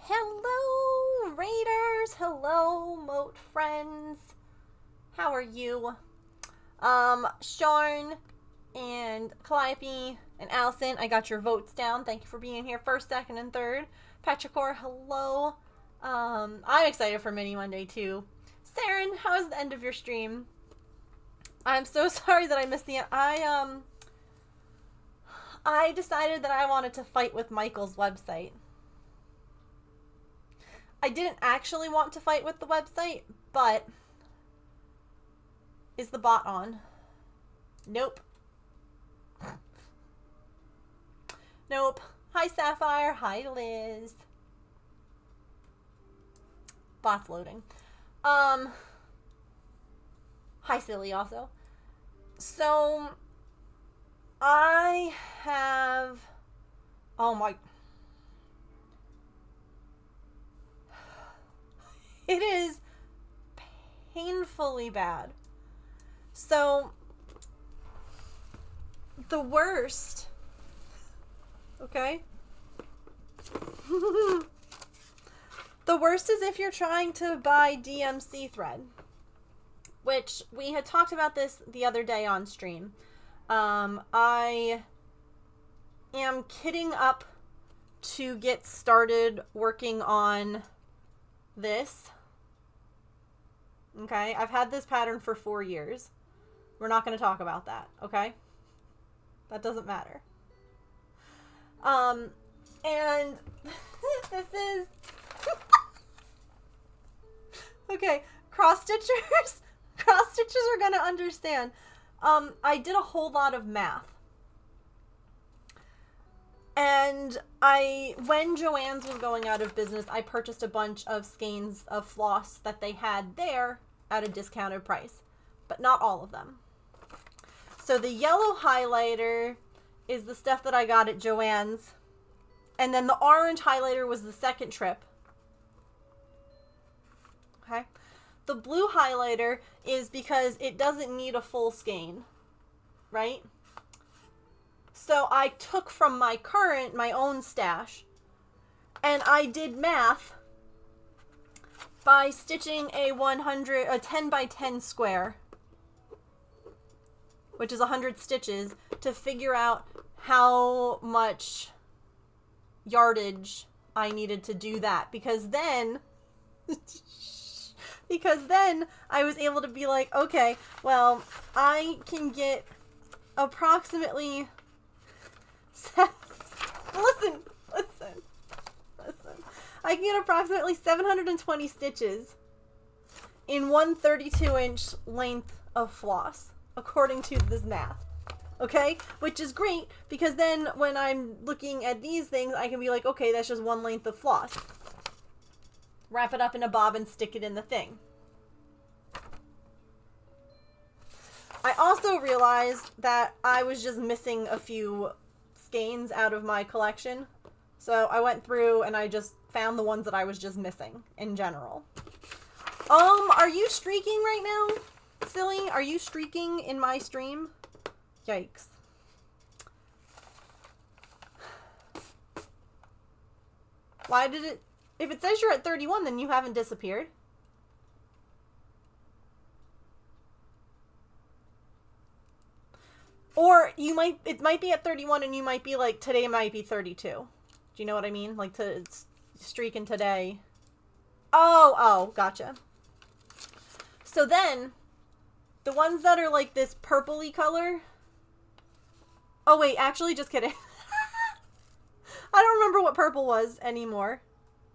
Hello, Raiders! Hello, Moat friends! How are you? Sean and Calliope and Allison, I got your votes down. Thank you for being here first, second, and third. Petrichor, hello. I'm excited for Mini Monday too. Saren, how was the end of your stream? I'm so sorry that I missed the I decided that I wanted to fight with Michael's website. I didn't actually want to fight with the website, but is the bot on? Nope. Nope. Hi, Sapphire. Hi, Liz. Bot's loading. Hi, Silly, also. So, I have... Oh, my... It is painfully bad. So, the worst, okay? The worst is if you're trying to buy DMC thread, which we had talked about this the other day on stream. I am kitting up to get started working on this. Okay, I've had this pattern for 4 years. We're not going to talk about that, okay? That doesn't matter. And this is... Okay, cross-stitchers. Cross-stitchers are going to understand. I did a whole lot of math. And when Joann's was going out of business, I purchased a bunch of skeins of floss that they had there at a discounted price, but not all of them. So the yellow highlighter is the stuff that I got at Joann's, and then the orange highlighter was the second trip. Okay. The blue highlighter is because it doesn't need a full skein, right? So I took from my own stash, and I did math by stitching a 10 by 10 square, which is 100 stitches, to figure out how much yardage I needed to do that. Because then I was able to be like, okay, well, I can get approximately... Listen. I can get approximately 720 stitches in one 32-inch length of floss, according to this math. Okay? Which is great, because then when I'm looking at these things, I can be like, okay, that's just one length of floss. Wrap it up in a bob and stick it in the thing. I also realized that I was just missing a few skeins out of my collection. So I went through and I just found the ones that I was just missing in general. Are you streaking right now? Silly? Are you streaking in my stream? Yikes. Why did it... If it says you're at 31, then you haven't disappeared. Or it might be at 31 and you might be like, today might be 32. Do you know what I mean? Like, to streaking today. Oh, gotcha. So then, the ones that are like this purpley color. Oh wait, actually, just kidding. I don't remember what purple was anymore.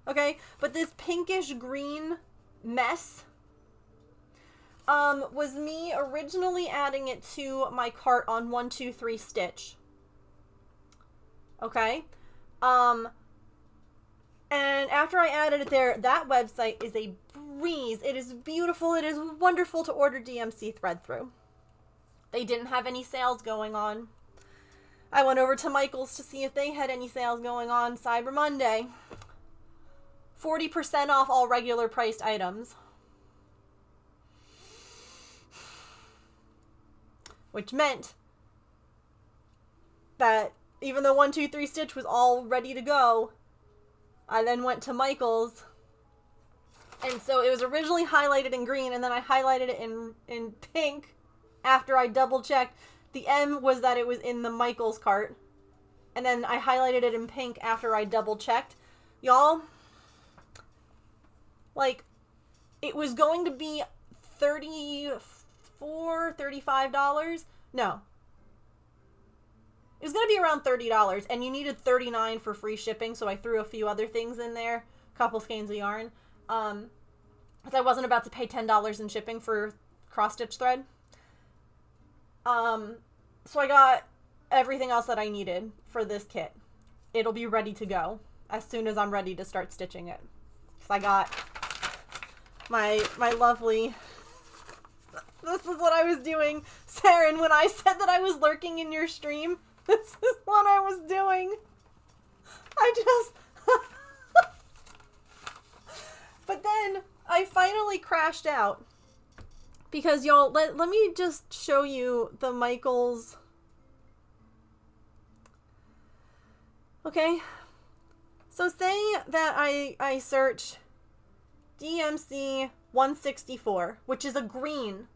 Okay, but this pinkish green mess was me originally adding it to my cart on 123 Stitch. Okay? And after I added it there, that website is a breeze. It is beautiful. It is wonderful to order DMC thread through. They didn't have any sales going on. I went over to Michael's to see if they had any sales going on Cyber Monday. 40% off all regular priced items. Which meant that even though 1, 2, 3 Stitch was all ready to go, I then went to Michael's. And so it was originally highlighted in green, and then I highlighted it in pink after I double checked. The M was that it was in the Michael's cart. And then I highlighted it in pink after I double checked. Y'all, like, it was going to be $34, $35. No. It was going to be around $30, and you needed $39 for free shipping, so I threw a few other things in there. A couple skeins of yarn. Because I wasn't about to pay $10 in shipping for cross-stitch thread. So I got everything else that I needed for this kit. It'll be ready to go as soon as I'm ready to start stitching it. So I got my lovely... This is what I was doing, Saren, when I said that I was lurking in your stream. This is what I was doing. I just... But then I finally crashed out. Because, y'all, let me just show you the Michaels. Okay. So say that I search DMC 164, which is a green.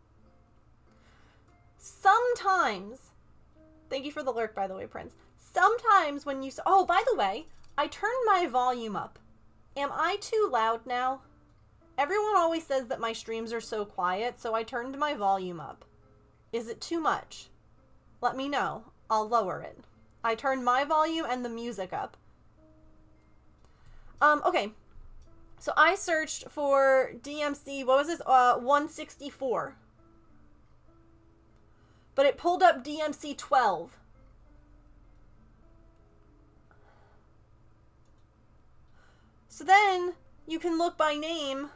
Sometimes, thank you for the lurk, by the way, Prince. Sometimes when you, oh, by the way, I turned my volume up. Am I too loud now? Everyone always says that my streams are so quiet, so I turned my volume up. Is it too much? Let me know. I'll lower it. I turned my volume and the music up. Okay. So I searched for DMC, what was this? 164. But it pulled up DMC 12. So then you can look by name,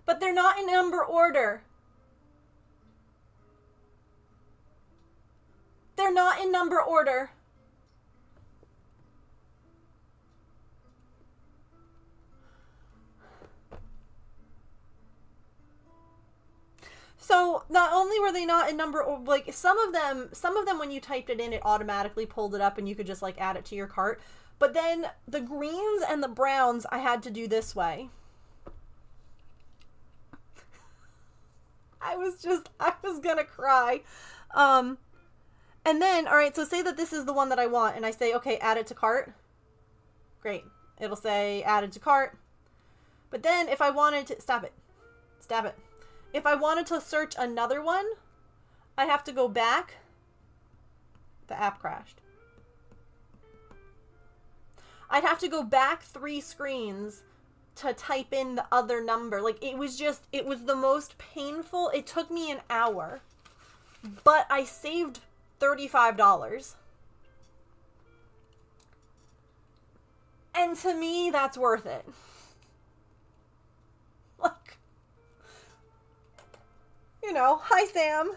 but they're not in number order. They're not in number order. So not only were they not in number, like some of them when you typed it in, it automatically pulled it up and you could just like add it to your cart. But then the greens and the browns, I had to do this way. I was gonna cry. And then, all right, so say that this is the one that I want and I say, okay, add it to cart. Great. It'll say added to cart. But then if I wanted to, stop it. If I wanted to search another one, I have to go back. The app crashed. I'd have to go back 3 screens to type in the other number. Like, it was the most painful. It took me an hour. But I saved $35. And to me, that's worth it. Like, you know, hi Sam.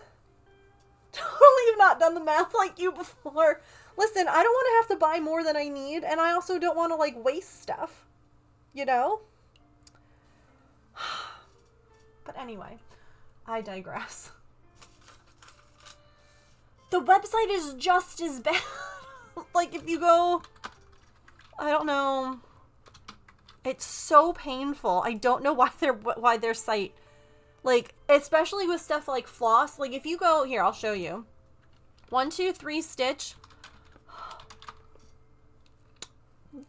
Totally have not done the math like you before. Listen, I don't want to have to buy more than I need, and I also don't want to, like, waste stuff. You know? But anyway, I digress. The website is just as bad. Like, if you go... I don't know. It's so painful. I don't know why their site... Like, especially with stuff like floss. Like, if you go... Here, I'll show you. 1, 2, 3 Stitch...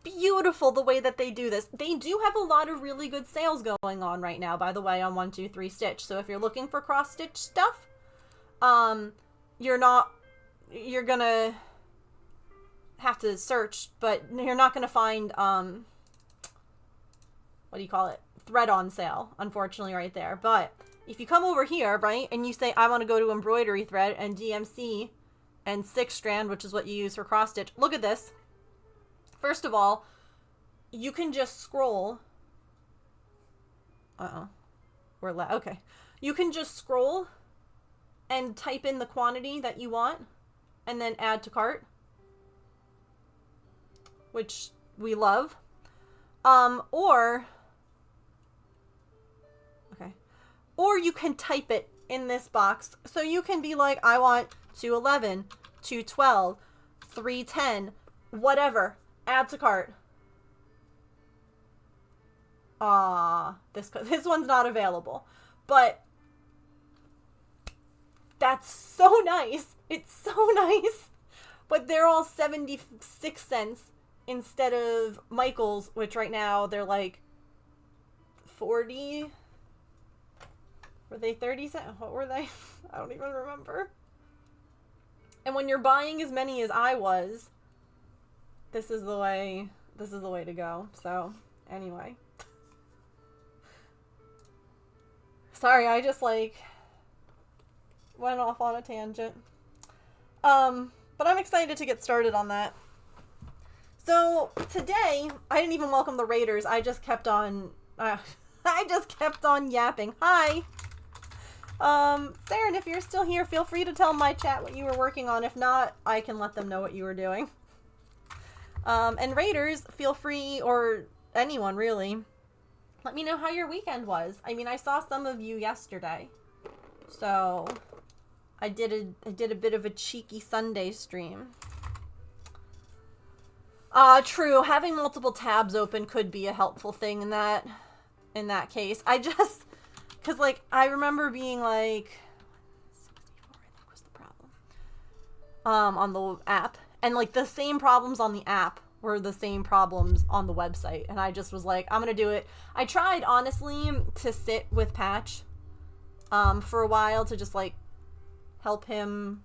Beautiful the way that they do this. They do have a lot of really good sales going on right now, by the way, on 1, 2, 3 Stitch. So if you're looking for cross-stitch stuff, you're gonna have to search, but you're not gonna find, what do you call it? Thread on sale, unfortunately, right there. But if you come over here, right, and you say, I want to go to embroidery thread and DMC and 6 strand, which is what you use for cross-stitch, look at this. First of all, you can just scroll. Uh-oh. Okay. You can just scroll and type in the quantity that you want and then add to cart, which we love. Or you can type it in this box. So you can be like, I want 211, 212, 310, whatever. Add to cart. This one's not available. But that's so nice. It's so nice. But they're all 76 cents instead of Michael's, which right now they're like 40. Were they 30 cents? What were they? I don't even remember. And when you're buying as many as I was, this is the way to go. So, anyway. Sorry, I just like went off on a tangent. But I'm excited to get started on that. So, today, I didn't even welcome the Raiders. I just kept on yapping. Hi! Saren, if you're still here, feel free to tell my chat what you were working on. If not, I can let them know what you were doing. And Raiders, feel free, or anyone really, let me know how your weekend was. I mean, I saw some of you yesterday. So, I did a bit of a cheeky Sunday stream. True. Having multiple tabs open could be a helpful thing in that case. Because, like, I remember being, like, 64, I think was the problem, on the app. And, like, the same problems on the app were the same problems on the website. And I just was like, I'm gonna do it. I tried, honestly, to sit with Patch, for a while to just, like, help him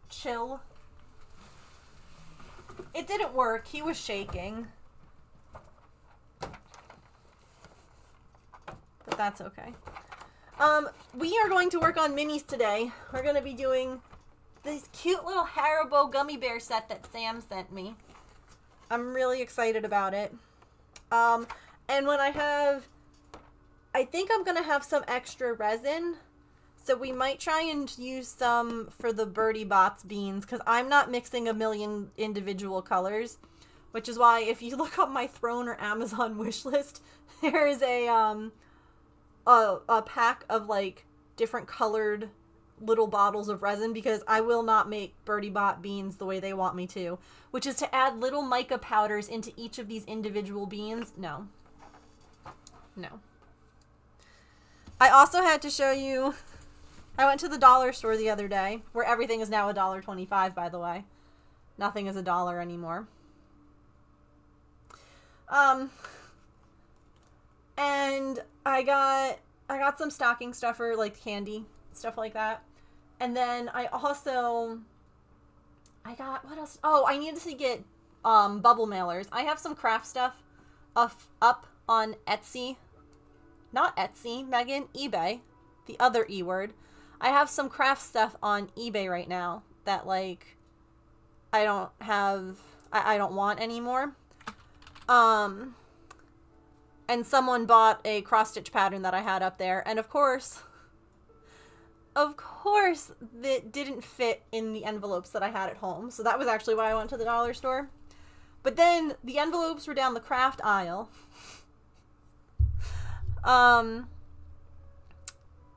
chill. It didn't work. He was shaking. But that's okay. We are going to work on minis today. We're going to be doing this cute little Haribo gummy bear set that Sam sent me. I'm really excited about it. And when I think I'm going to have some extra resin. So we might try and use some for the Birdie Bots beans, because I'm not mixing a million individual colors. Which is why if you look up my Throne or Amazon wish list, there is a pack of, like, different colored little bottles of resin, because I will not make Birdie Bot beans the way they want me to, which is to add little mica powders into each of these individual beans. No. I also had to show you, I went to the dollar store the other day, where everything is now $1.25, by the way. Nothing is $1 anymore. And I got some stocking stuffer, like candy, stuff like that. And then I got, what else? Oh, I needed to get, bubble mailers. I have some craft stuff up on Etsy. Not Etsy, Megan, eBay. The other E word. I have some craft stuff on eBay right now that, like, I don't want anymore. And someone bought a cross-stitch pattern that I had up there. And of course, that didn't fit in the envelopes that I had at home. So that was actually why I went to the dollar store. But then the envelopes were down the craft aisle.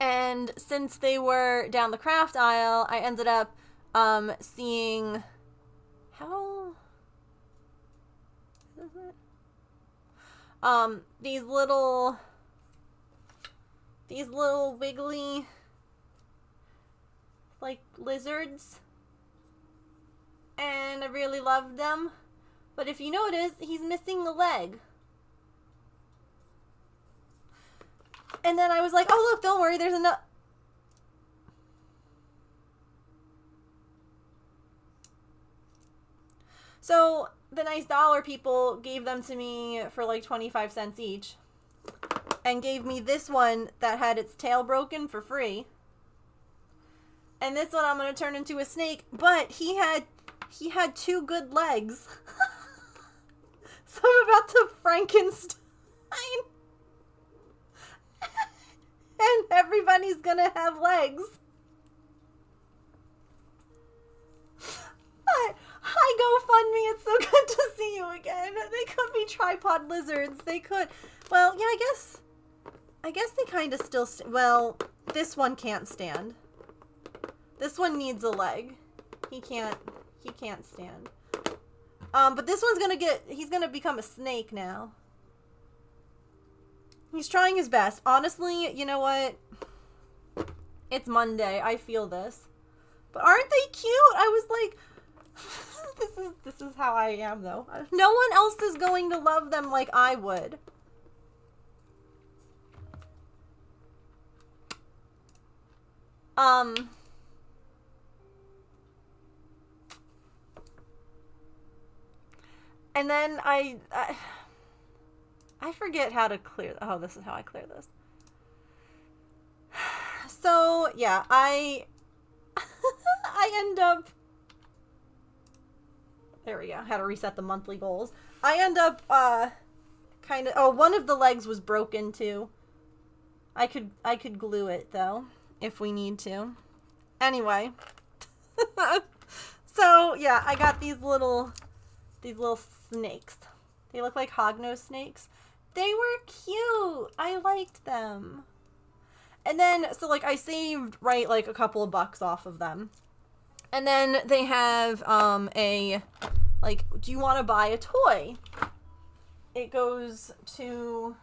And since they were down the craft aisle, I ended up seeing these little wiggly, like, lizards, and I really loved them. But if you notice, he's missing the leg. And then I was like, oh, look, don't worry, there's enough. So the nice dollar people gave them to me for like 25 cents each. And gave me this one that had its tail broken for free. And this one I'm going to turn into a snake. But he had 2 good legs. So I'm about to Frankenstein. And everybody's gonna have legs. chat! Hi, GoFundMe. It's so good to see you again. They could be tripod lizards. They could. Well, yeah, I guess they kind of still. Well, this one can't stand. This one needs a leg. He can't stand. But this one's he's gonna become a snake now. He's trying his best. Honestly, you know what? It's Monday. I feel this. But aren't they cute? I was like, this is how I am though. No one else is going to love them like I would. And then I forget how to clear. Oh, this is how I clear this. So yeah, I end up. There we go. How to reset the monthly goals. I end up kind of. Oh, one of the legs was broken too. I could glue it though if we need to. Anyway. So yeah, I got these little snakes. They look like hognose snakes. They were cute. I liked them. And then, so like I saved, right, like a couple of bucks off of them. And then they have like, do you want to buy a toy? It goes to,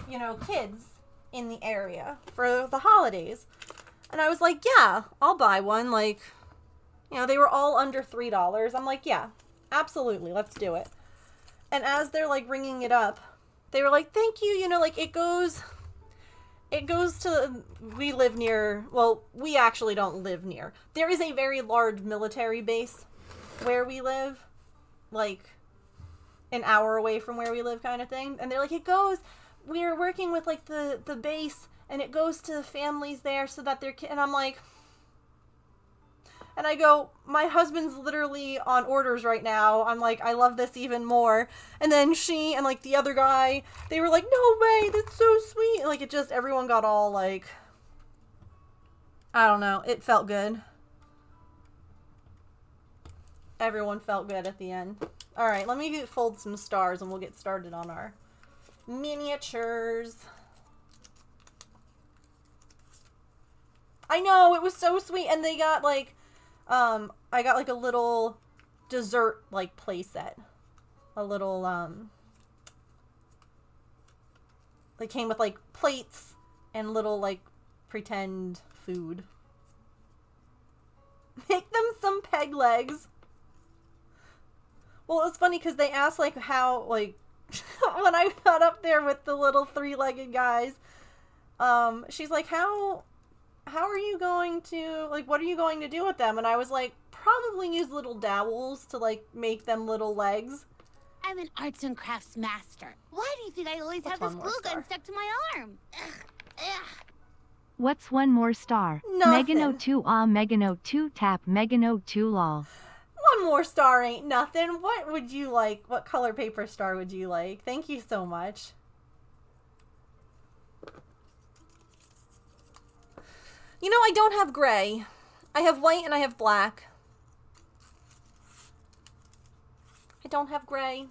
you know, kids in the area for the holidays. And I was like, yeah, I'll buy one. Like, you know, they were all under $3. I'm like, yeah, absolutely, let's do it. And as they're like ringing it up, they were like, thank you, you know, like it goes to, we live near, well, we actually don't live near. There is a very large military base where we live, like an hour away from where we live kind of thing. And they're like, we're working with like the base and it goes to families there so that they're, and I'm like, and I go, my husband's literally on orders right now. I'm like, I love this even more. And then she and like the other guy, they were like, no way, that's so sweet. And, like it just, everyone got all like, I don't know. It felt good. Everyone felt good at the end. All right, let me fold some stars and we'll get started on our miniatures. I know, it was so sweet. And they got like, I got like a little dessert like play set. A little, they came with like plates and little like pretend food. Make them some peg legs. Well, it's funny because they asked like how, like, when I got up there with the little three-legged guys, she's like, how are you going to, like, what are you going to do with them? And I was like, probably use little dowels to, like, make them little legs. I'm an arts and crafts master. Why do you think I always have this glue gun stuck to my arm? Ugh. What's one more star? Nothing. Megano 2 Megano 2 tap Megano 2 lol. One more star ain't nothing. What would you like? What color paper star would you like? Thank you so much. You know, I don't have gray. I have white and I have black. I don't have gray.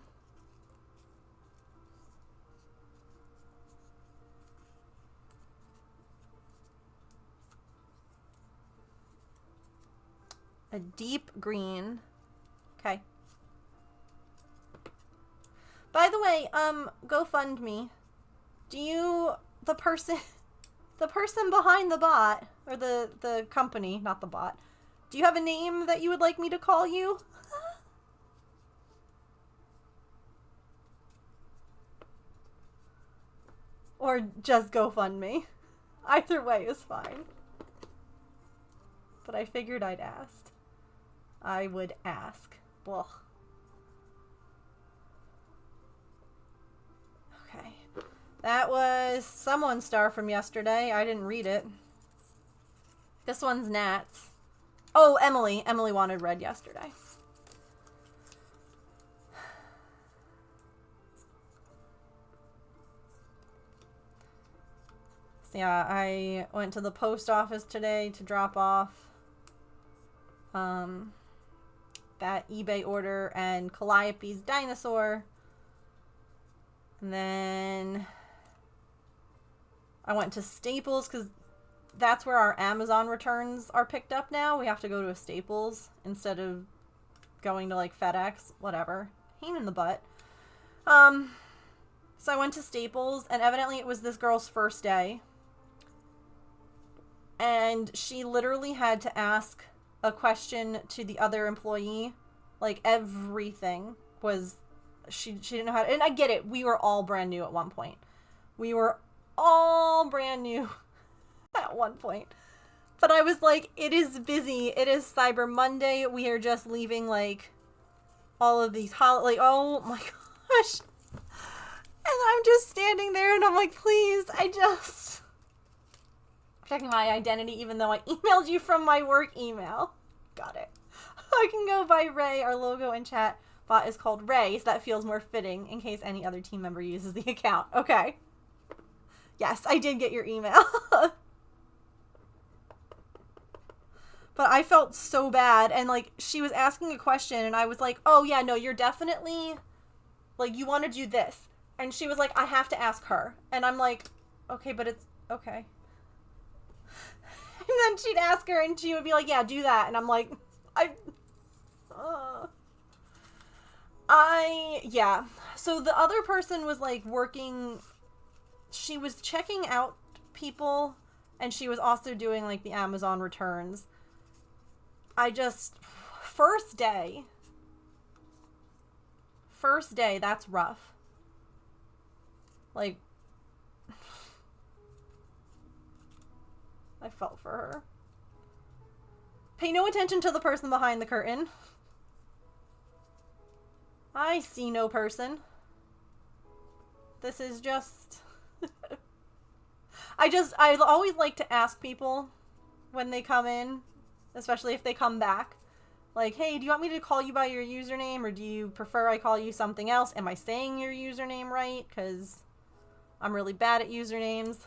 A deep green. Okay. By the way, GoFundMe. Do you, the person behind the bot, or the company, not the bot, do you have a name that you would like me to call you? Or just GoFundMe. Either way is fine. But I figured I'd ask. I would ask. Blah. Okay. That was someone's star from yesterday. I didn't read it. This one's Nat's. Oh, Emily. Emily wanted red yesterday. So yeah, I went to the post office today to drop off that eBay order and Calliope's dinosaur. And then I went to Staples because that's where our Amazon returns are picked up now. We have to go to a Staples instead of going to like FedEx, whatever. Pain in the butt. So I went to Staples, and evidently it was this girl's first day. And she literally had to ask a question to the other employee. Like, everything was... She didn't know how to... And I get it. We were all brand new at one point. We were all brand new at one point. But I was like, it is busy. It is Cyber Monday. We are just leaving, like, all of these... Like, oh my gosh. And I'm just standing there, and I'm like, please, I'm checking my identity, even though I emailed you from my work email. Got it. I can go by Ray. Our logo in chat bot is called Ray, so that feels more fitting in case any other team member uses the account. Okay. Yes, I did get your email. But I felt so bad, and, like, she was asking a question, and I was like, oh, yeah, no, you're definitely, like, you want to do this. And she was like, I have to ask her. And I'm like, okay, but it's okay. And then she'd ask her, and she would be like, yeah, do that. And I'm like, yeah. So the other person was, like, working, she was checking out people, and she was also doing, like, the Amazon returns. First day, that's rough. Like, I felt for her. Pay no attention to the person behind the curtain. I see no person. This is just... I always like to ask people when they come in, especially if they come back. Like, hey, do you want me to call you by your username, or do you prefer I call you something else? Am I saying your username right? Because I'm really bad at usernames.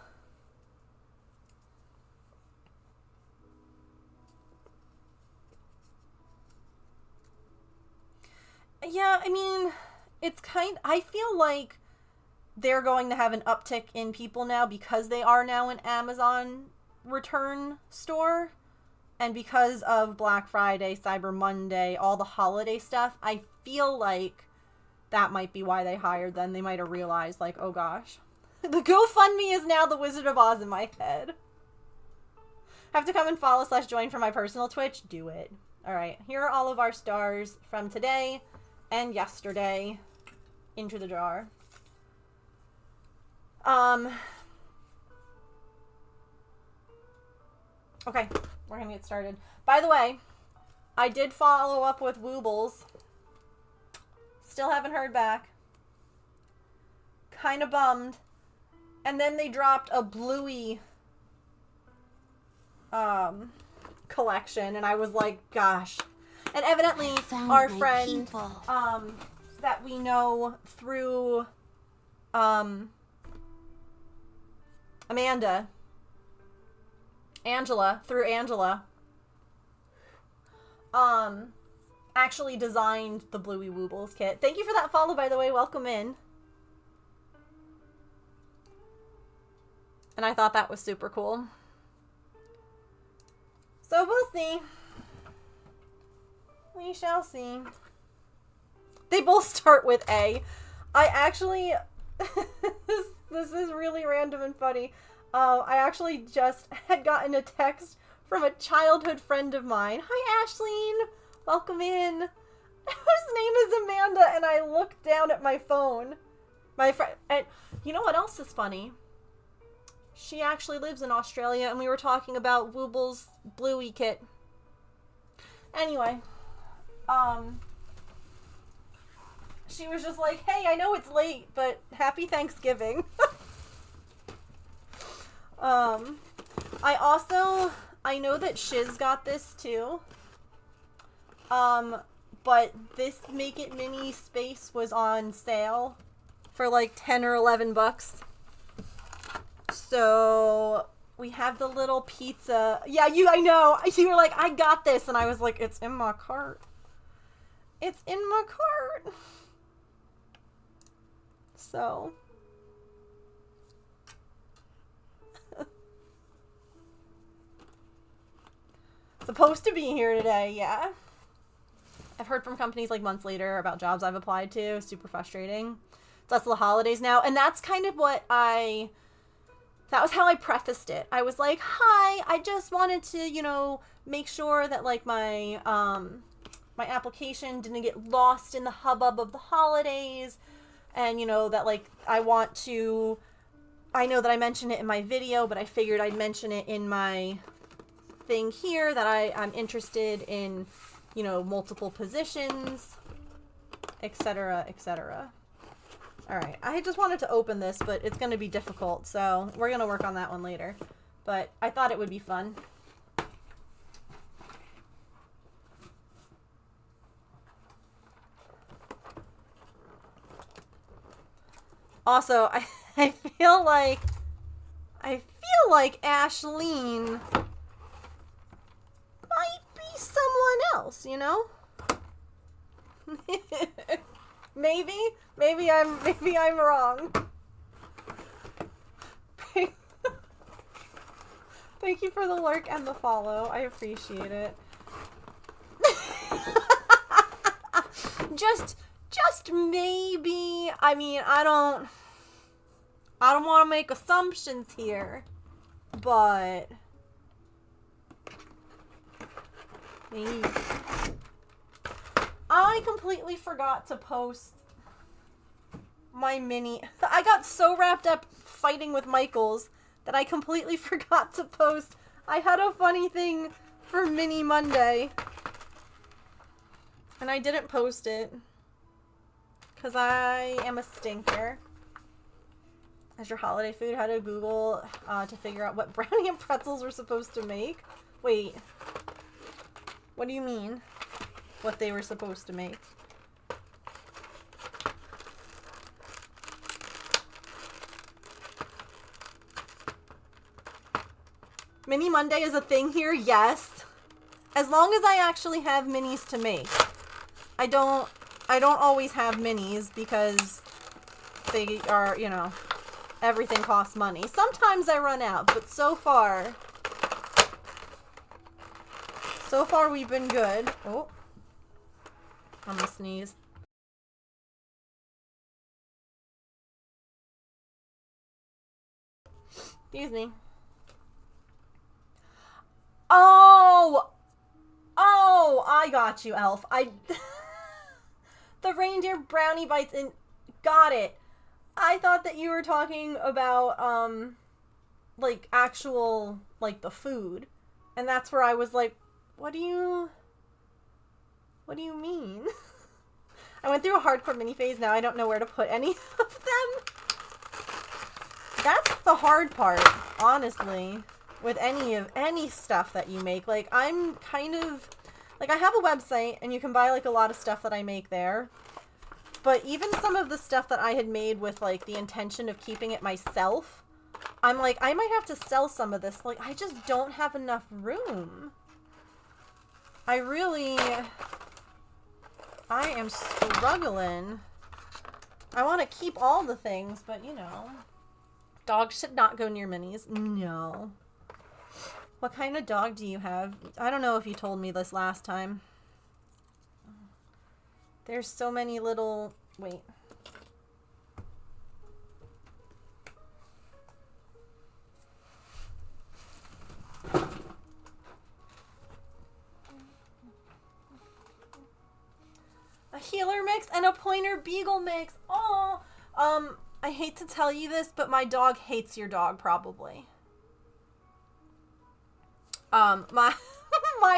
Yeah, I mean, I feel like they're going to have an uptick in people now because they are now an Amazon return store. And because of Black Friday, Cyber Monday, all the holiday stuff, I feel like that might be why they hired them. They might have realized, like, oh gosh. The GoFundMe is now the Wizard of Oz in my head. Have to come and follow/join for my personal Twitch? Do it. Alright, here are all of our stars from today and yesterday into the jar. Okay, we're gonna get started. By the way, I did follow up with Woobles. Still haven't heard back. Kinda bummed. And then they dropped a Bluey collection, and I was like, gosh. And evidently our friend that we know through Angela actually designed the Bluey Woobles kit. Thank you for that follow, by the way. Welcome in. And I thought that was super cool. So we'll see. We shall see. They both start with A. I actually... this is really random and funny. I actually just had gotten a text from a childhood friend of mine. Hi, Ashleen. Welcome in. His name is Amanda, and I looked down at my phone. My friend... And you know what else is funny? She actually lives in Australia, and we were talking about Woobles' Bluey kit. Anyway, she was just like, hey, I know it's late, but happy Thanksgiving. I know that Shiz got this too. But this Make It Mini Space was on sale for like 10 or 11 bucks. So we have the little pizza. Yeah, I know. You were like, I got this. And I was like, it's in my cart. It's in my cart. So. Supposed to be here today, yeah. I've heard from companies like months later about jobs I've applied to. Super frustrating. It's less of the holidays now. And that's kind of what that was how I prefaced it. I was like, hi, I just wanted to, you know, make sure that like my application didn't get lost in the hubbub of the holidays. And, you know, that like I know that I mentioned it in my video, but I figured I'd mention it in my thing here that I'm interested in, you know, multiple positions, etc., etc. All right, I just wanted to open this, but it's going to be difficult, so we're going to work on that one later. But I thought it would be fun. Also, I feel like Ashleen might be someone else, you know? Maybe I'm wrong. Thank you for the lurk and the follow. I appreciate it. Just maybe. I mean, I don't want to make assumptions here, but maybe. I completely forgot to post my mini. I got so wrapped up fighting with Michaels that I completely forgot to post. I had a funny thing for Mini Monday, and I didn't post it because I am a stinker. As your holiday food, how to Google to figure out what brownie and pretzels we're supposed to make. Wait, what do you mean? What they were supposed to make? Mini Monday is a thing here, yes. As long as I actually have minis to make. I don't always have minis because they are, you know, everything costs money. Sometimes I run out, but so far we've been good. Oh. I'm gonna sneeze. Excuse me. Oh, I got you, Elf. The reindeer brownie bites in. Got it. I thought that you were talking about like actual like the food, and that's where I was like, what do you mean? I went through a hardcore mini phase. Now I don't know where to put any of them. That's the hard part, honestly, with any stuff that you make. Like, I'm kind of like, I have a website and you can buy like a lot of stuff that I make there. But even some of the stuff that I had made with like the intention of keeping it myself, I'm like, I might have to sell some of this. Like, I just don't have enough room. I am struggling. I want to keep all the things, but you know, dogs should not go near minis. No. What kind of dog do you have? I don't know if you told me this last time. There's so many little... Wait. A healer mix and a pointer beagle mix. Oh, I hate to tell you this, but my dog hates your dog probably. My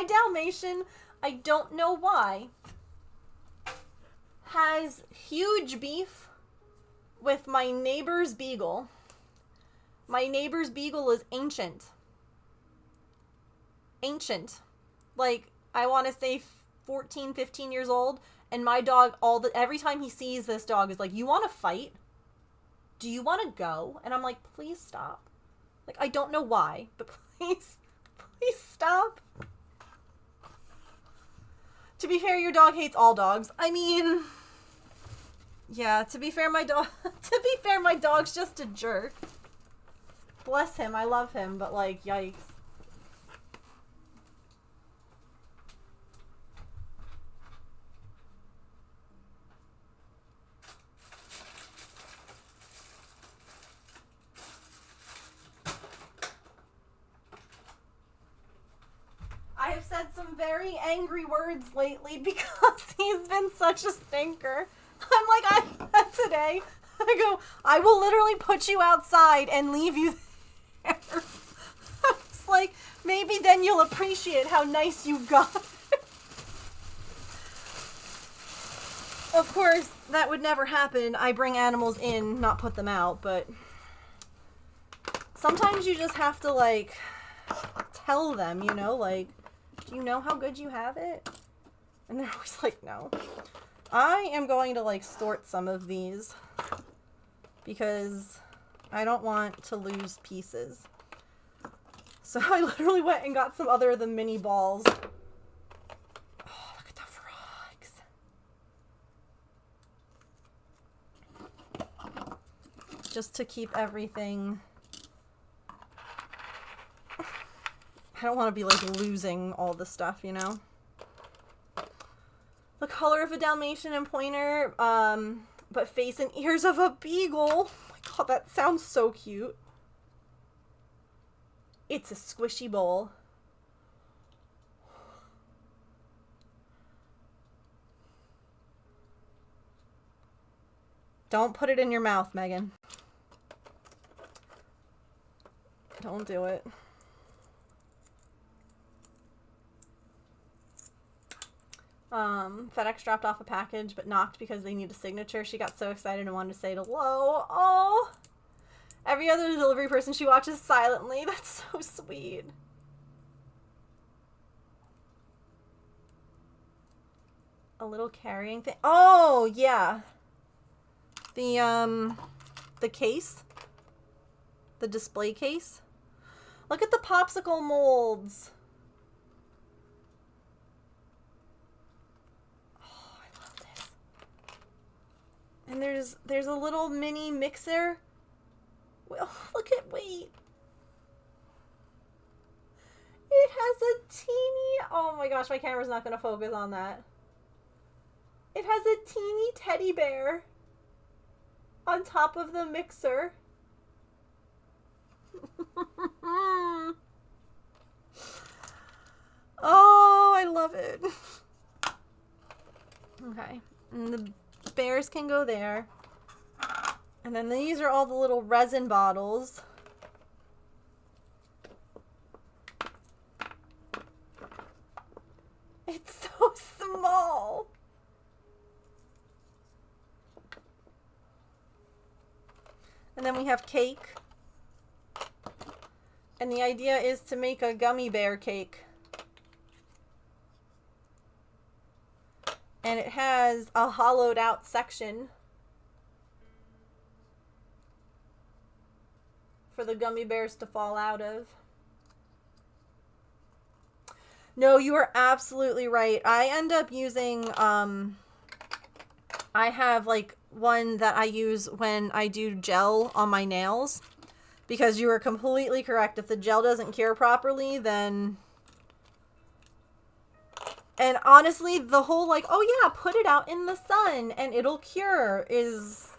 Dalmatian, I don't know why, has huge beef with my neighbor's beagle. My neighbor's beagle is ancient. Ancient. Like, I want to say 14, 15 years old. And my dog, every time he sees this dog, is like, you want to fight? Do you want to go? And I'm like, please stop. Like, I don't know why, but please stop. To be fair, your dog hates all dogs. I mean, yeah, to be fair, my dog's just a jerk. Bless him, I love him, but like, yikes. I have said some very angry words lately because he's been such a stinker. I'm like, today, I go, I will literally put you outside and leave you there. I was like, maybe then you'll appreciate how nice you got. Of course, that would never happen. I bring animals in, not put them out, but sometimes you just have to, like, tell them, you know, like, do you know how good you have it? And they're always like, no. I am going to, like, sort some of these because I don't want to lose pieces. So I literally went and got some other of the mini balls. Oh, look at the frogs. Just to keep everything... I don't want to be, like, losing all the stuff, you know? The color of a Dalmatian and Pointer, but face and ears of a Beagle. Oh my god, that sounds so cute. It's a squishy bowl. Don't put it in your mouth, Megan. Don't do it. FedEx dropped off a package but knocked because they need a signature. She got so excited and wanted to say hello. Oh! Every other delivery person she watches silently. That's so sweet. A little carrying thing. Oh, yeah. The case. The display case. Look at the popsicle molds. And there's a little mini mixer. Well, look at, wait. It has a teeny, oh my gosh, my camera's not going to focus on that. It has a teeny teddy bear on top of the mixer. Oh, I love it. Okay, and the bears can go there. And then these are all the little resin bottles. It's so small. And then we have cake. And the idea is to make a gummy bear cake. And it has a hollowed out section for the gummy bears to fall out of. No, you are absolutely right. I end up using, I have like one that I use when I do gel on my nails. Because you are completely correct. If the gel doesn't cure properly, then... And honestly, the whole like, oh yeah, put it out in the sun and it'll cure is...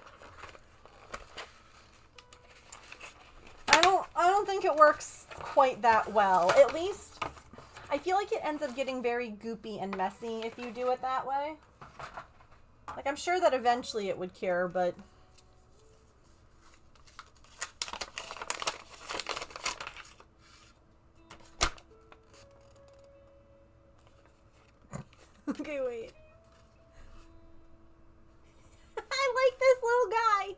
I don't think it works quite that well. At least, I feel like it ends up getting very goopy and messy if you do it that way. Like, I'm sure that eventually it would cure, but... Okay, wait. I like this little guy.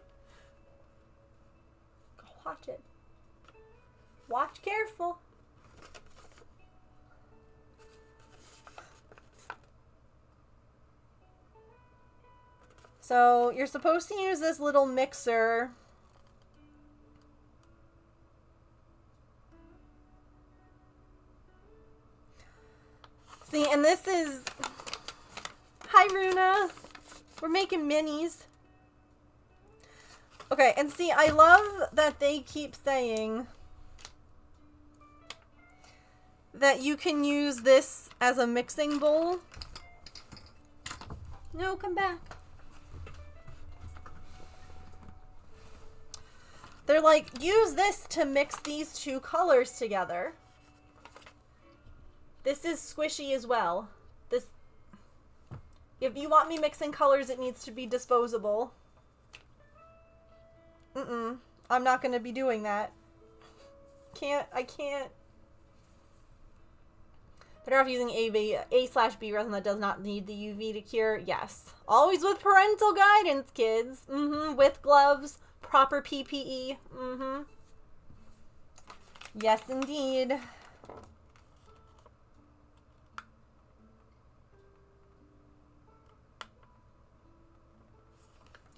Go watch it. Watch careful. So you're supposed to use this little mixer. See, and this is... We're making minis. Okay, and see, I love that they keep saying that you can use this as a mixing bowl. No, come back. They're like, use this to mix these two colors together. This is squishy as well. This, if you want me mixing colors, it needs to be disposable. I'm not going to be doing that. I can't. Better off using A/B resin that does not need the UV to cure. Yes. Always with parental guidance, kids. With gloves, proper PPE. Yes, indeed.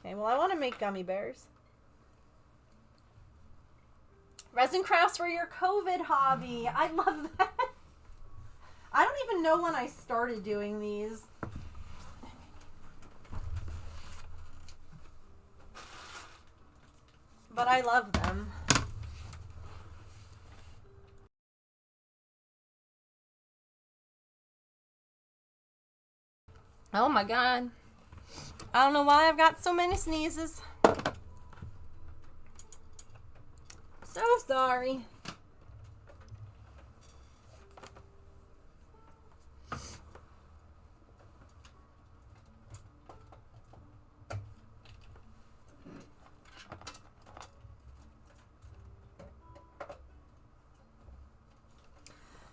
Okay, well, I want to make gummy bears. Resin crafts for your COVID hobby. I love that. I don't even know when I started doing these. But I love them. Oh my god. I don't know why I've got so many sneezes. So sorry.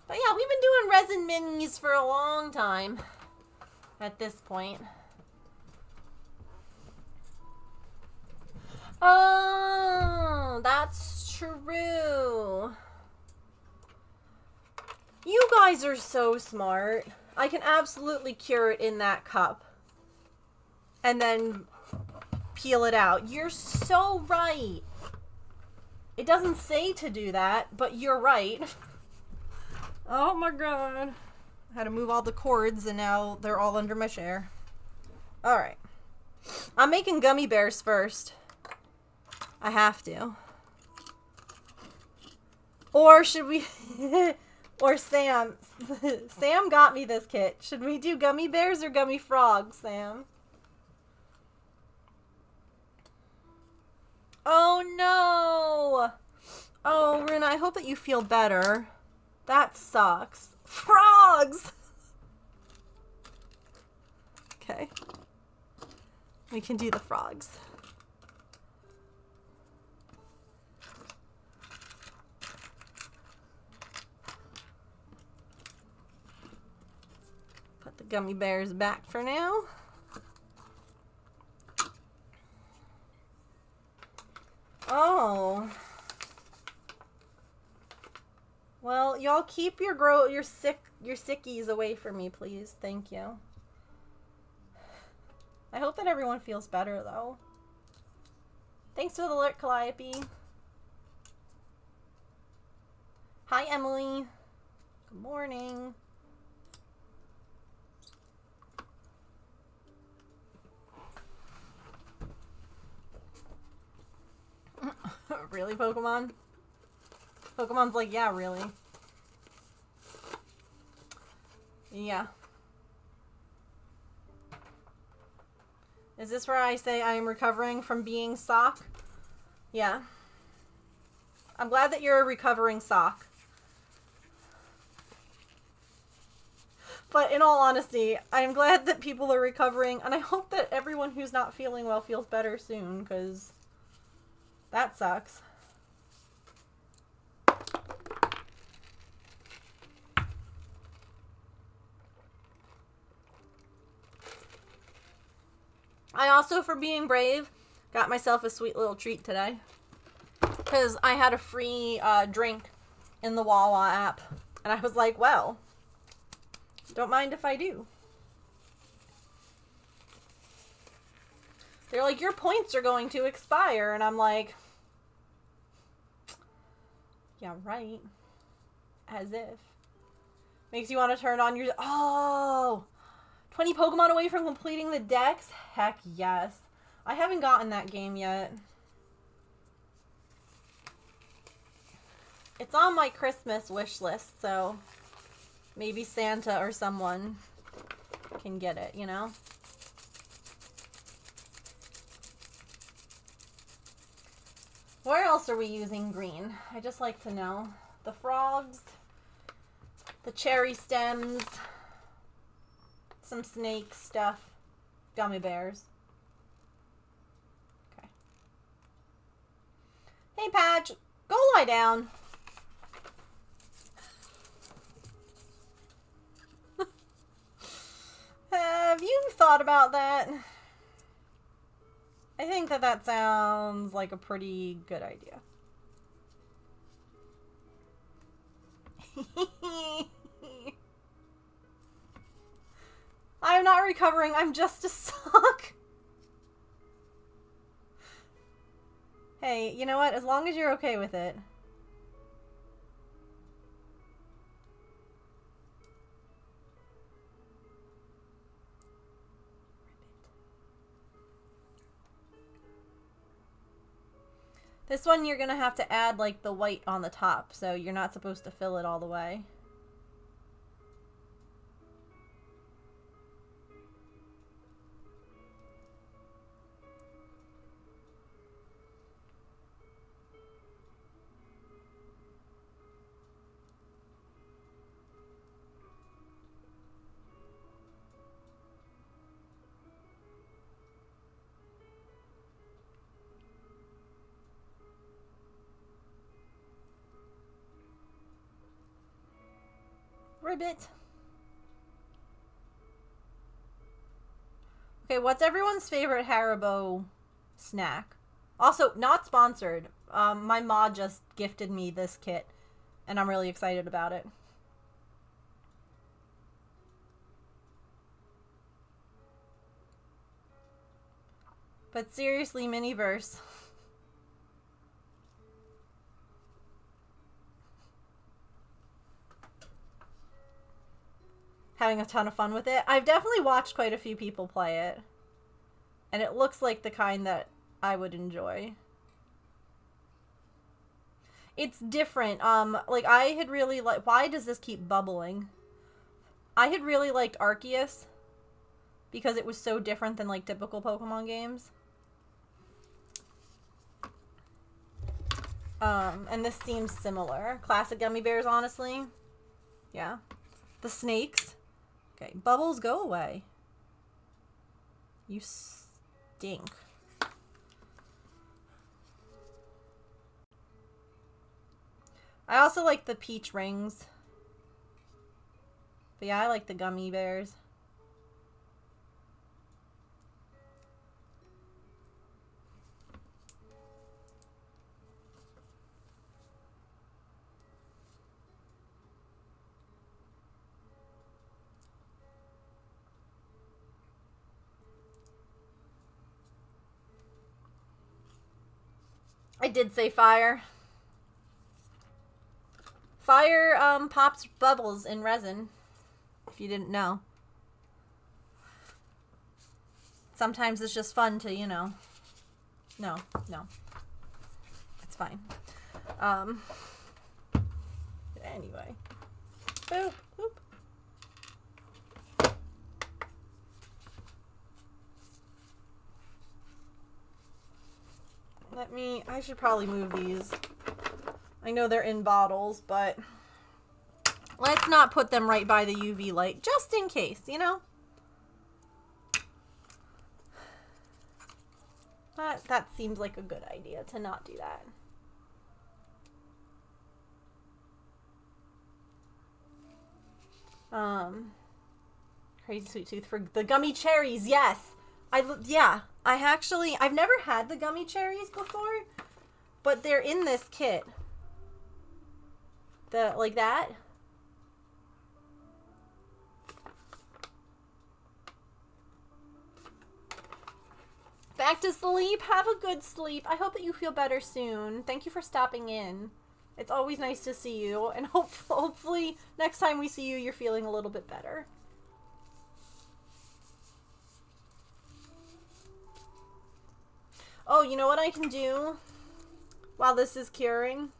But yeah, we've been doing resin minis for a long time at this point. Oh, that's true. You guys are so smart. I can absolutely cure it in that cup. And then peel it out. You're so right. It doesn't say to do that, but you're right. Oh my god. I had to move all the cords and now they're all under my chair. Alright. I'm making gummy bears first. I have to. Or should we... or Sam. Sam got me this kit. Should we do gummy bears or gummy frogs, Sam? Oh no! Oh, Runa, I hope that you feel better. That sucks. Frogs! Okay. We can do the frogs. Put the gummy bears back for now. Oh. Well, y'all keep your sickies away from me, please. Thank you. I hope that everyone feels better, though. Thanks for the alert, Calliope. Hi, Emily. Good morning. Really, Pokemon? Pokemon's like, yeah, really. Yeah. Is this where I say I am recovering from being sock? Yeah. I'm glad that you're a recovering sock. But in all honesty, I'm glad that people are recovering, and I hope that everyone who's not feeling well feels better soon, because that sucks. I also, for being brave, got myself a sweet little treat today. Because I had a free drink in the Wawa app. And I was like, well, don't mind if I do. They're like, your points are going to expire. And I'm like, yeah, right. As if. Makes you want to turn on your... Oh! 20 Pokemon away from completing the Dex? Heck yes. I haven't gotten that game yet. It's on my Christmas wish list, so maybe Santa or someone can get it, you know? Where else are we using green? I just like to know. The frogs, the cherry stems, some snake stuff, gummy bears. Okay. Hey, Patch, go lie down. Have you thought about that? I think that that sounds like a pretty good idea. I'm not recovering, I'm just a sock. Hey, you know what? As long as you're okay with it. This one you're gonna have to add like the white on the top, so you're not supposed to fill it all the way. Ribbit. Okay, what's everyone's favorite Haribo snack? Also, not sponsored. My mod just gifted me this kit, and I'm really excited about it. But seriously, Miniverse. Having a ton of fun with it. I've definitely watched quite a few people play it. And it looks like the kind that I would enjoy. It's different. Like, I had really liked... Why does this keep bubbling? I had really liked Arceus. Because it was so different than, like, typical Pokemon games. And this seems similar. Classic gummy bears, honestly. Yeah. The snakes. Okay, Bubbles, go away. You stink. I also like the peach rings. But yeah, I like the gummy bears. I did say fire. Fire pops bubbles in resin, if you didn't know. Sometimes it's just fun to, you know. No. It's fine. Anyway. Boop, boop. I should probably move these. I know they're in bottles, but let's not put them right by the UV light, just in case, you know? That seems like a good idea to not do that. Crazy Sweet Tooth for the gummy cherries, yes! I've never had the gummy cherries before, but they're in this kit. Like that. Back to sleep. Have a good sleep. I hope that you feel better soon. Thank you for stopping in. It's always nice to see you, and hopefully next time we see you, you're feeling a little bit better. Oh, you know what I can do while this is curing?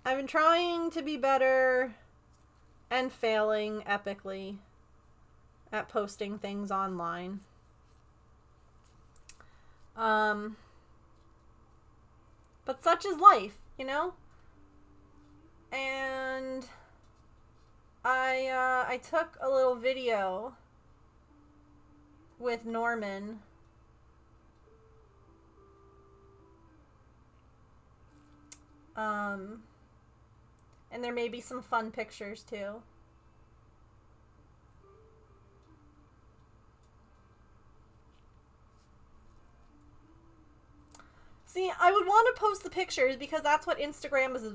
I've been trying to be better and failing epically at posting things online. But such is life, you know? And I took a little video with Norman. And there may be some fun pictures too. See, I would want to post the pictures because that's what Instagram is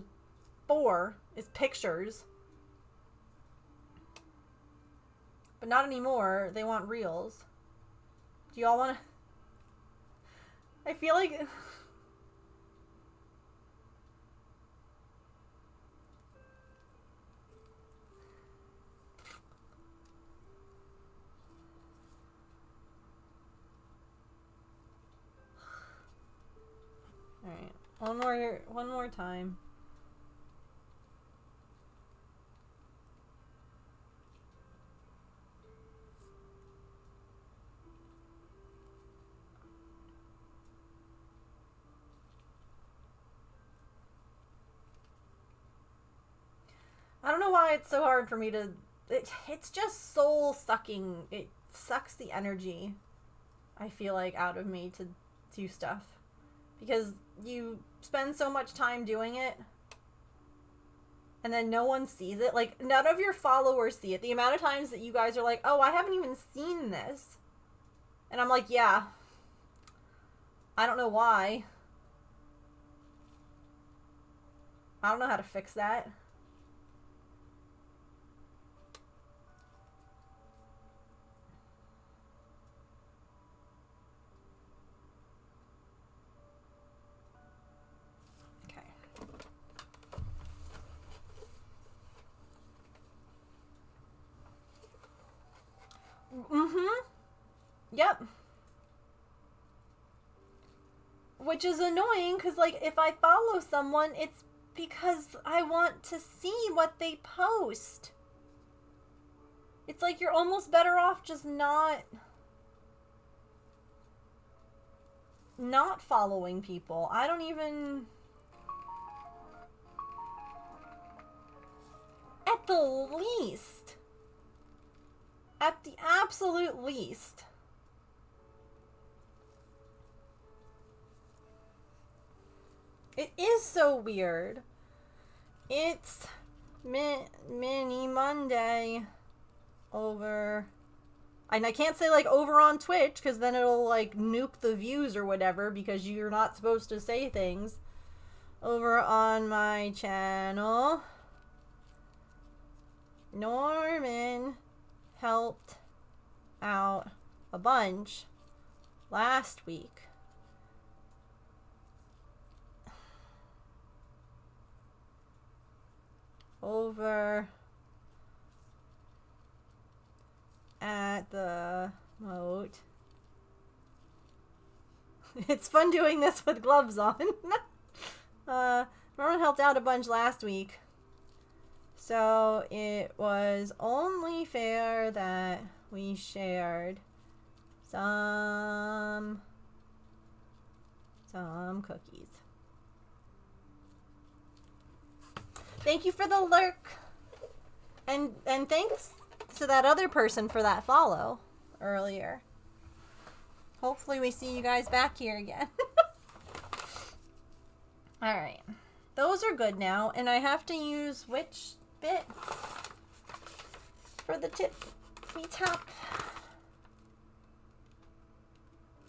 for, is pictures. But not anymore. They want reels. Do y'all want to... I feel like... Alright, one more time. I don't know why it's so hard for me to... It's just soul sucking. It sucks the energy, I feel like, out of me to do stuff. Because you spend so much time doing it, and then no one sees it. Like, none of your followers see it. The amount of times that you guys are like, oh, I haven't even seen this. And I'm like, yeah. I don't know why. I don't know how to fix that. Yep. Which is annoying, because, like, if I follow someone, it's because I want to see what they post. It's like you're almost better off just not following people. I don't even... At the least. At the absolute least. It is so weird. It's Mini Monday over... And I can't say, like, over on Twitch, because then it'll, like, nuke the views or whatever, because you're not supposed to say things. Over on my channel, Norman helped out a bunch last week. Over at the moat. It's fun doing this with gloves on. Norman helped out a bunch last week. So it was only fair that we shared some cookies. Thank you for the lurk. And thanks to that other person for that follow earlier. Hopefully we see you guys back here again. Alright. Those are good now. And I have to use which bit for the tippy top?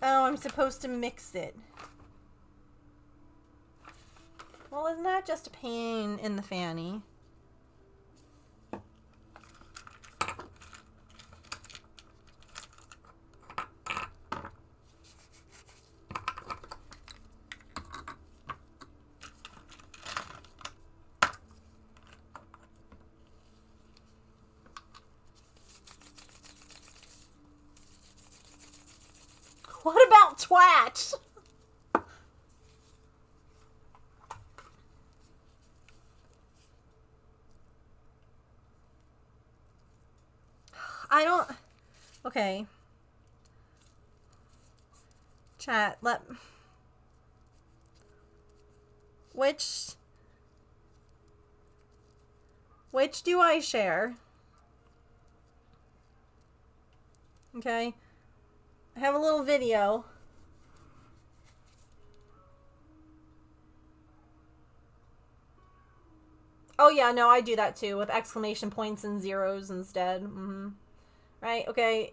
Oh, I'm supposed to mix it. Well, isn't that just a pain in the fanny? What about twat? I don't... Okay. Chat, Which do I share? Okay. I have a little video. Oh yeah, no, I do that too, with exclamation points and zeros instead. Right, okay,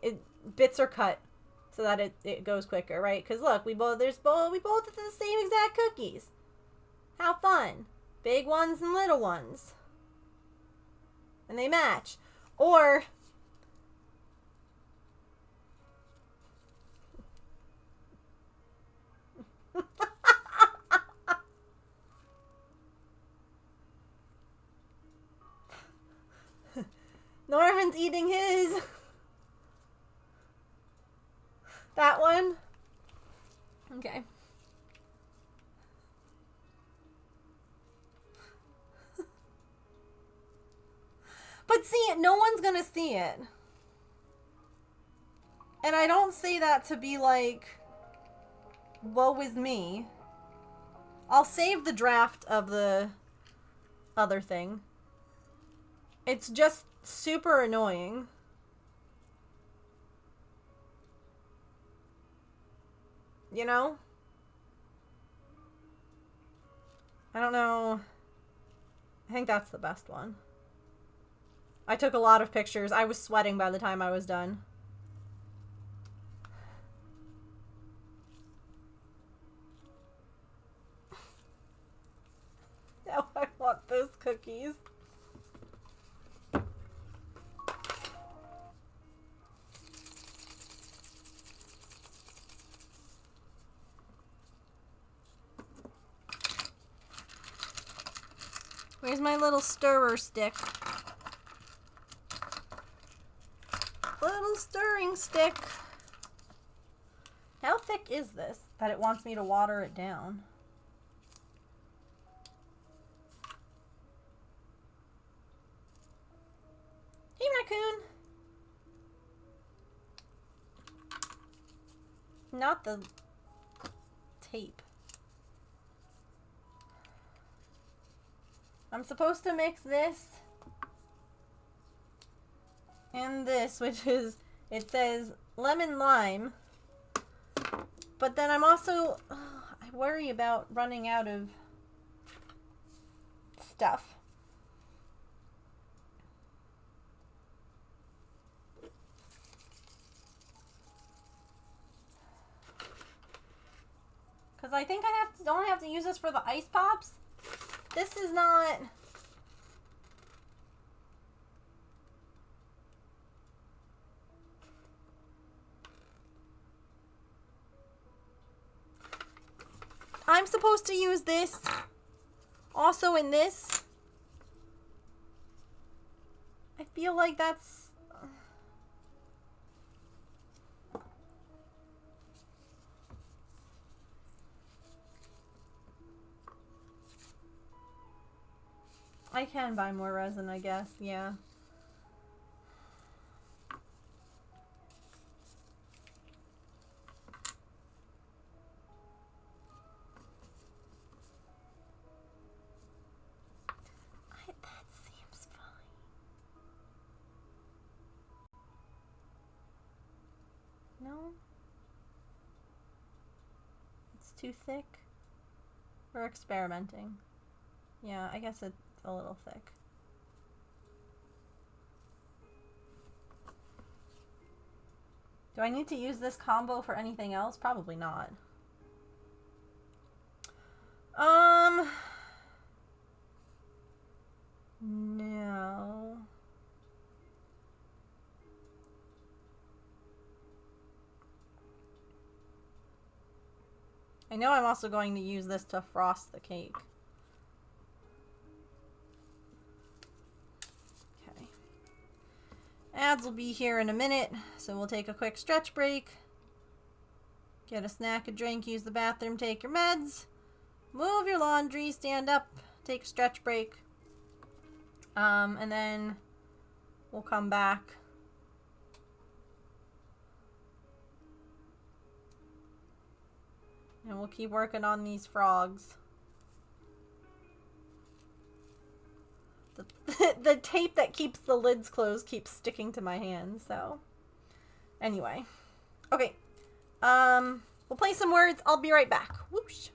bits are cut so that it goes quicker, right? Because look, we both did the same exact cookies. How fun. Big ones and little ones. And they match. Or... Norman's eating his. That one? Okay. But see, no one's gonna see it. And I don't say that to be like, woe is me. I'll save the draft of the other thing. It's just super annoying. You know? I don't know. I think that's the best one. I took a lot of pictures. I was sweating by the time I was done. Now I want those cookies. Where's my little stirrer stick? Little stirring stick. How thick is this that it wants me to water it down? Hey, raccoon. Not the tape. I'm supposed to mix this and this, which is, it says lemon lime, but then I'm also, I worry about running out of stuff. Because I think don't have to use this for the ice pops. This is not... I'm supposed to use this also in this. I feel like that's... I can buy more resin, I guess, yeah. That seems fine. No? It's too thick? We're experimenting. Yeah, I guess it's a little thick. Do I need to use this combo for anything else? Probably not. No. I know I'm also going to use this to frost the cake. Okay. Ads will be here in a minute, so we'll take a quick stretch break. Get a snack, a drink, use the bathroom, take your meds, move your laundry, stand up, take a stretch break. And then we'll come back. And we'll keep working on these frogs. The tape that keeps the lids closed keeps sticking to my hands, so. Anyway. Okay. We'll play some words. I'll be right back. Whoosh.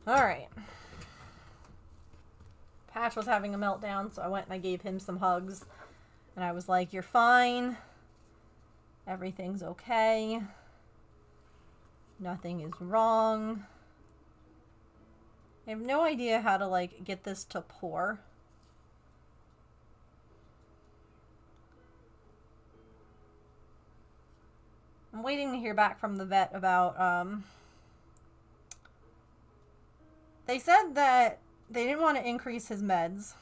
Alright. Patch was having a meltdown, so I went and I gave him some hugs. And I was like, you're fine. Everything's okay. Nothing is wrong. I have no idea how to, like, get this to pour. I'm waiting to hear back from the vet about, they said that they didn't want to increase his meds.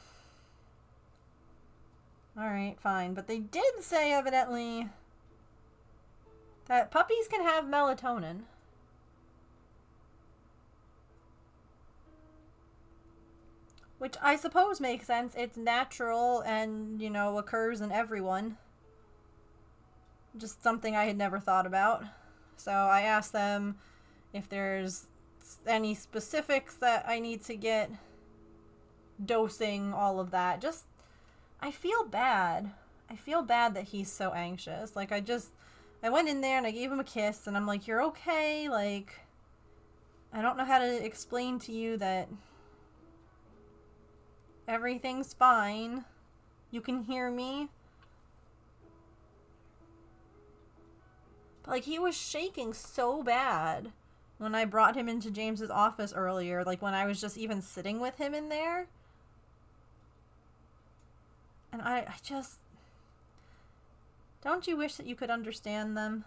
Alright, fine. But they did say, evidently, that puppies can have melatonin. Which I suppose makes sense. It's natural and, you know, occurs in everyone. Just something I had never thought about. So I asked them if there's any specifics that I need to get, dosing, all of that. Just, I feel bad. I feel bad that he's so anxious. Like, I went in there and I gave him a kiss and I'm like, you're okay. Like, I don't know how to explain to you that everything's fine. You can hear me. But, like, he was shaking so bad when I brought him into James's office earlier. Like, when I was just even sitting with him in there. And I just... Don't you wish that you could understand them?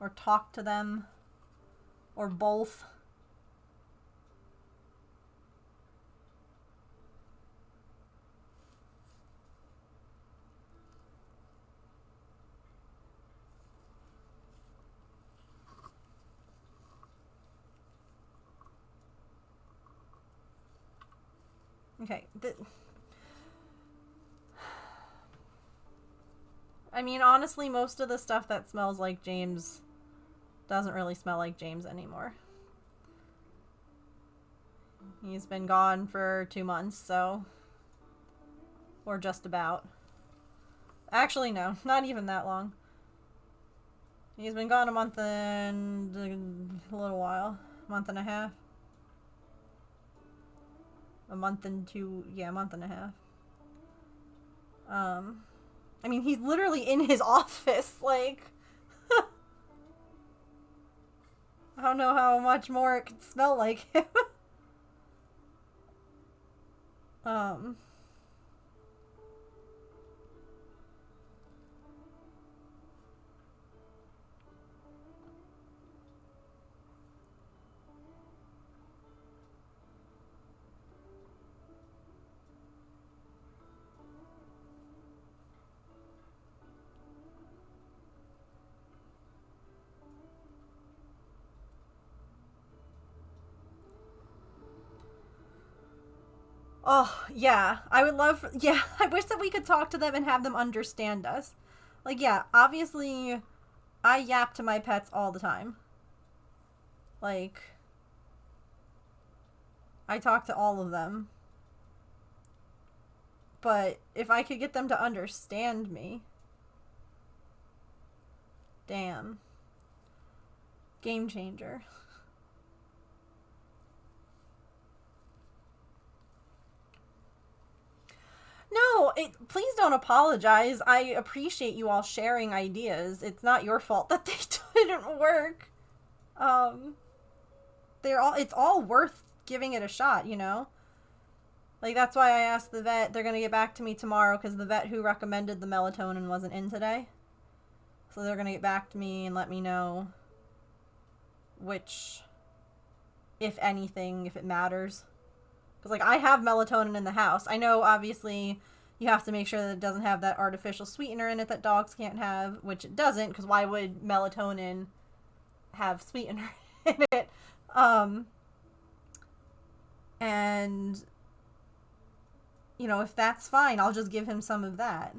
Or talk to them? Or both? Okay. I mean, honestly, most of the stuff that smells like James doesn't really smell like James anymore. He's been gone for 2 months, so... Or just about. Actually, no. Not even that long. He's been gone a month and a little while. A month and a half. A month and two... Yeah, a month and a half. I mean, he's literally in his office, like... I don't know how much more it could smell like him. Oh, yeah. I would love... Yeah, I wish that we could talk to them and have them understand us. Like, yeah, obviously, I yap to my pets all the time. Like, I talk to all of them. But if I could get them to understand me... Damn. Game changer. No, please don't apologize. I appreciate you all sharing ideas. It's not your fault that they didn't work. It's all worth giving it a shot, you know? Like, that's why I asked the vet. They're gonna get back to me tomorrow because the vet who recommended the melatonin wasn't in today. So they're gonna get back to me and let me know which, if anything, if it matters. Because, like, I have melatonin in the house. I know, obviously, you have to make sure that it doesn't have that artificial sweetener in it that dogs can't have, which it doesn't, because why would melatonin have sweetener in it? And, you know, if that's fine, I'll just give him some of that.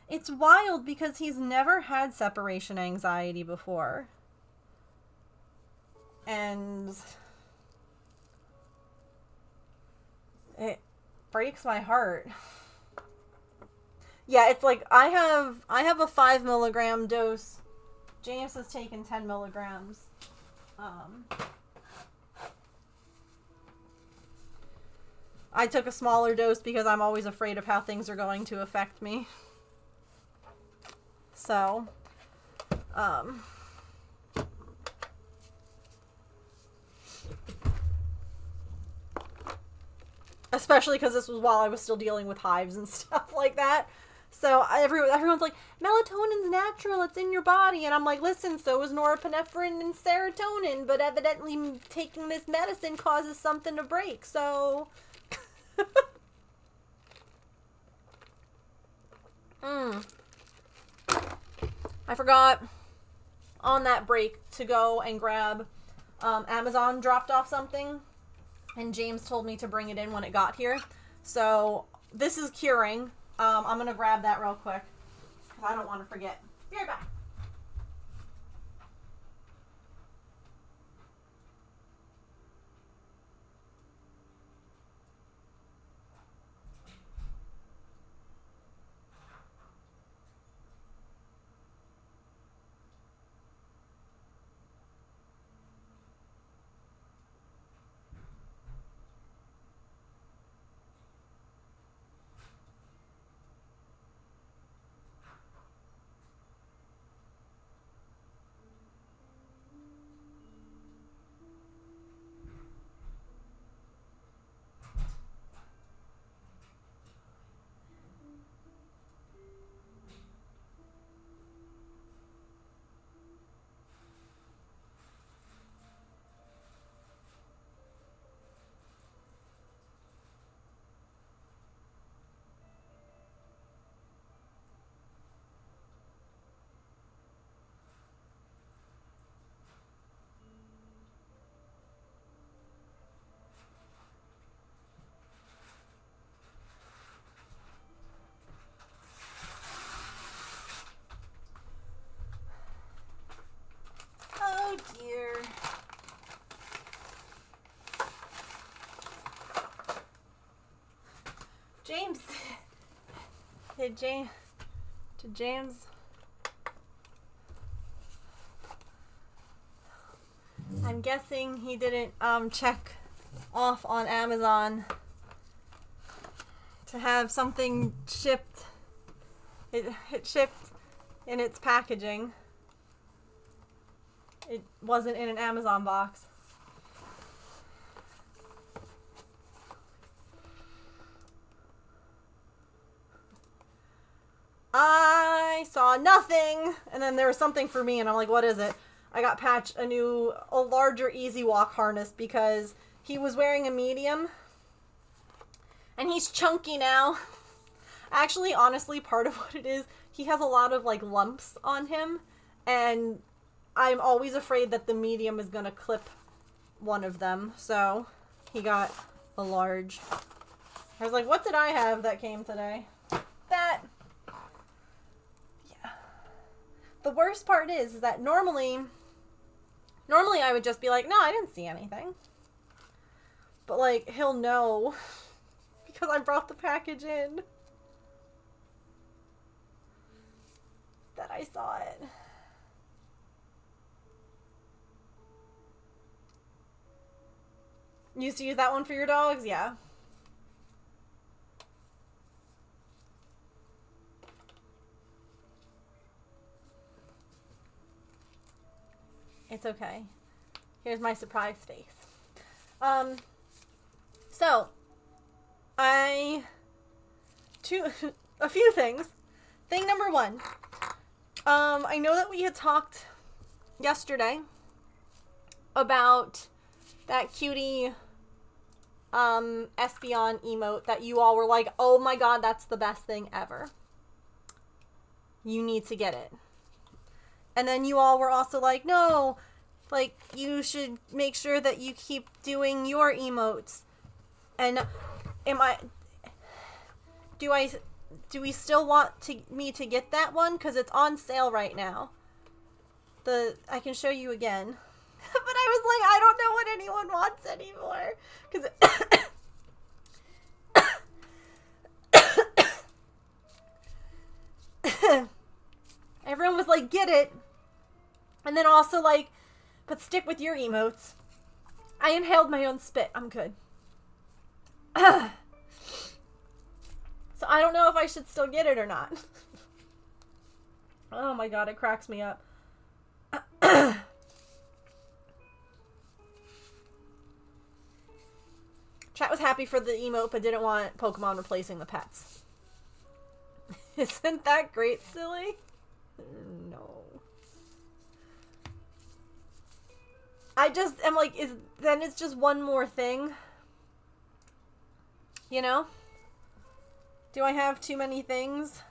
It's wild because he's never had separation anxiety before. And it breaks my heart. Yeah, it's like I have a 5 milligram dose James has taken 10 milligrams. I took a smaller dose because I'm always afraid of how things are going to affect me. So, especially because this was while I was still dealing with hives and stuff like that. So everyone's like, melatonin's natural, it's in your body. And I'm like, listen, so is norepinephrine and serotonin, but evidently taking this medicine causes something to break, so... I forgot on that break to go and grab, Amazon dropped off something, and James told me to bring it in when it got here. So this is curing. I'm gonna grab that real quick because I don't want to forget. Be right back. Oh dear. James. Did James. I'm guessing he didn't check off on Amazon to have something shipped. It shipped in its packaging. It wasn't in an Amazon box. I saw nothing, and then there was something for me, and I'm like, what is it? I got Patch a larger Easy Walk harness because he was wearing a medium, and he's chunky now. Actually, honestly, part of what it is, he has a lot of, like, lumps on him, and I'm always afraid that the medium is going to clip one of them, so he got a large. I was like, what did I have that came today? That. Yeah. The worst part is that normally I would just be like, no, I didn't see anything. But, like, he'll know because I brought the package in that I saw it. You used to use that one for your dogs? Yeah. It's okay. Here's my surprise face. So, a few things. Thing number one. I know that we had talked yesterday about that cutie Espeon emote that you all were like, oh my god, that's the best thing ever. You need to get it. And then you all were also like, no, like, you should make sure that you keep doing your emotes. And do we still want me to get that one? Because it's on sale right now. I can show you again. But I was like, I don't know what anyone wants anymore. Because everyone was like, get it. And then also, like, but stick with your emotes. I inhaled my own spit. I'm good. So I don't know if I should still get it or not. Oh my god, it cracks me up. Chat was happy for the emote, but didn't want Pokemon replacing the pets. Isn't that great, silly? No. I just am like, then it's just one more thing. You know? Do I have too many things?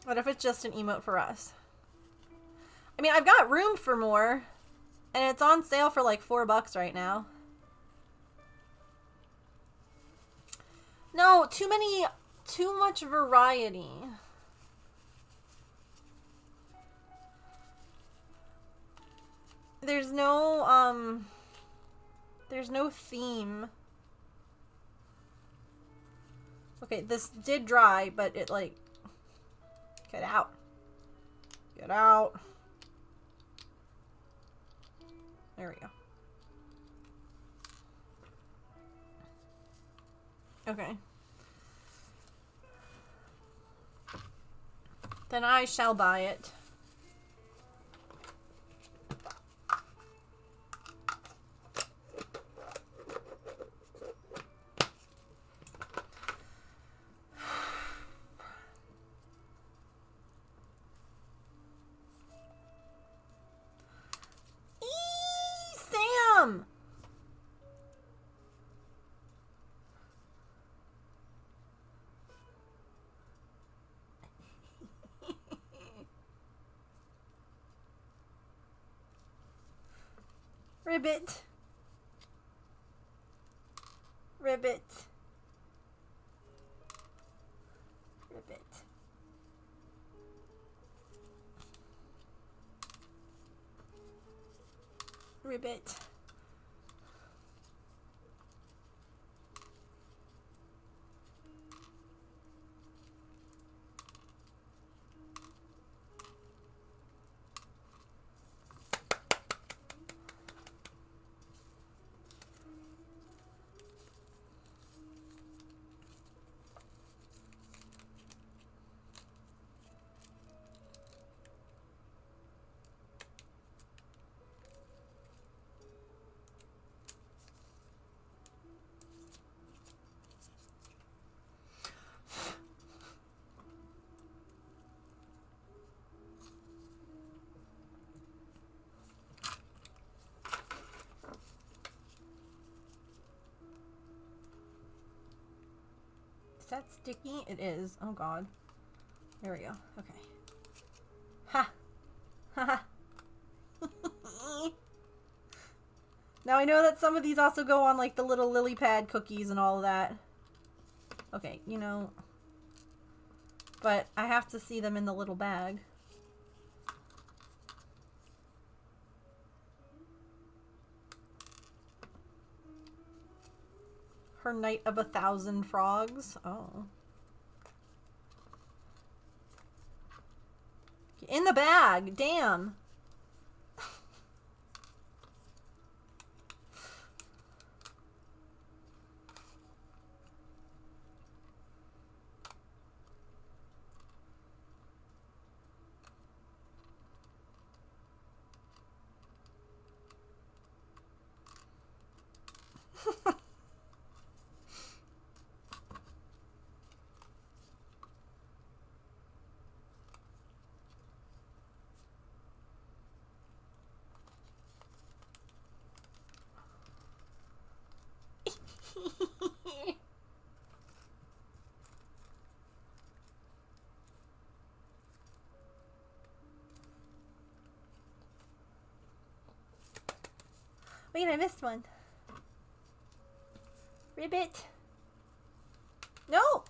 What if it's just an emote for us? I mean, I've got room for more. And it's on sale for like $4 right now. No, too much variety. There's no theme. Okay, this did dry, but it like, get out. Get out. There we go. Okay. Then I shall buy it. Sam! Ribbit. Ribbit. Ribbit. Ribbit. Is that sticky? It is. Oh god. There we go. Okay. Ha! Ha ha! Now I know that some of these also go on like the little lily pad cookies and all of that. Okay, you know. But I have to see them in the little bag. Her Night of 1,000 Frogs. Oh. In the bag. Damn. Wait, I missed one. Ribbit. No!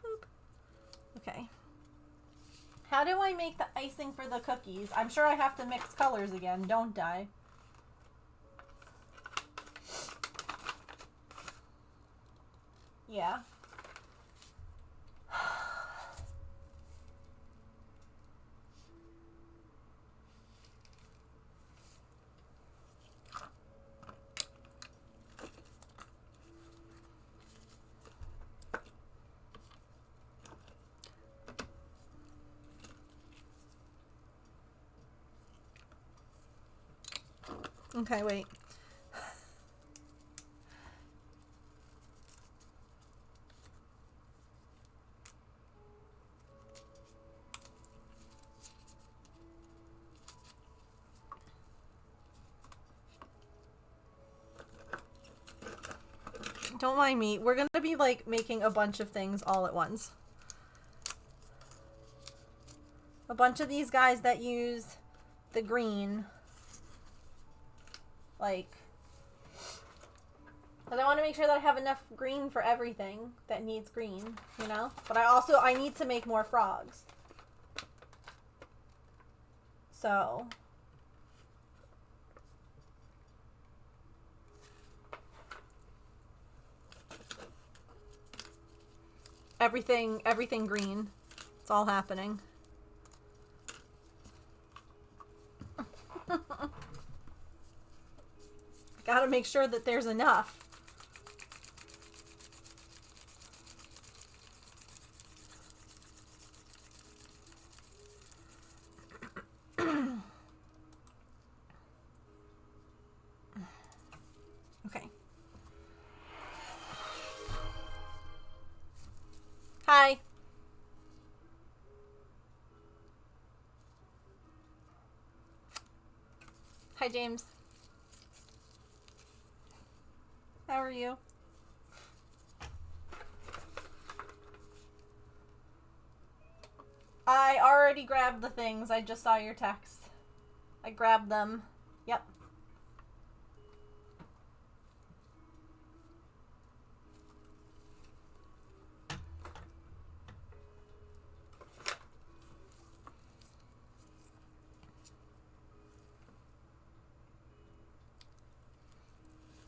Boop. Okay. How do I make the icing for the cookies? I'm sure I have to mix colors again, don't I? Yeah. Okay, wait. Don't mind me. We're gonna be like making a bunch of things all at once. A bunch of these guys that use the green. Like, because I want to make sure that I have enough green for everything that needs green, you know? But I need to make more frogs. So. Everything green. It's all happening. Gotta make sure that there's enough. Okay. Hi. Hi, James. How are you? I already grabbed the things. I just saw your text. I grabbed them. Yep.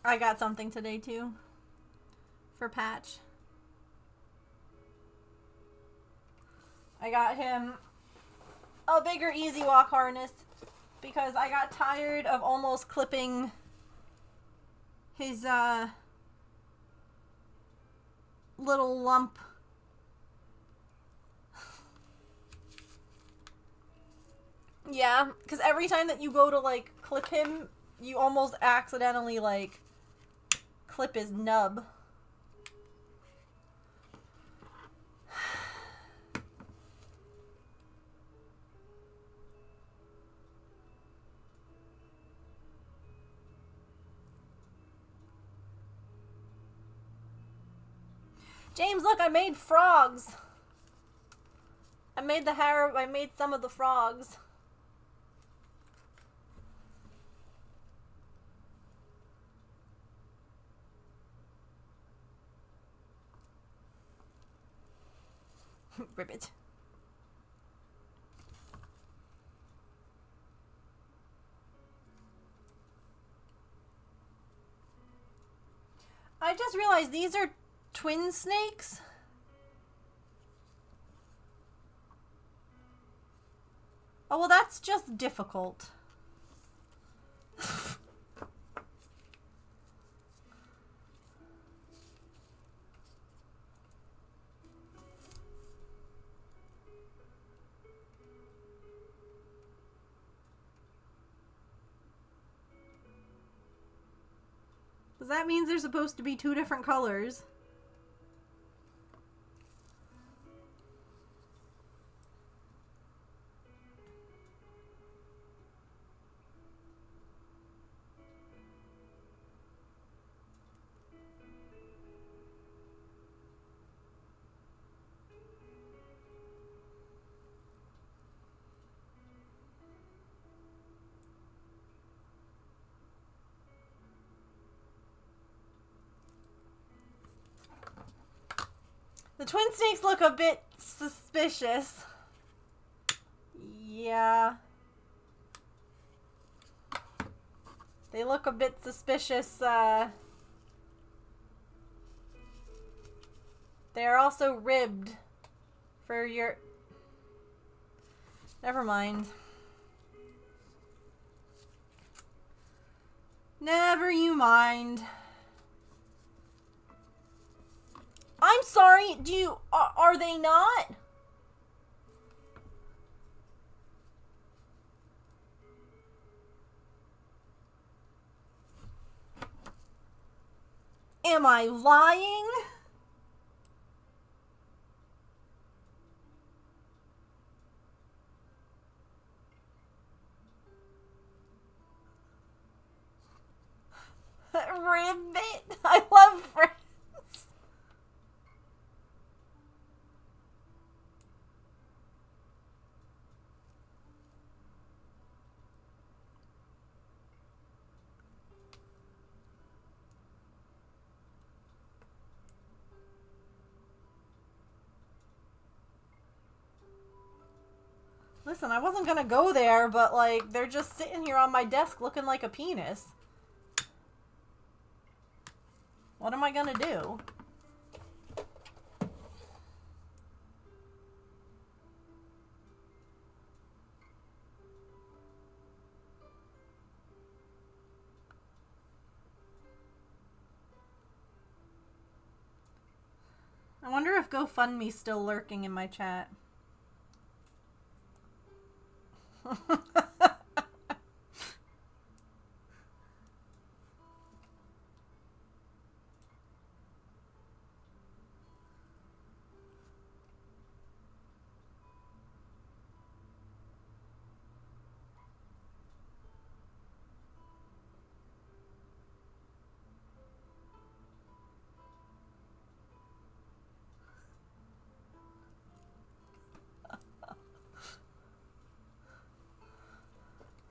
I got something today too. For Patch. I got him a bigger Easy Walk harness because I got tired of almost clipping his little lump. Yeah, because every time that you go to like clip him, you almost accidentally like clip his nub. James, look, I made frogs. I made some of the frogs. Ribbit. I just realized these are twin snakes. Oh, well, that's just difficult. Because that means there's supposed to be two different colors. The twin snakes look a bit suspicious. Yeah. They look a bit suspicious. They're also ribbed for your... Never mind. Never you mind. I'm sorry, do you... Are they not? Am I lying? Ribbit. I love Friends. Listen, I wasn't gonna go there, but like, they're just sitting here on my desk looking like a penis. What am I gonna do? I wonder if GoFundMe's still lurking in my chat.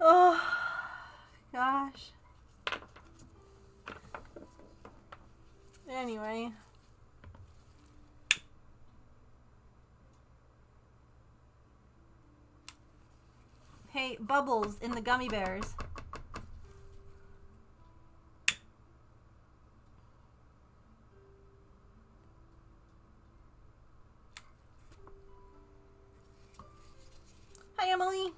Oh, gosh. Anyway. Hey, Bubbles in the gummy bears. Hi, Emily.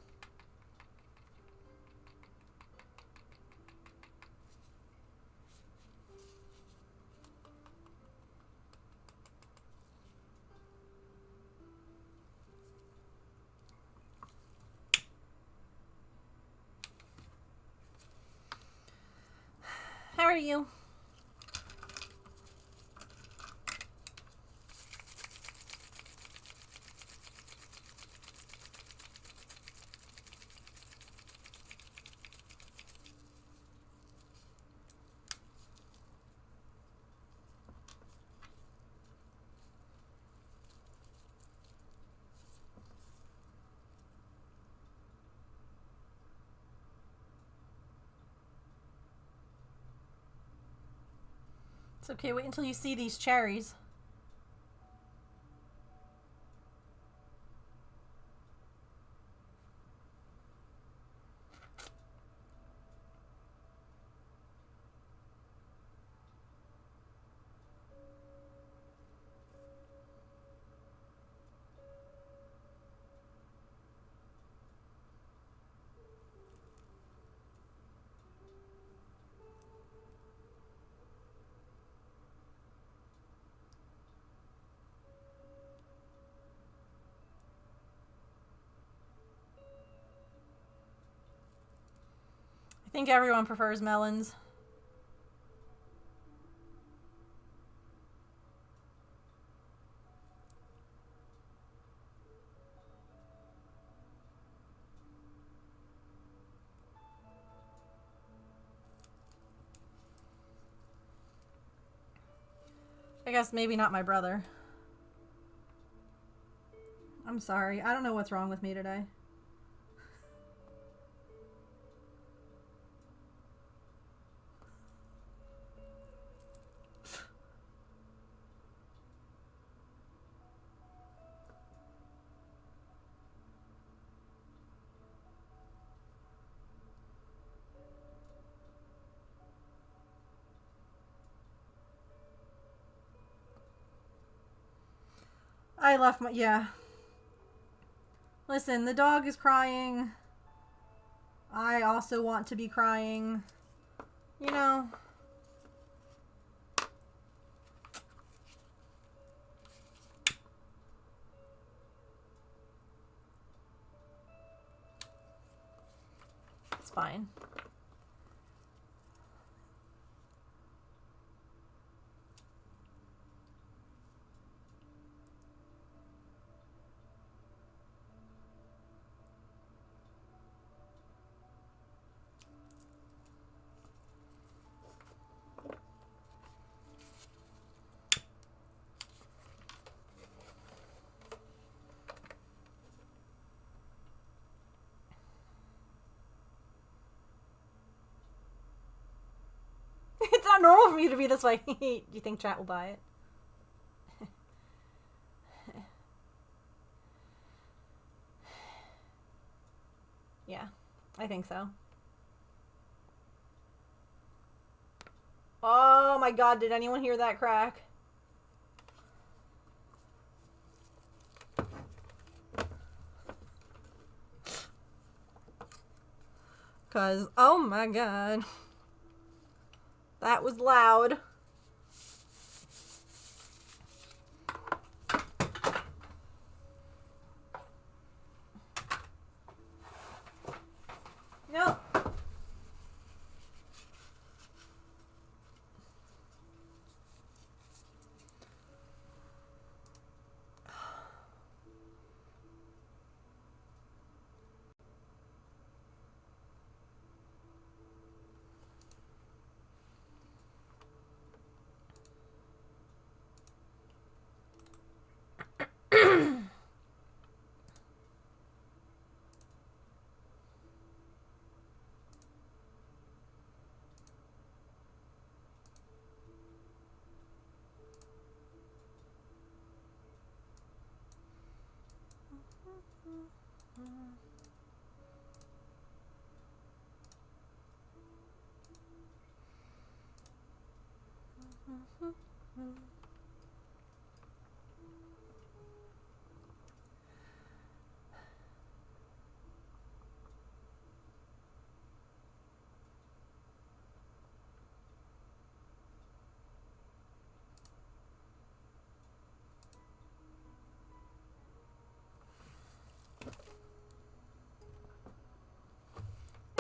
How are you? It's okay, wait until you see these cherries. I think everyone prefers melons. I guess maybe not my brother. I'm sorry. I don't know what's wrong with me today. I left my... Yeah. Listen, the dog is crying. I also want to be crying. You know... It's fine. It's not normal for me to be this way. Do you think chat will buy it? Yeah, I think so. Oh my god, did anyone hear that crack? Cause, oh my god. That was loud. Nope.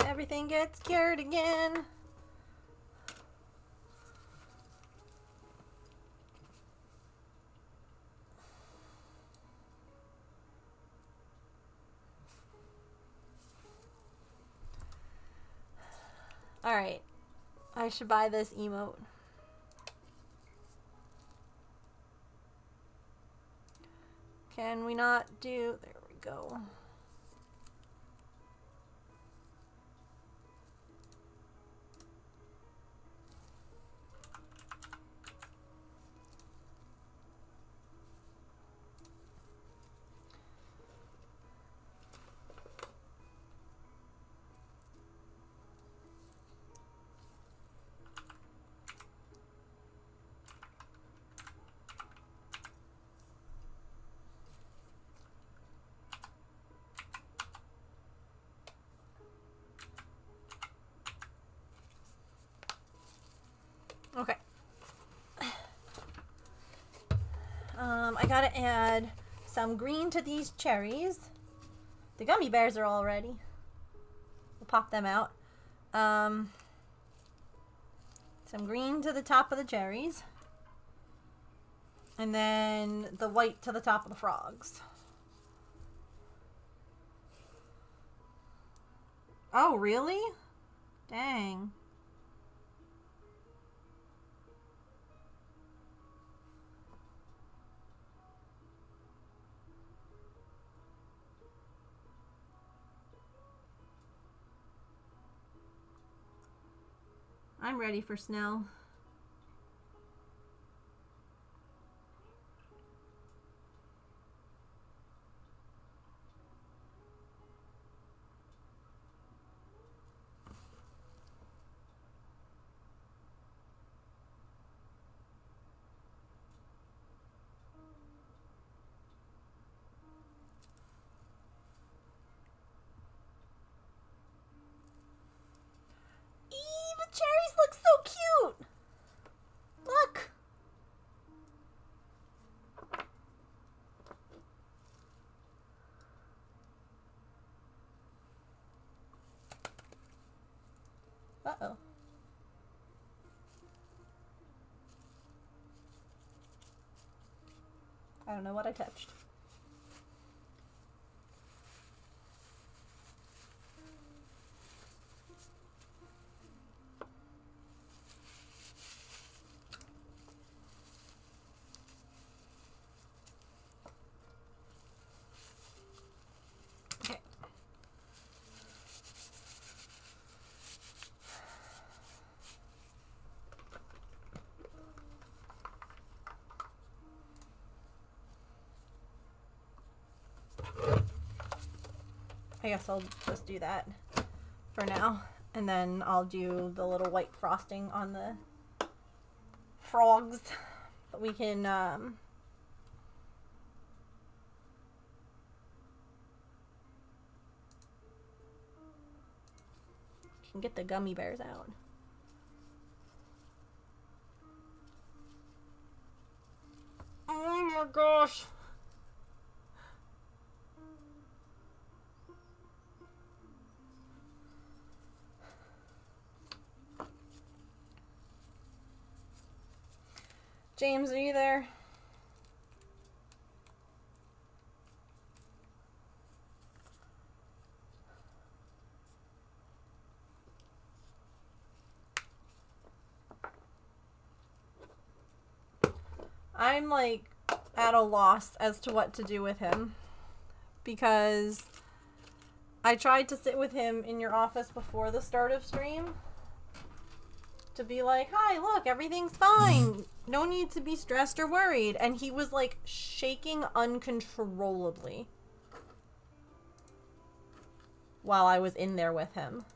Everything gets cured again. Alright. I should buy this emote. Can we not do... There we go. Okay. I gotta add some green to these cherries. The gummy bears are all ready. We'll pop them out. Some green to the top of the cherries. And then the white to the top of the frogs. Oh, really? Dang. I'm ready for Snell. cherries look so cute. Look. Uh-oh. I don't know what I touched. Okay. I guess I'll just do that for now. And then I'll do the little white frosting on the frogs. But we can, get the gummy bears out. Oh my gosh. James, are you there? I'm like at a loss as to what to do with him because I tried to sit with him in your office before the start of stream to be like, hi, look, everything's fine. No need to be stressed or worried. And he was like shaking uncontrollably while I was in there with him.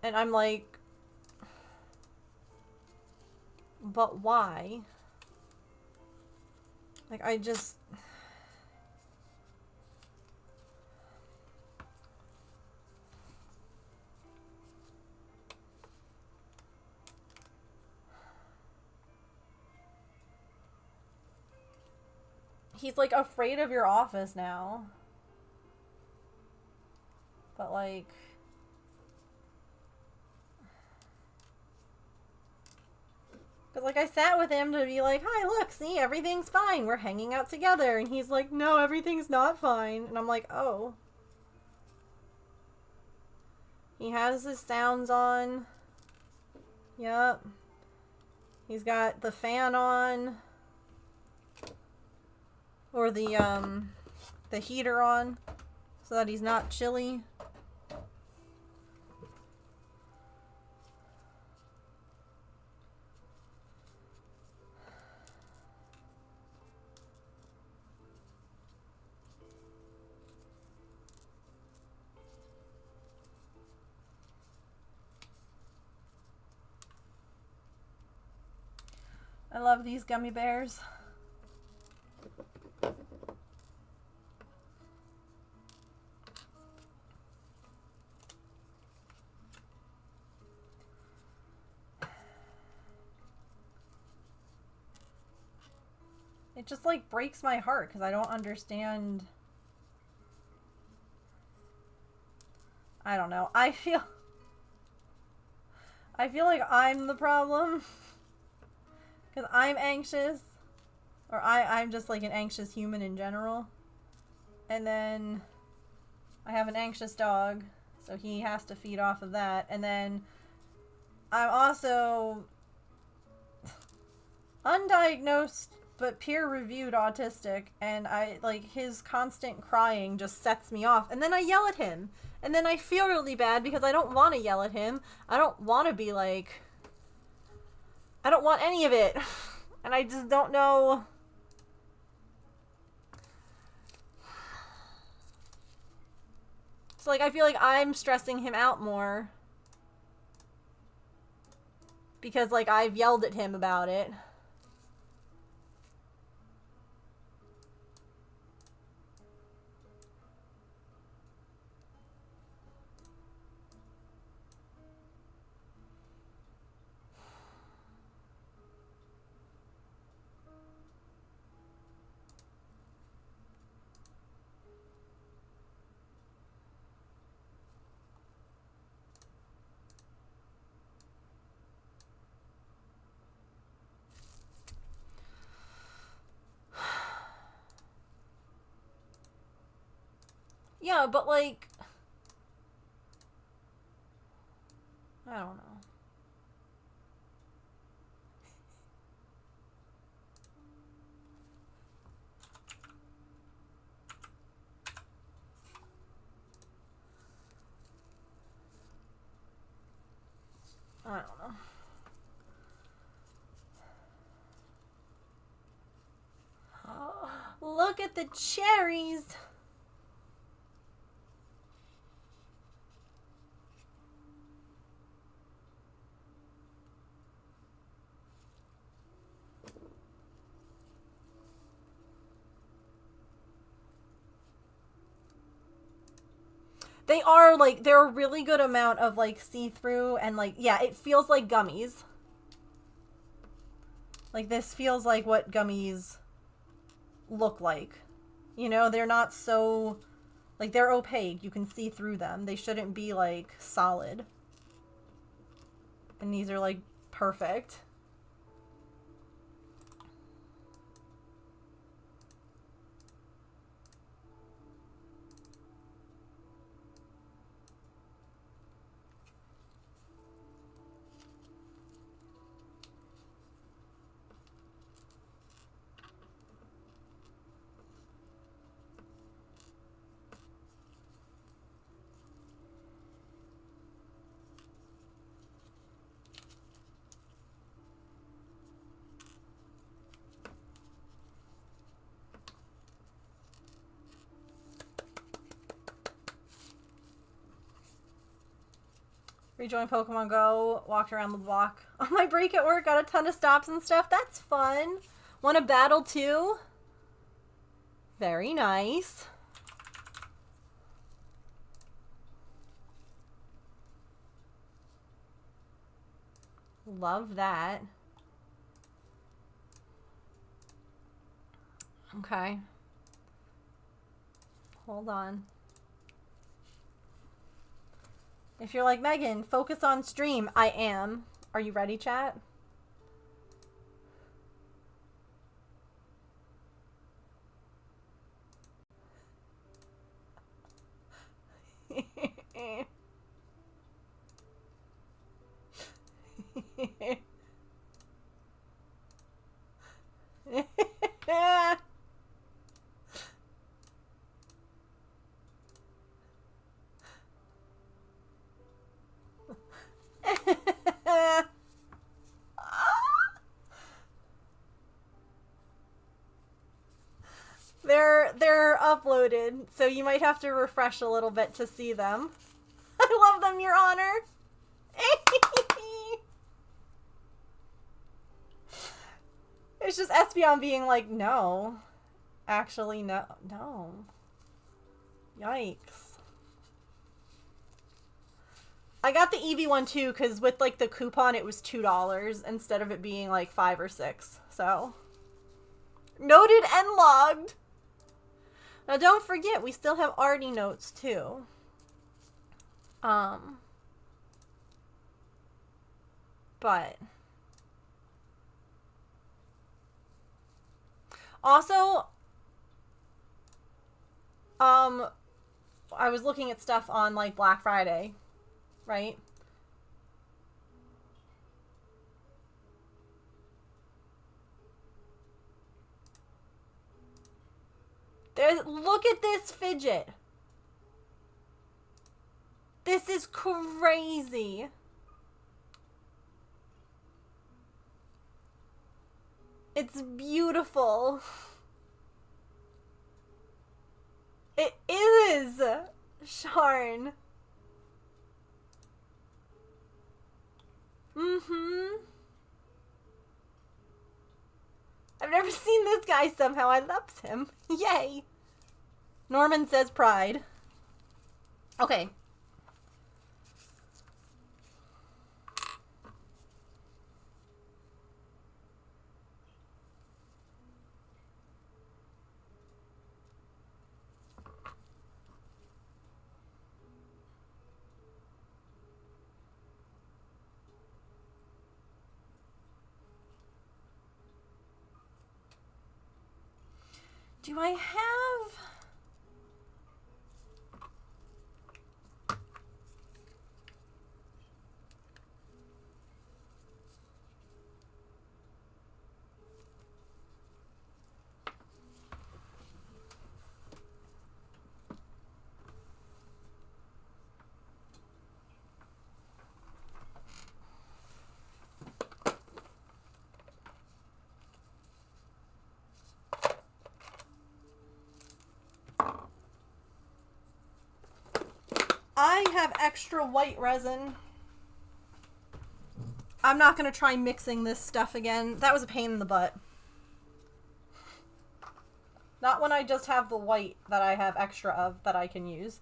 And I'm like, but why? Like, I just... He's, like, afraid of your office now. But, like... Because, like, I sat with him to be like, hi, look, see, everything's fine. We're hanging out together. And he's like, no, everything's not fine. And I'm like, oh. He has his sounds on. Yep. He's got the fan on. Or the heater on. So that he's not chilly. I love these gummy bears. It just like breaks my heart because I don't understand. I don't know. I feel like I'm the problem. Because I'm anxious. Or I'm just like an anxious human in general. And then I have an anxious dog. So he has to feed off of that. And then I'm also undiagnosed but peer-reviewed autistic. And I like his constant crying just sets me off. And then I yell at him. And then I feel really bad because I don't want to yell at him. I don't want to be like... I don't want any of it. And I just don't know. So, like, I feel like I'm stressing him out more. Because, like, I've yelled at him about it. Yeah, but like, I don't know. I don't know. Oh, look at the cherries. They are, like, they're a really good amount of, like, see-through and, like, yeah, it feels like gummies. Like, this feels like what gummies look like. You know, they're not so, like, they're opaque. You can see through them. They shouldn't be, like, solid. And these are, like, perfect. Rejoined Pokemon Go, walked around the block. On my break at work, got a ton of stops and stuff. That's fun. Want to battle too? Very nice. Love that. Okay. Hold on. If you're like, Megan, focus on stream. I am. Are you ready, chat? They're uploaded, so you might have to refresh a little bit to see them. I love them, Your Honor. It's just Espeon being like, no. Actually, no. No. Yikes. I got the Eevee one too, because with like the coupon it was $2 instead of it being like $5 or $6. So, noted and logged. Now don't forget, we still have Artie notes too. But also, I was looking at stuff on like Black Friday, right? Look at this fidget. This is crazy. It's beautiful. It is, Sharn. Mm-hmm. I've never seen this guy somehow. I love him. Yay. Norman says pride. Okay. Do I have... I have extra white resin. I'm not going to try mixing this stuff again. That was a pain in the butt. Not when I just have the white that I have extra of that I can use.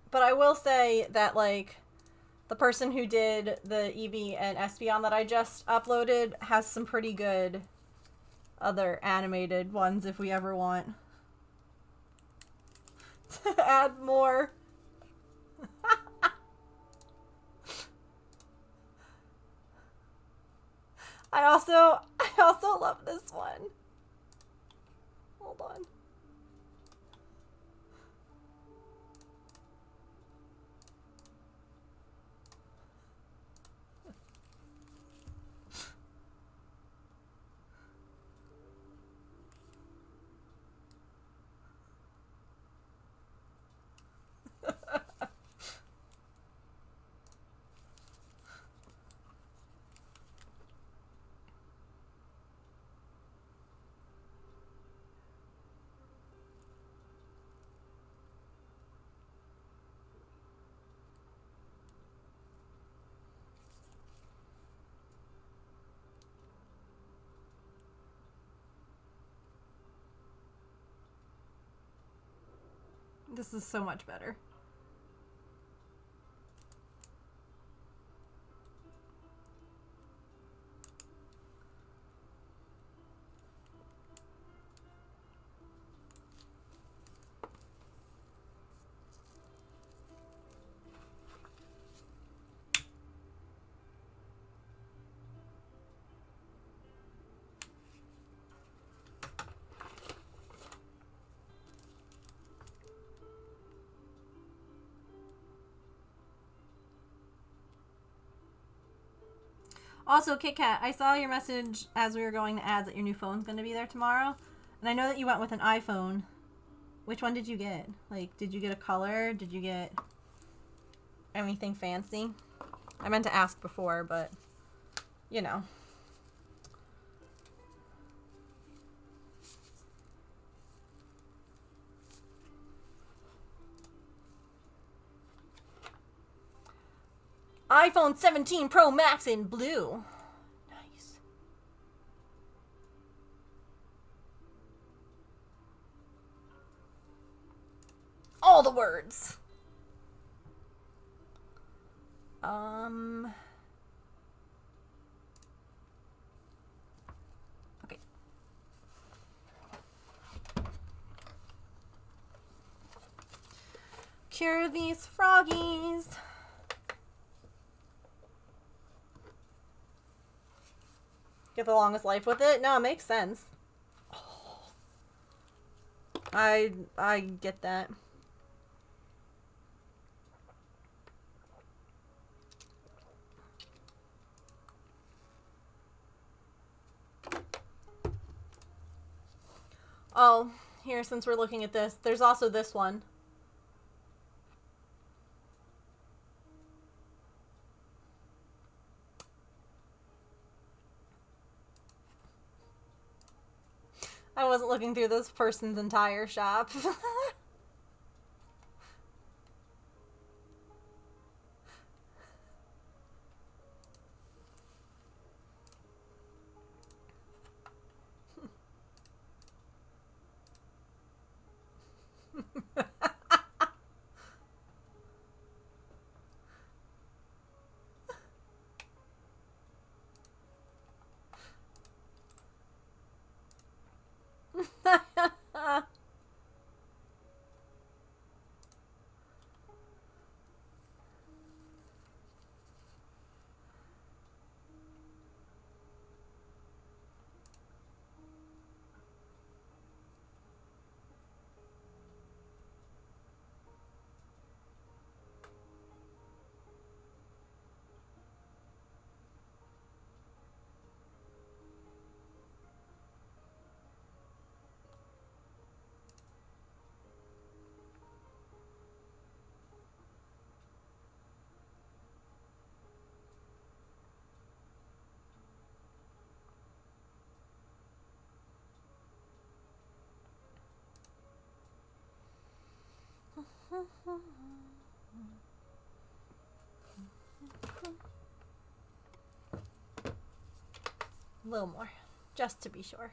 But I will say that, like, the person who did the Eevee and Espeon that I just uploaded has some pretty good other animated ones if we ever want to add more. I also love this one. Hold on. This is so much better. Also, KitKat, I saw your message as we were going to ads that your new phone's going to be there tomorrow. And I know that you went with an iPhone. Which one did you get? Like, did you get a color? Did you get anything fancy? I meant to ask before, but, you know. iPhone 17 Pro Max in blue. Nice. All the words. Okay. Cure these froggies. Get the longest life with it? No, it makes sense. Oh. I get that. Oh, here, since we're looking at this, there's also this one. I wasn't looking through this person's entire shop. A little more, just to be sure.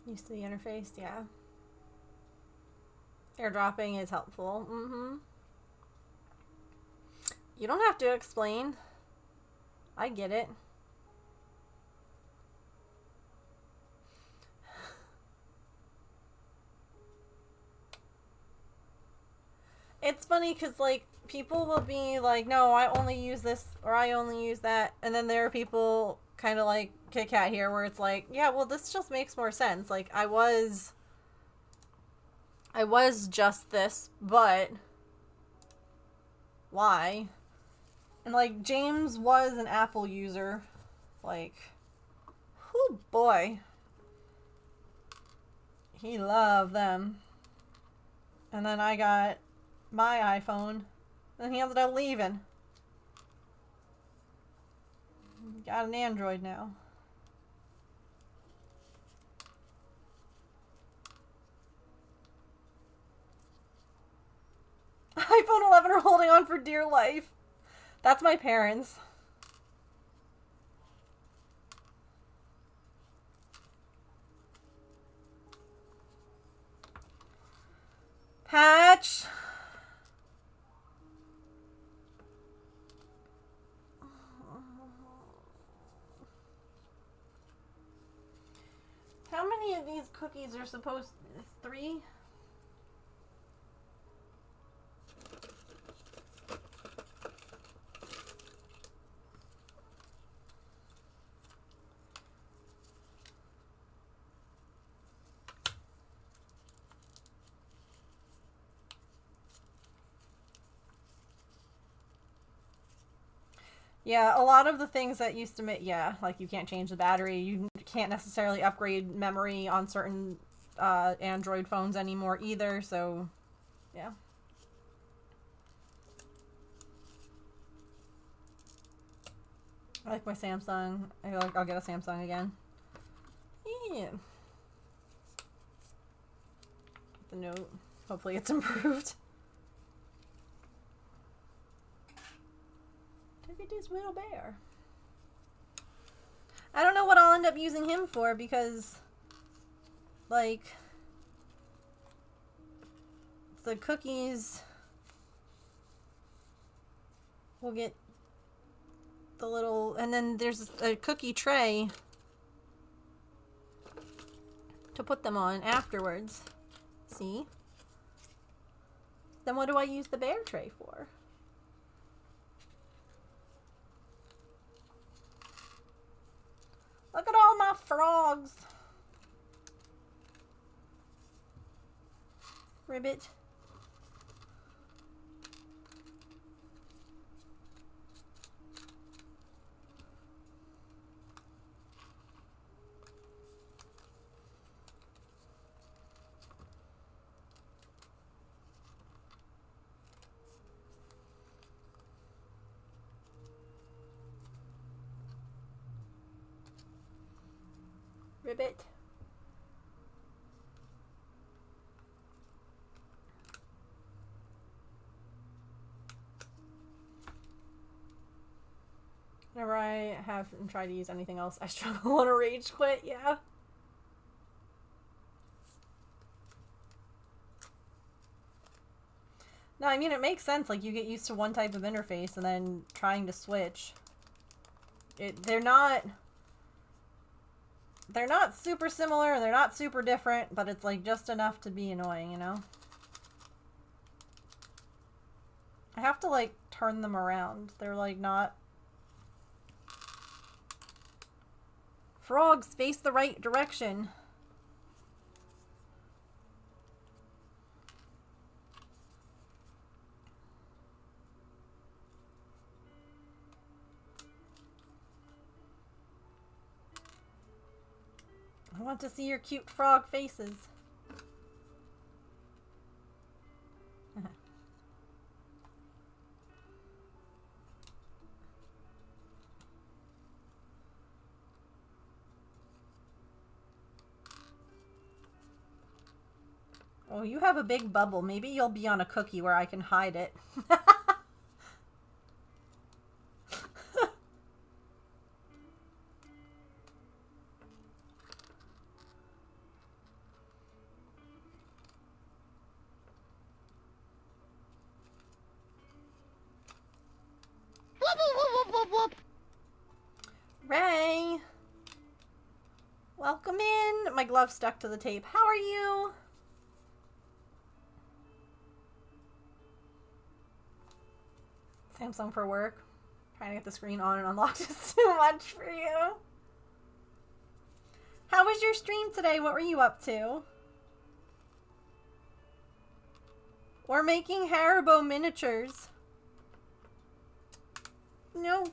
Used to the interface, yeah. Airdropping is helpful. You don't have to explain. I get it. It's funny because, like, people will be like, no, I only use this or I only use that. And then there are people kind of like Kit Kat here where it's like, yeah, well, this just makes more sense. Like, I was just this, but why? And, like, James was an Apple user. Like, oh boy. He loved them. And then I got my iPhone, and he ended up leaving. Got an Android now. iPhone 11 are holding on for dear life. That's my parents. Patch. How many of these cookies are supposed to... 3? Yeah, a lot of the things that used to make, yeah, like you can't change the battery, you can't necessarily upgrade memory on certain Android phones anymore either, so, yeah. I like my Samsung. I feel like I'll get a Samsung again. Yeah. The Note. Hopefully it's improved. Look at this little bear. I don't know what I'll end up using him for because, like, the cookies will get the little, and then there's a cookie tray to put them on afterwards. See? Then what do I use the bear tray for? Look at all my frogs. Ribbit. Ribbit. Whenever I have and try to use anything else, I struggle on a rage quit, yeah. No, I mean, it makes sense. Like, you get used to one type of interface and then trying to switch. They're not super similar, they're not super different, but it's like just enough to be annoying, you know? I have to like turn them around. They're like not... Frogs, face the right direction. I want to see your cute frog faces. Oh, you have a big bubble. Maybe you'll be on a cookie where I can hide it. Ray! Welcome in! My glove stuck to the tape. How are you? Samsung for work. Trying to get the screen on and unlocked is too much for you. How was your stream today? What were you up to? We're making Haribo miniatures. No.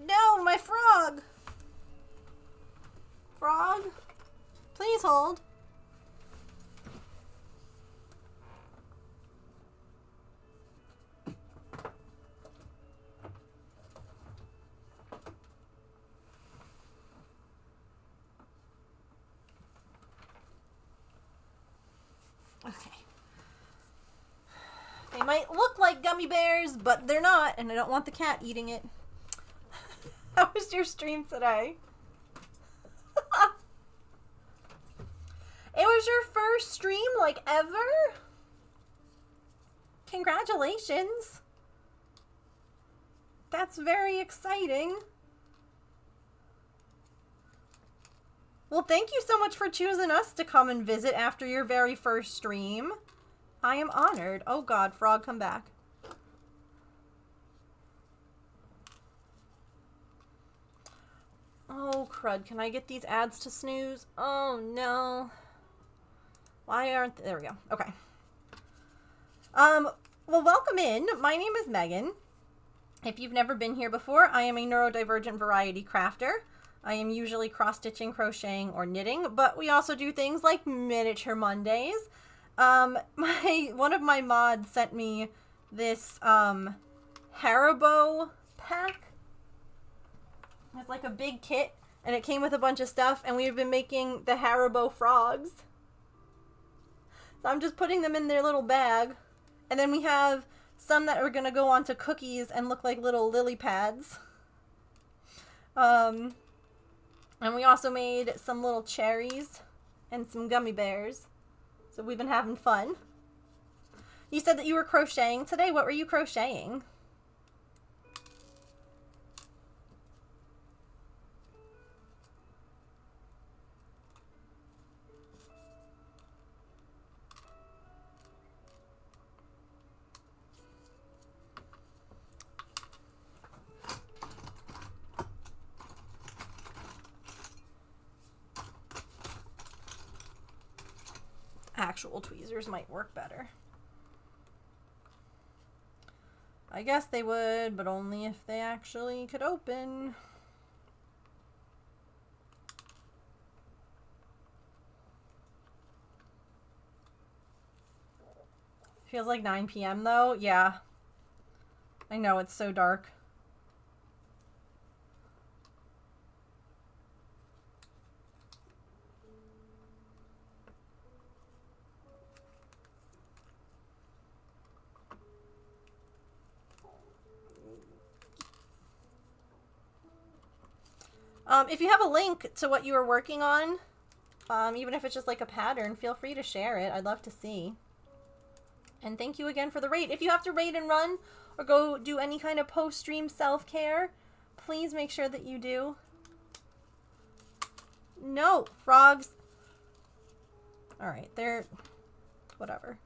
No, my frog! Frog? Please hold. Okay. They might look like gummy bears, but they're not, and I don't want the cat eating it. How was your stream today? It was your first stream, like, ever? Congratulations. That's very exciting. Well, thank you so much for choosing us to come and visit after your very first stream. I am honored. Oh God, frog, come back. Oh, crud. Can I get these ads to snooze? Oh, no. Why aren't... There we go. Okay. Well, welcome in. My name is Megan. If you've never been here before, I am a neurodivergent variety crafter. I am usually cross-stitching, crocheting, or knitting, but we also do things like Miniature Mondays. One of my mods sent me this, Haribo pack. It's like a big kit, and it came with a bunch of stuff, and we've been making the Haribo frogs. So I'm just putting them in their little bag. And then we have some that are going to go onto cookies and look like little lily pads. And we also made some little cherries and some gummy bears. So we've been having fun. You said that you were crocheting today. What were you crocheting? Actual tweezers might work better. I guess they would, but only if they actually could open. Feels like 9 p.m. though. Yeah. I know, it's so dark. If you have a link to what you were working on, even if it's just like a pattern, feel free to share it. I'd love to see. And thank you again for the raid. If you have to raid and run or go do any kind of post-stream self-care, please make sure that you do. No, frogs. Alright, they're... whatever.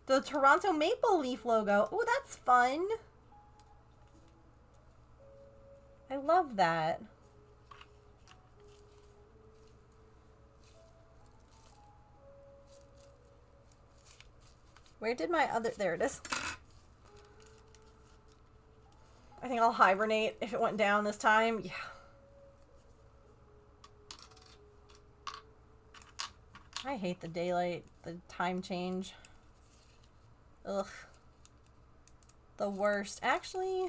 The Toronto Maple Leaf logo. Oh, that's fun. I love that. Where did my other... There it is. I think I'll hibernate if it went down this time. Yeah. I hate the daylight, the time change. Ugh. The worst. Actually...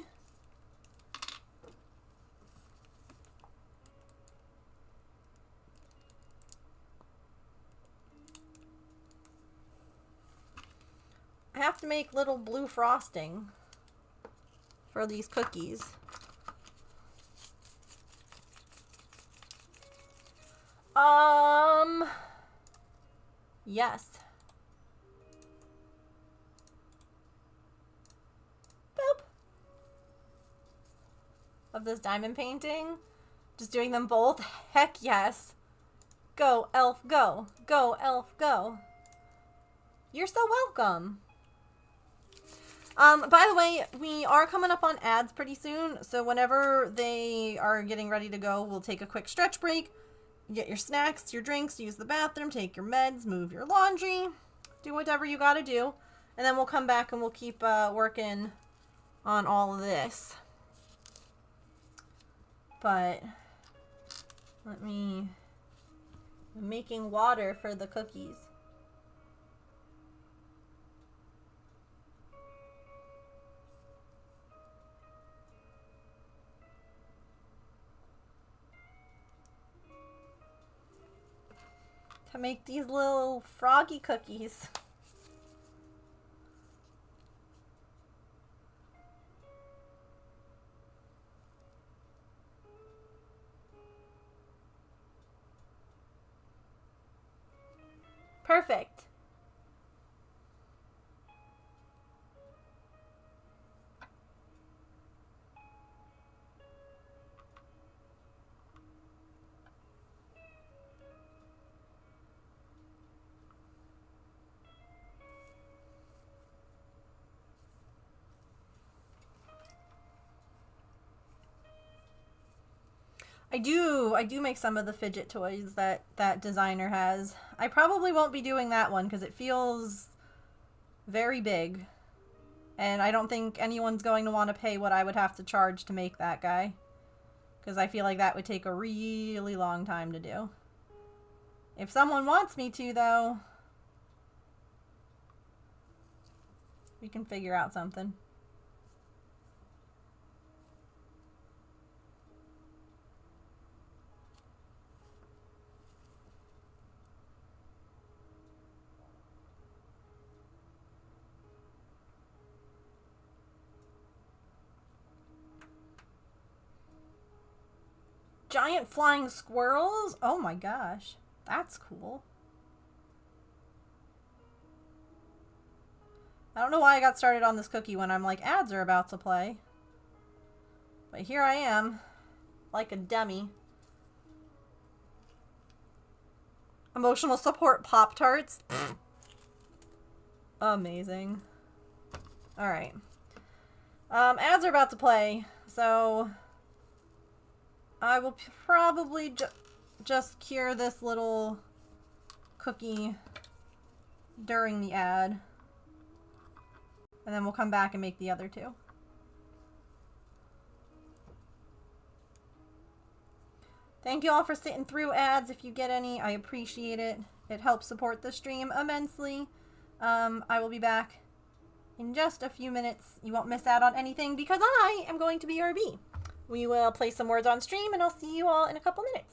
I have to make little blue frosting for these cookies. Yes. Boop. Of this diamond painting. Just doing them both. Heck yes. Go, elf, go. Go, elf, go. You're so welcome. By the way, we are coming up on ads pretty soon, so whenever they are getting ready to go, we'll take a quick stretch break, get your snacks, your drinks, use the bathroom, take your meds, move your laundry, do whatever you gotta do, and then we'll come back and we'll keep working on all of this. But, I'm making water for the cookies. To make these little froggy cookies. Perfect. I do make some of the fidget toys that designer has. I probably won't be doing that one because it feels very big. And I don't think anyone's going to want to pay what I would have to charge to make that guy. Because I feel like that would take a really long time to do. If someone wants me to, though, we can figure out something. Giant flying squirrels? Oh my gosh. That's cool. I don't know why I got started on this cookie when I'm like, ads are about to play. But here I am. Like a dummy. Emotional support Pop-Tarts. Amazing. Alright. Ads are about to play, so... I will probably just cure this little cookie during the ad. And then we'll come back and make the other two. Thank you all for sitting through ads. If you get any, I appreciate it. It helps support the stream immensely. I will be back in just a few minutes. You won't miss out on anything because I am going to be RB. We will play some words on stream, and I'll see you all in a couple minutes.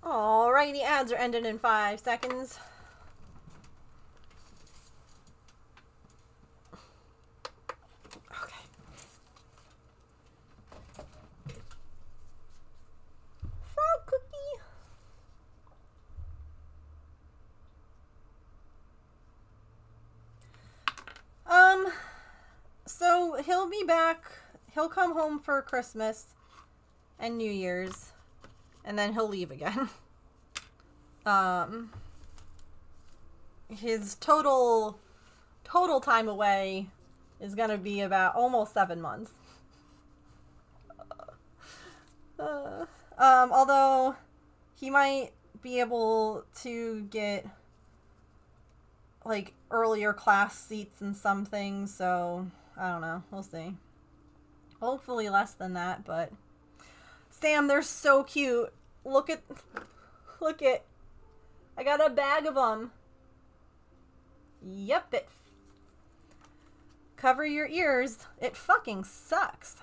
Alrighty, ads are ending in 5 seconds. Okay. Frog cookie. So he'll be back. He'll come home for Christmas and New Year's, and then he'll leave again. His total time away is gonna be about almost 7 months. Although he might be able to get like earlier class seats and some things, so I don't know. We'll see. Hopefully less than that, but Sam, they're so cute. Look at I got a bag of them. Yep, it cover your ears. It fucking sucks.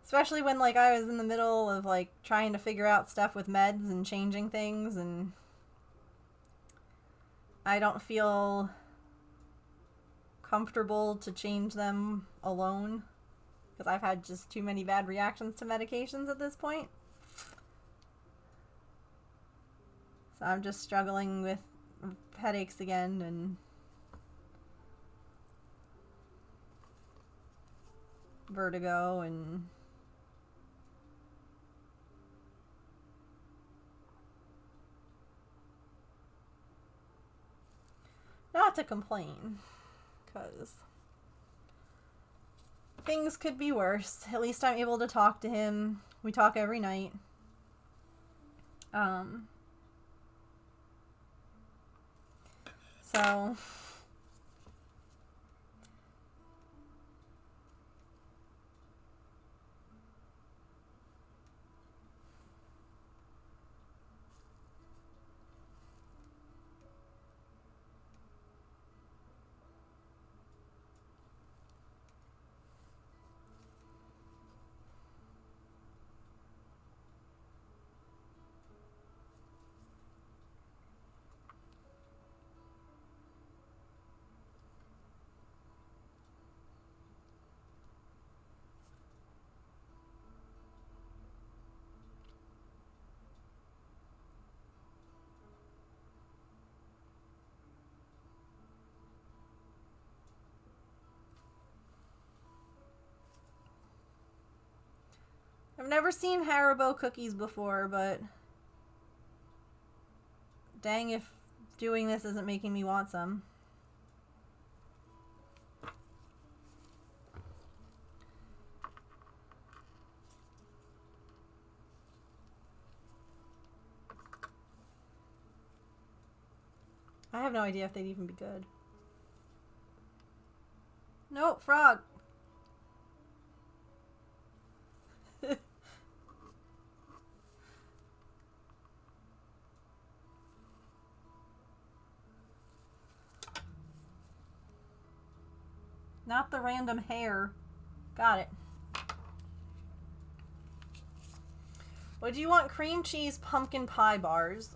Especially when, like, I was in the middle of, like, trying to figure out stuff with meds and changing things, and I don't feel comfortable to change them alone, because I've had just too many bad reactions to medications at this point. So I'm just struggling with headaches again, and vertigo, and not to complain, because things could be worse. At least I'm able to talk to him. We talk every night. So I've never seen Haribo cookies before, but dang if doing this isn't making me want some. I have no idea if they'd even be good. Nope, frog. Not the random hair. Got it. What do you want? Cream cheese pumpkin pie bars.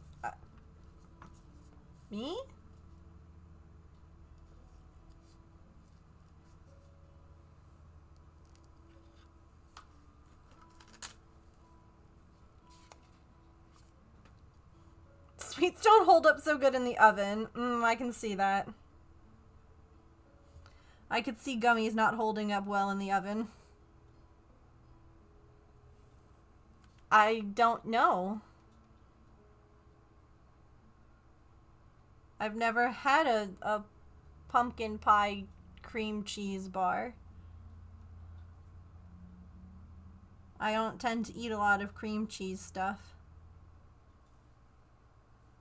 Me? Sweets don't hold up so good in the oven. I can see that. I could see gummies not holding up well in the oven. I don't know. I've never had a pumpkin pie cream cheese bar. I don't tend to eat a lot of cream cheese stuff.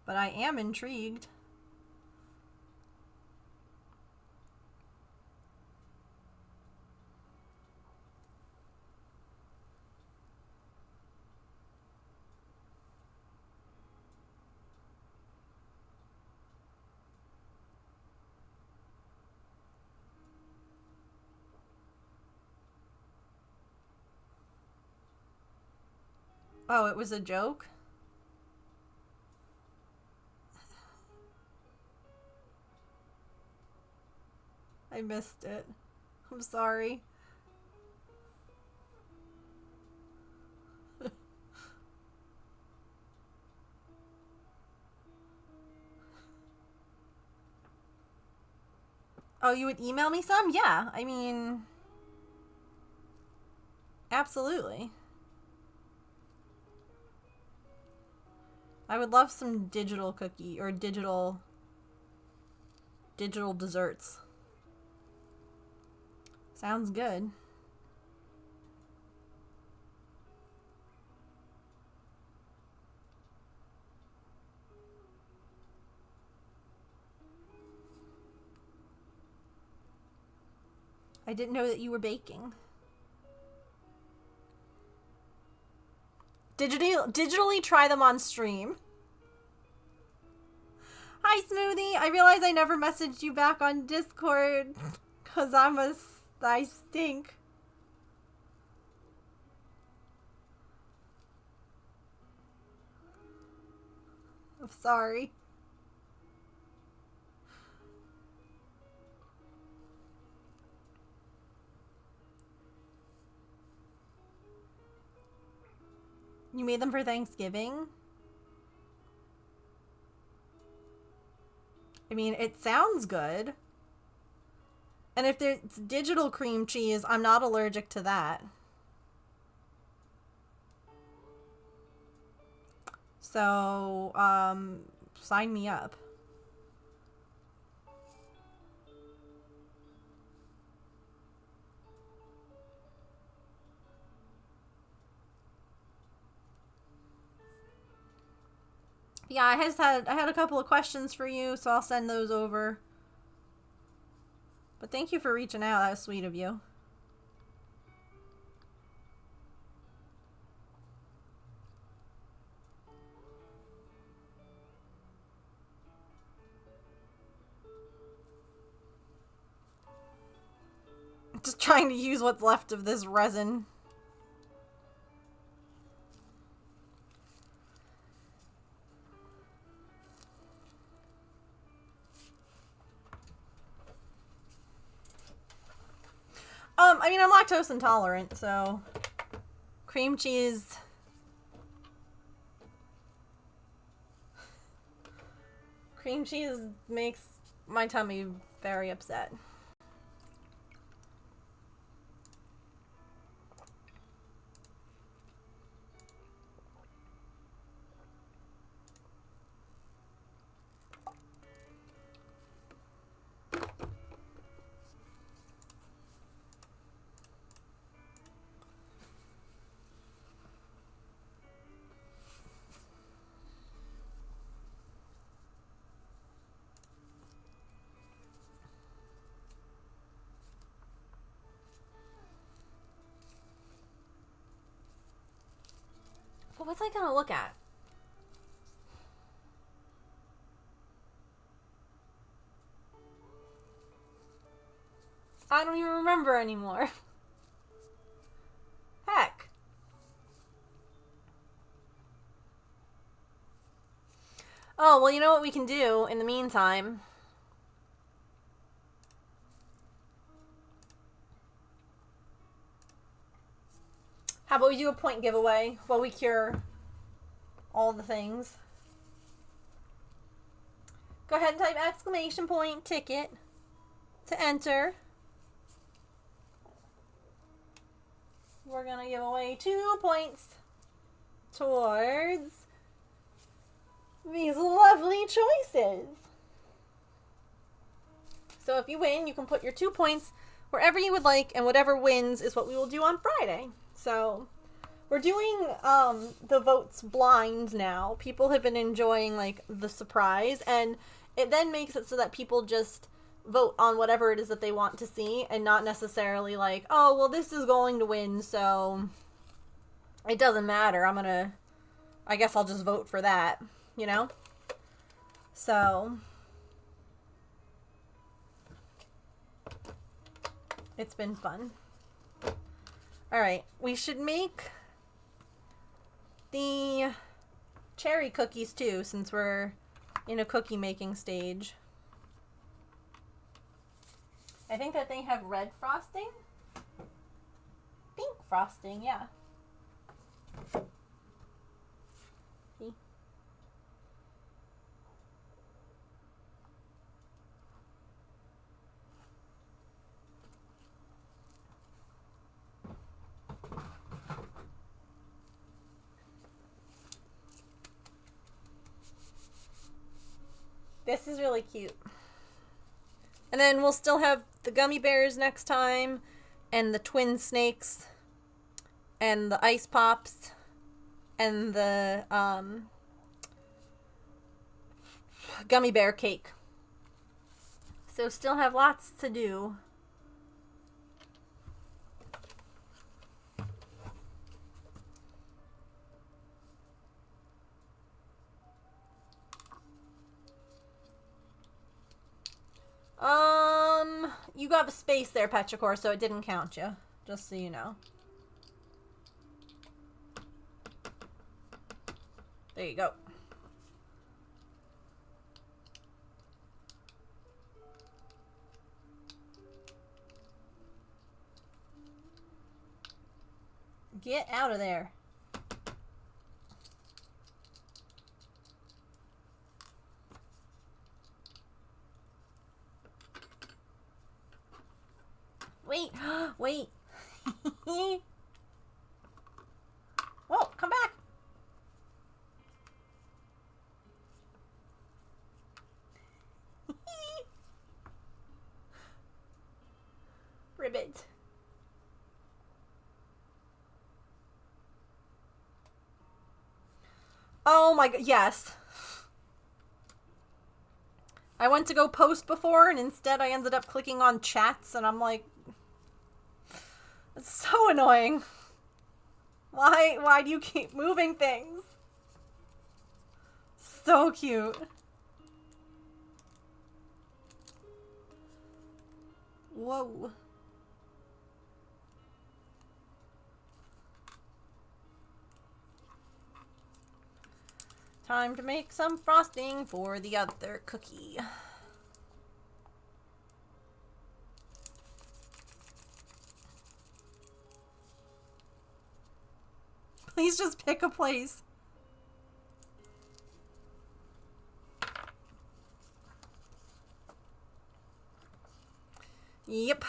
But I am intrigued. Oh, it was a joke? I missed it. I'm sorry. Oh, you would email me some? Yeah, I mean... Absolutely. I would love some digital cookie or digital desserts. Sounds good. I didn't know that you were baking. Digitally try them on stream. Hi, Smoothie. I realize I never messaged you back on Discord because I stink. I'm sorry. You made them for Thanksgiving? I mean, it sounds good. And if there's digital cream cheese, I'm not allergic to that. So, sign me up. Yeah, I had a couple of questions for you, so I'll send those over. But thank you for reaching out. That was sweet of you. Just trying to use what's left of this resin. I mean, I'm lactose intolerant, so cream cheese. Cream cheese makes my tummy very upset. But what's I gonna look at? I don't even remember anymore. Heck. Oh, well, you know what we can do in the meantime? How about we do a point giveaway while we cure all the things? Go ahead and type exclamation point ticket to enter. We're gonna give away 2 points towards these lovely choices. So if you win, you can put your 2 points wherever you would like, and whatever wins is what we will do on Friday. So we're doing the votes blind now. People have been enjoying like the surprise, and it then makes it so that people just vote on whatever it is that they want to see, and not necessarily like, oh, well, this is going to win, so it doesn't matter. I guess I'll just vote for that, you know? So it's been fun. All right, we should make the cherry cookies too, since we're in a cookie making stage. I think that they have red frosting. Pink frosting, yeah. See? This is really cute. And then we'll still have the gummy bears next time, and the twin snakes, and the ice pops, and the gummy bear cake. So still have lots to do. You got a space there, Petrichor, so it didn't count you. Just so you know. There you go. Get out of there. Wait, wait. Whoa, come back. Ribbit. Oh my god, yes. I went to go post before, and instead I ended up clicking on chats, and I'm like, it's so annoying. Why do you keep moving things? So cute. Whoa. Time to make some frosting for the other cookie. Please just pick a place. Yep.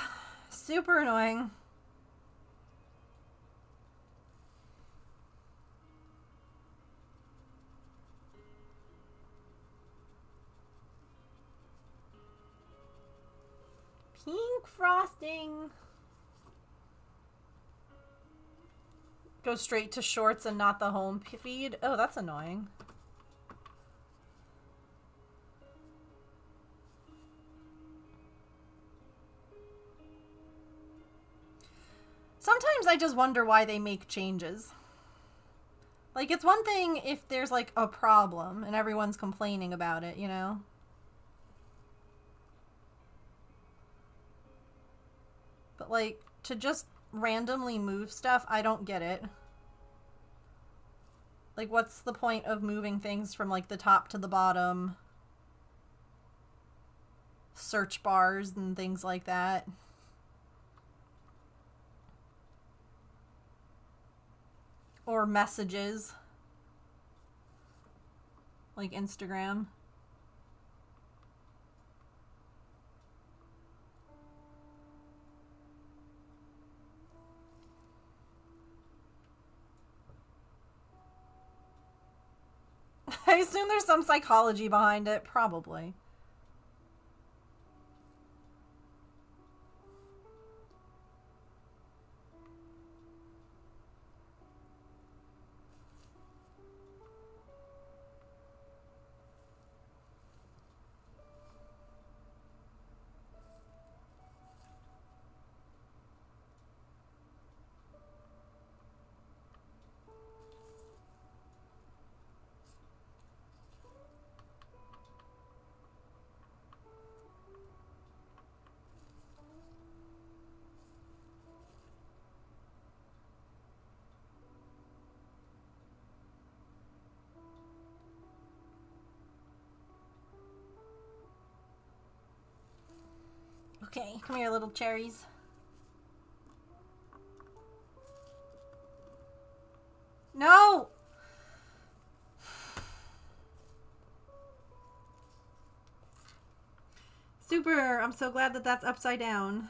Super annoying. Pink frosting. Go straight to shorts and not the home feed. Oh, that's annoying. Sometimes I just wonder why they make changes. Like, it's one thing if there's, like, a problem and everyone's complaining about it, you know? But, like, to just randomly move stuff, I don't get it. Like, what's the point of moving things from, like, the top to the bottom? Search bars and things like that. Or messages. Like Instagram. I assume there's some psychology behind it. Probably. Okay, come here, little cherries. No! Super! I'm so glad that that's upside down.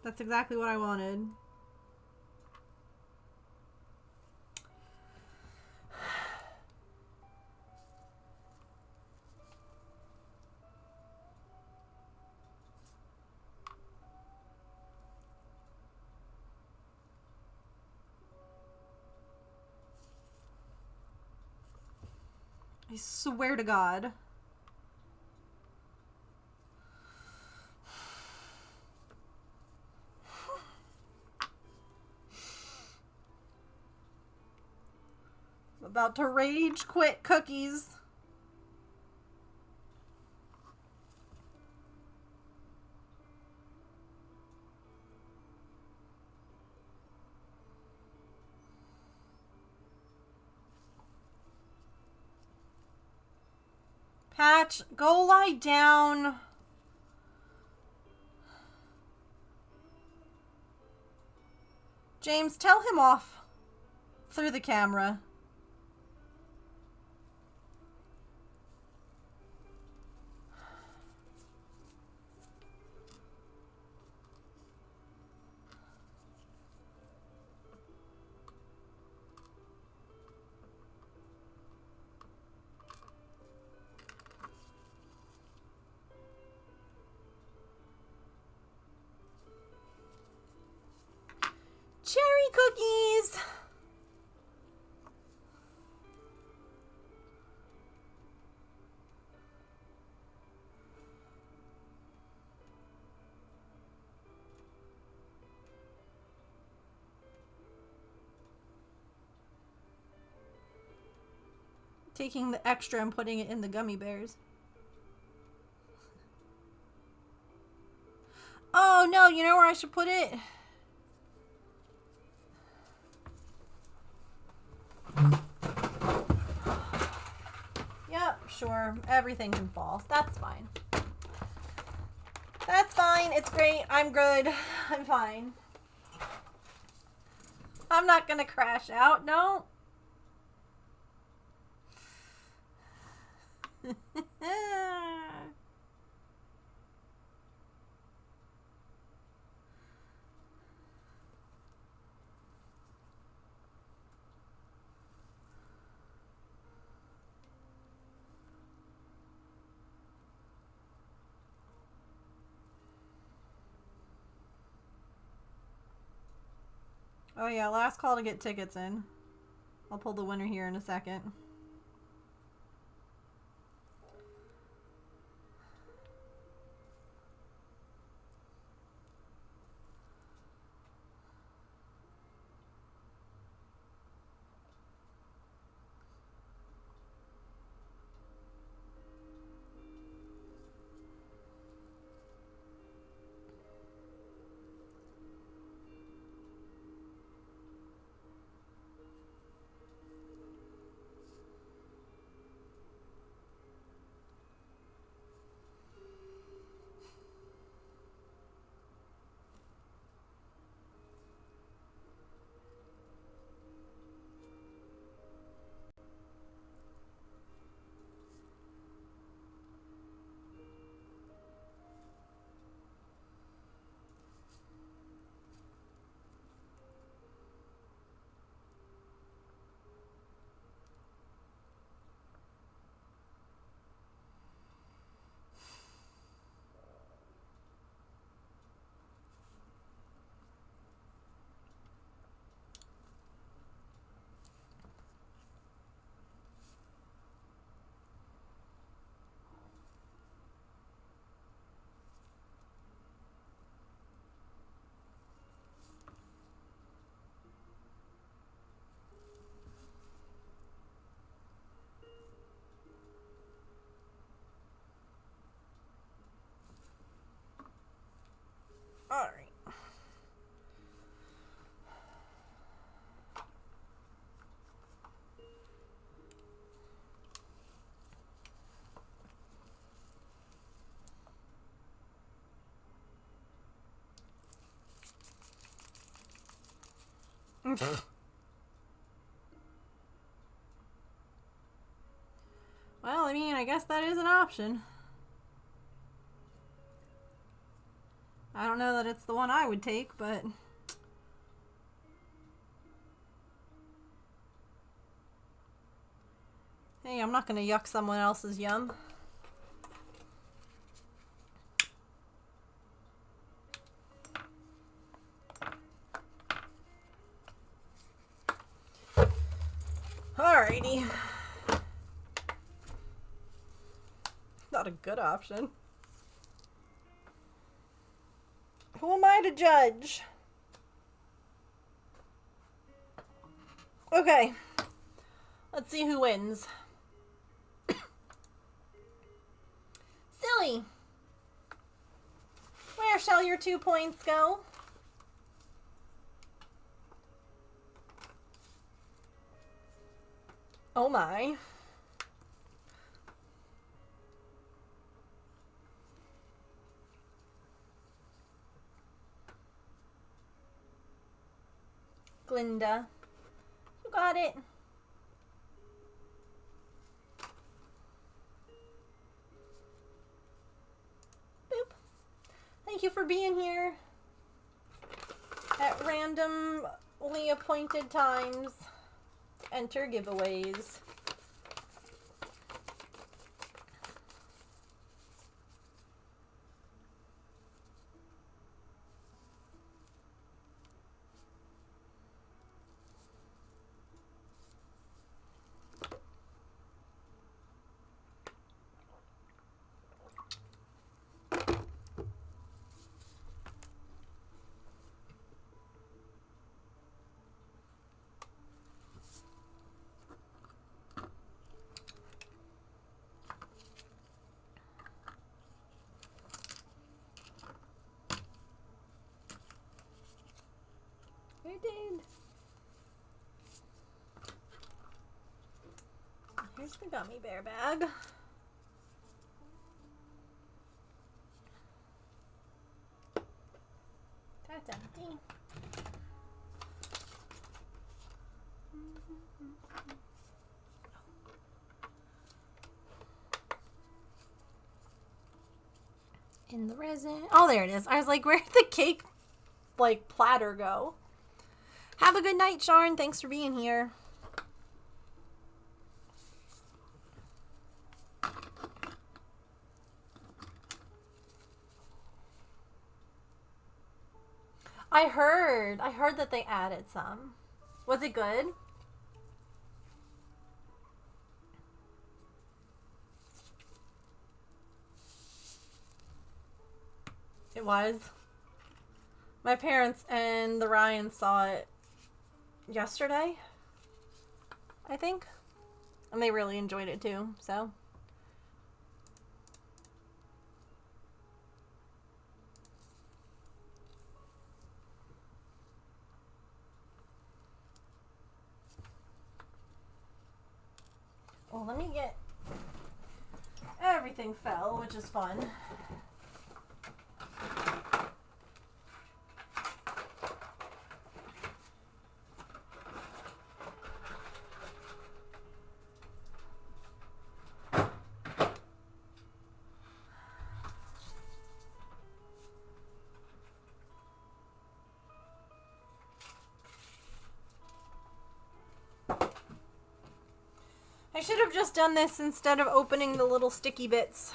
That's exactly what I wanted. I swear to God. I'm about to rage quit cookies. Patch, go lie down. James, tell him off through the camera. Cherry cookies! Taking the extra and putting it in the gummy bears. Oh no, you know where I should put it? Yep, sure. Everything can fall. That's fine. That's fine. It's great. I'm good. I'm fine. I'm not gonna crash out. No. Oh yeah, last call to get tickets in. I'll pull the winner here in a second. Well, I mean, I guess that is an option. I don't know that it's the one I would take, but... Hey, I'm not gonna yuck someone else's yum. Alrighty. Not a good option. Who am I to judge? Okay. Let's see who wins. Silly. Where shall your 2 points go? Oh my. Glinda. You got it. Boop. Thank you for being here at randomly appointed times. Enter giveaways. I did. Here's the gummy bear bag. That's empty. In the resin. Oh, there it is. I was like, where'd the cake, like, platter go? Have a good night, Sharn. Thanks for being here. I heard that they added some. Was it good? It was. My parents and the Ryans saw it yesterday, I think. And they really enjoyed it too, so. Well, let me get... Everything fell, which is fun. I should have just done this instead of opening the little sticky bits.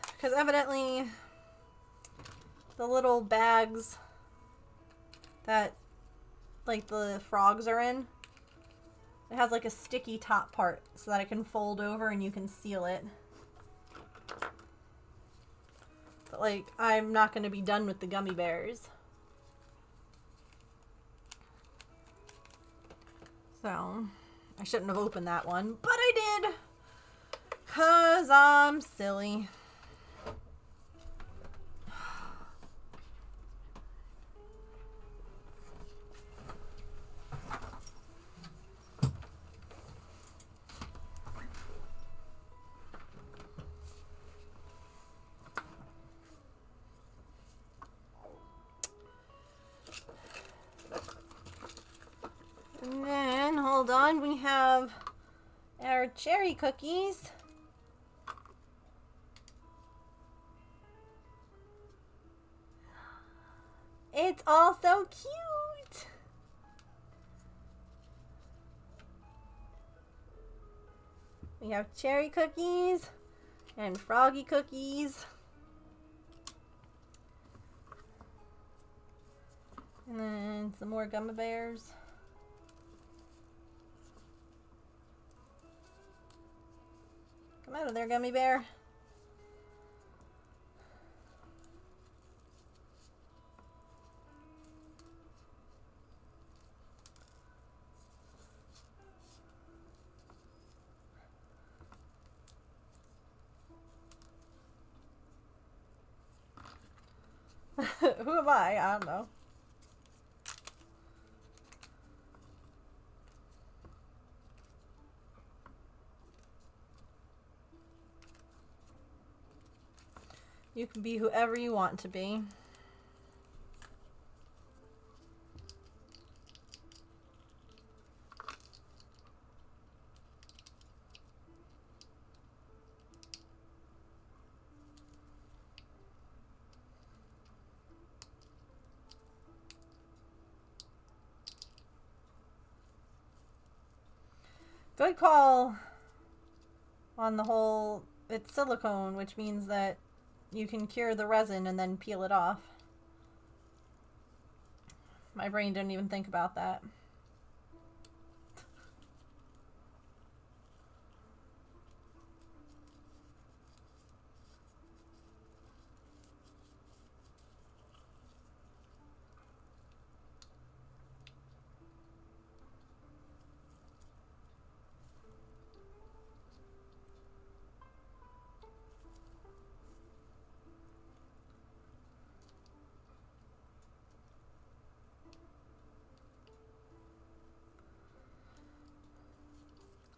Because evidently the little bags that like the frogs are in, it has like a sticky top part so that it can fold over and you can seal it. But like, I'm not going to be done with the gummy bears. So, I shouldn't have opened that one, but I did, 'cause I'm silly. on, we have our cherry cookies. It's all so cute. We have cherry cookies and froggy cookies. And then some more gummy bears. Come out of there, gummy bear. Who am I? I don't know. You can be whoever you want to be. Good call on the whole, it's silicone, which means that you can cure the resin and then peel it off. My brain didn't even think about that.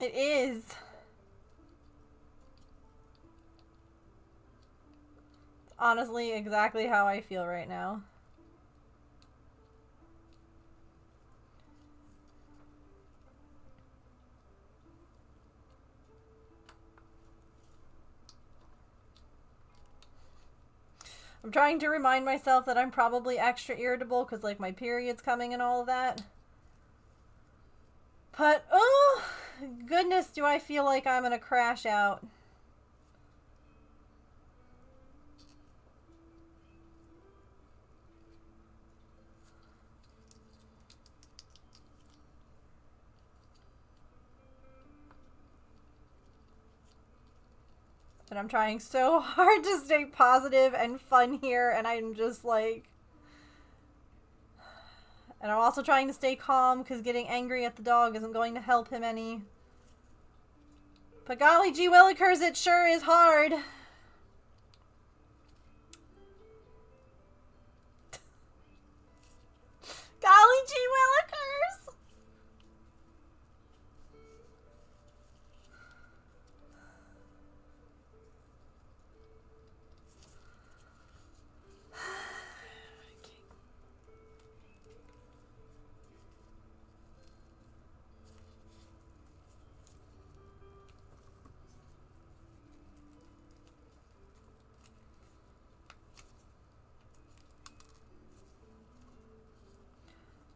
It is. Honestly, exactly how I feel right now. I'm trying to remind myself that I'm probably extra irritable because, like, my period's coming and all of that. But, oh, goodness, do I feel like I'm gonna crash out. And I'm trying so hard to stay positive and fun here, and I'm just like... And I'm also trying to stay calm, because getting angry at the dog isn't going to help him any. But golly gee willikers, it sure is hard. Golly gee willikers!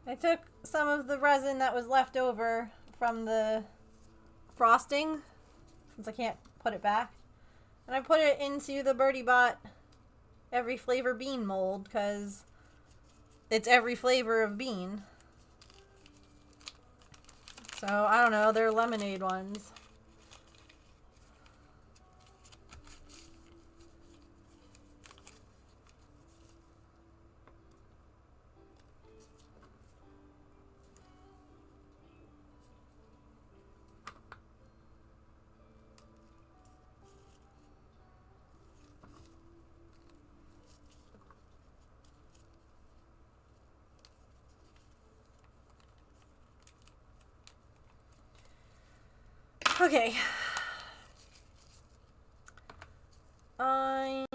I took some of the resin that was left over from the frosting, since I can't put it back, and I put it into the Bertie Bot every flavor bean mold, because it's every flavor of bean. So, I don't know, they're lemonade ones. Okay. I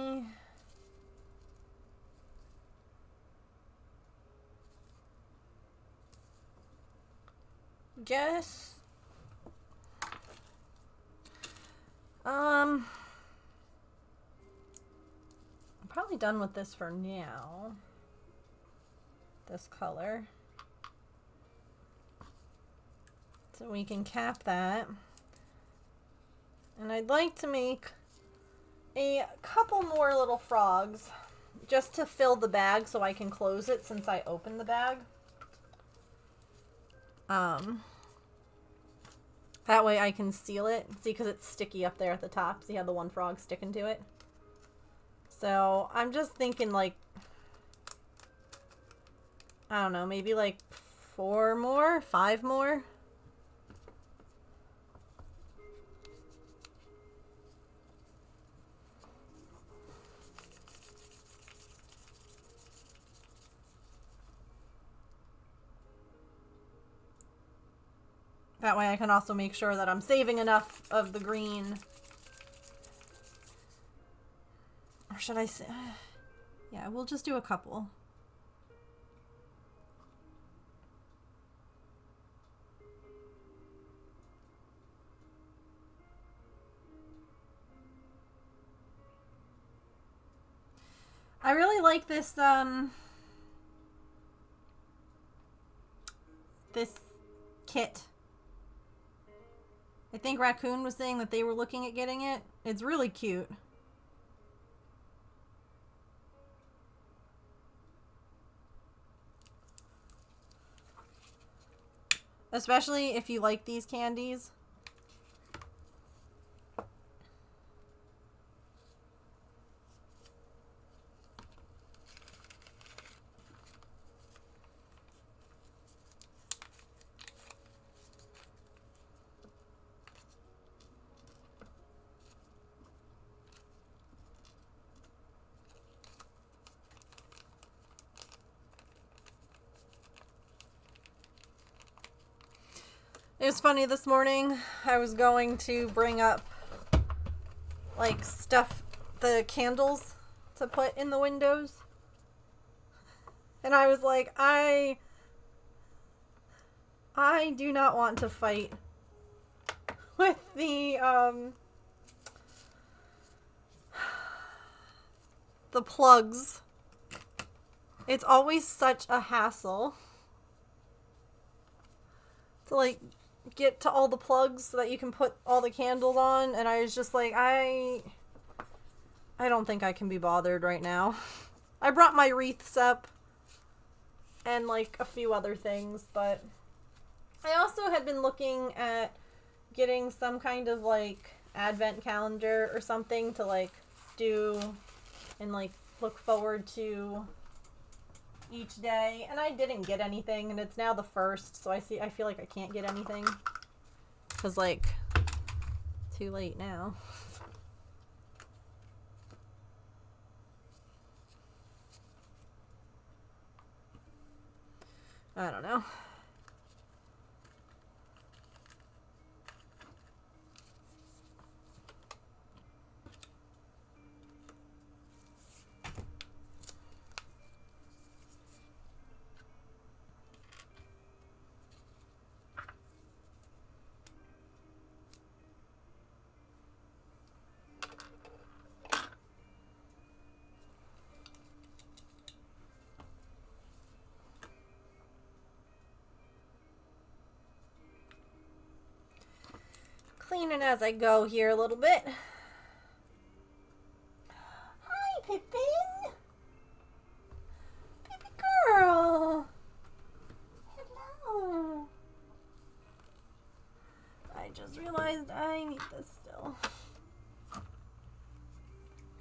guess I'm probably done with this for now. This color. So we can cap that. And I'd like to make a couple more little frogs just to fill the bag so I can close it since I opened the bag. That way I can seal it. See, because it's sticky up there at the top. See how the one frog's sticking to it? So I'm just thinking like, I don't know, maybe like 4 more, 5 more. That way I can also make sure that I'm saving enough of the green. Or should I say... Yeah, we'll just do a couple. I really like this, this kit. I think Raccoon was saying that they were looking at getting it. It's really cute. Especially if you like these candies. It was funny this morning. I was going to bring up like stuff, the candles to put in the windows. And I was like, I do not want to fight with the plugs. It's always such a hassle to like get to all the plugs so that you can put all the candles on, and I was just like, I don't think I can be bothered right now. I brought my wreaths up and like a few other things, but I also had been looking at getting some kind of like advent calendar or something to like do and like look forward to each day, and I didn't get anything, and it's now the 1st, so I feel like I can't get anything because like too late now. I don't know. Cleaning as I go here a little bit. Hi, Pippin. Baby girl. Hello. I just realized I need this still.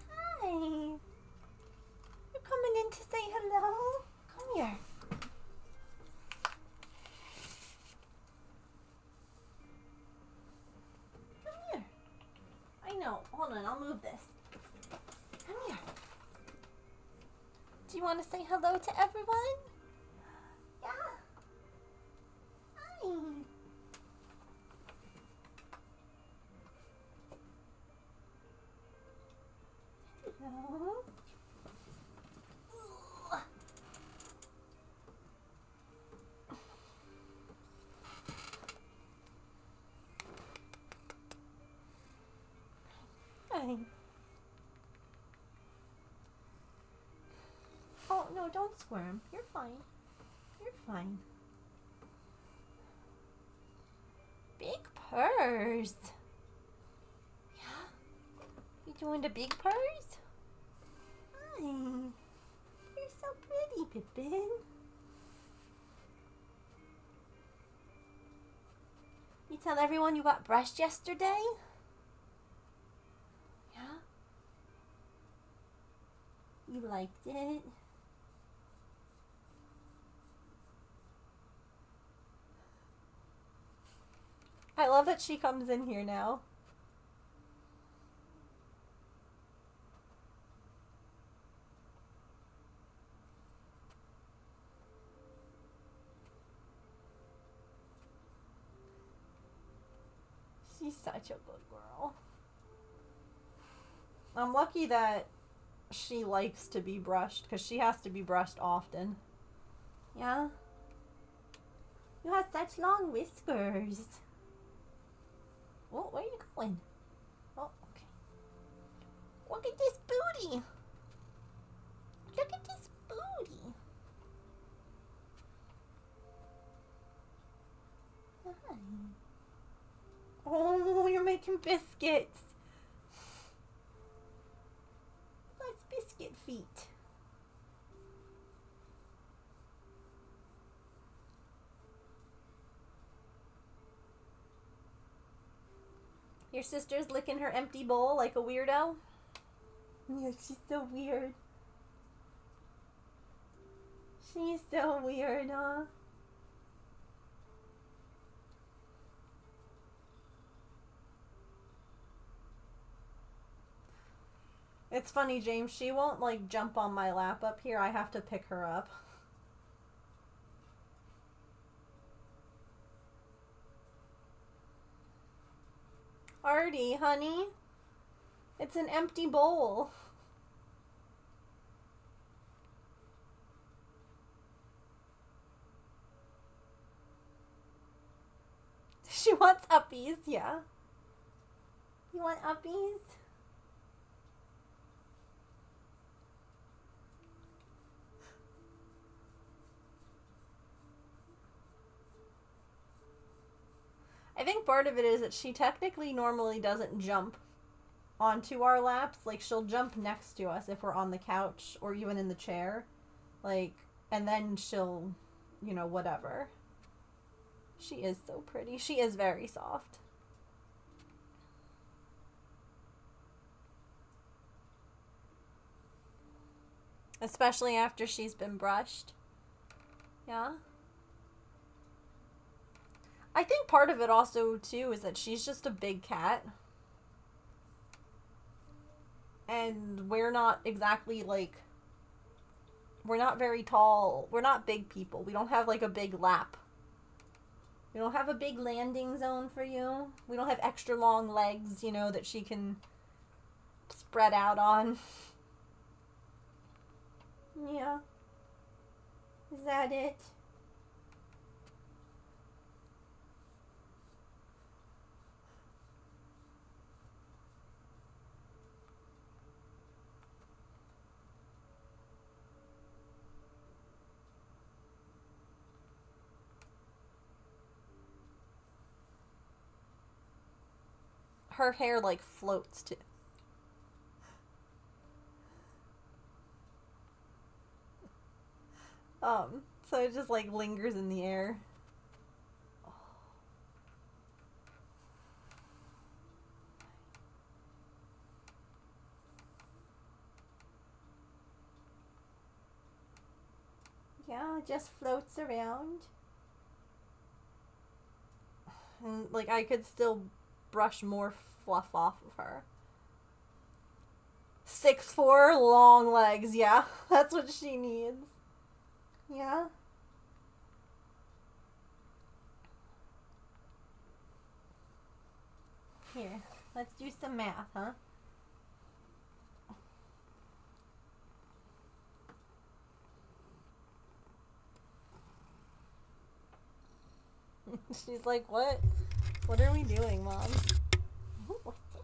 Hi. You're coming in to say hello? Come here. No, hold on, I'll move this. Come here. Do you want to say hello to everyone? Yeah. Hi. Hello. Fine. Oh, no, don't squirm. You're fine. You're fine. Big purrs. Yeah? You doing the big purrs? Hi. You're so pretty, Pippin. You tell everyone you got brushed yesterday? Yeah? You liked it? I love that she comes in here now. She's such a good girl. I'm lucky that she likes to be brushed, because she has to be brushed often. Yeah? You have such long whiskers. Oh, where are you going? Oh, okay. Look at this booty. Look at this booty. Hi. Oh, you're making biscuits. That's biscuit feet. Your sister's licking her empty bowl like a weirdo? Yeah, she's so weird. She's so weird, huh? It's funny, James. She won't, like, jump on my lap up here. I have to pick her up. Artie, honey. It's an empty bowl. She wants uppies, yeah. You want uppies? I think part of it is that she technically normally doesn't jump onto our laps. Like, she'll jump next to us if we're on the couch or even in the chair. Like, and then she'll, you know, whatever. She is so pretty. She is very soft. Especially after she's been brushed. Yeah? I think part of it also, too, is that she's just a big cat. And we're not exactly, like... We're not very tall. We're not big people. We don't have, like, a big lap. We don't have a big landing zone for you. We don't have extra long legs, you know, that she can spread out on. Yeah. Is that it? Her hair, like, floats, too. So it just, like, lingers in the air. Yeah, it just floats around. And, like, I could still brush more fluff off of her. 6'4", long legs, yeah. That's what she needs. Yeah? Here, let's do some math, huh? She's like, what? What are we doing, Mom? Ooh, what's this?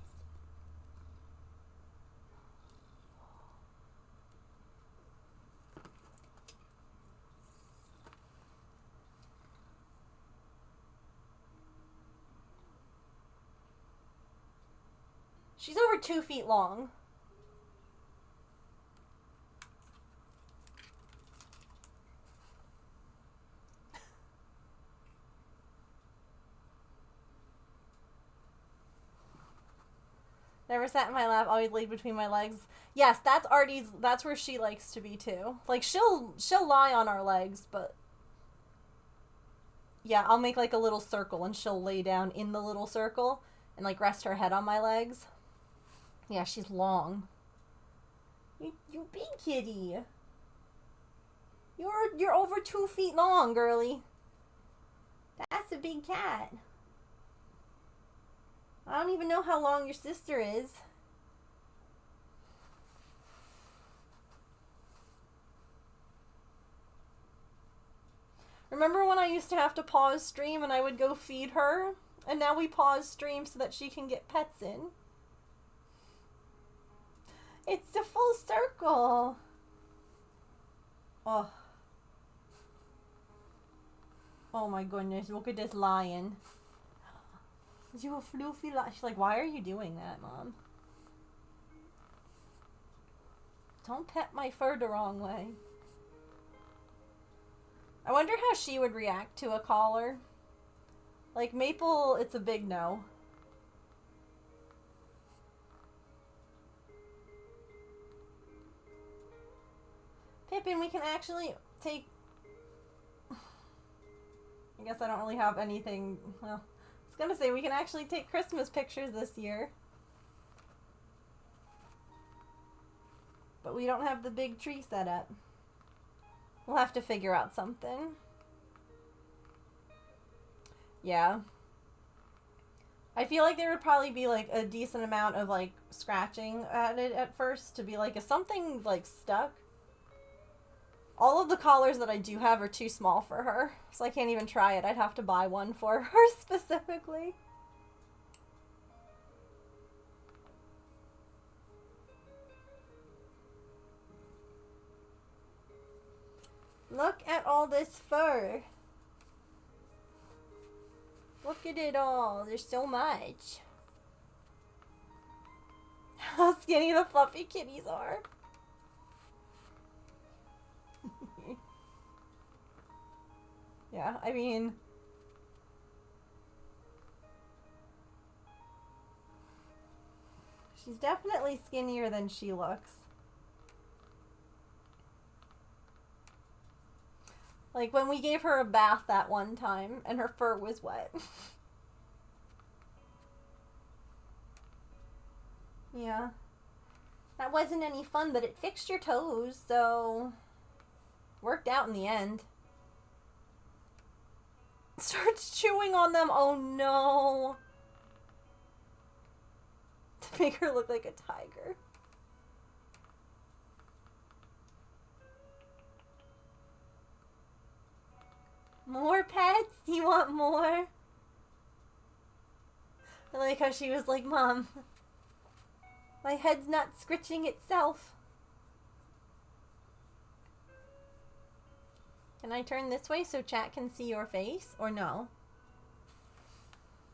She's over 2 feet long. Never sat in my lap, always laid between my legs. Yes, that's Artie's, that's where she likes to be too. Like, she'll lie on our legs, but... Yeah, I'll make like a little circle and she'll lay down in the little circle and like rest her head on my legs. Yeah, she's long. You big kitty. You're over 2 feet long, girly. That's a big cat. I don't even know how long your sister is. Remember when I used to have to pause stream and I would go feed her? And now we pause stream so that she can get pets in. It's the full circle. Oh. Oh my goodness, look at this lion. Is you a floofy lion? She's like, why are you doing that, Mom? Don't pet my fur the wrong way. I wonder how she would react to a collar. Like, Maple, it's a big no. Pippin, we can actually take... I guess I don't really have anything... Well, I was gonna say, we can actually take Christmas pictures this year. But we don't have the big tree set up. We'll have to figure out something. Yeah. I feel like there would probably be like a decent amount of like scratching at it at first to be like, is something like stuck? All of the collars that I do have are too small for her, so I can't even try it. I'd have to buy one for her specifically. Look at all this fur. Look at it all. There's so much. How skinny the fluffy kitties are. Yeah, I mean... She's definitely skinnier than she looks. Like, when we gave her a bath that one time, and her fur was wet. Yeah. That wasn't any fun, but it fixed your toes, so... Worked out in the end. Starts chewing on them, oh no! To make her look like a tiger. More pets? You want more? I like how she was like, Mom, my head's not scritching itself. Can I turn this way so chat can see your face? Or no?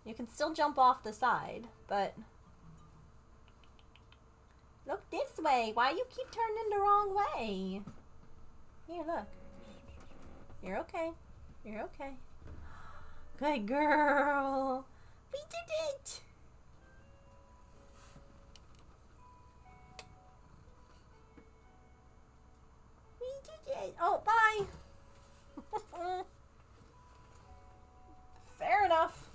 You can still jump off the side, but... Look this way! Why you keep turning the wrong way? Here, look. You're okay. You're okay. Good girl. We did it! We did it! Oh, bye! Fair enough.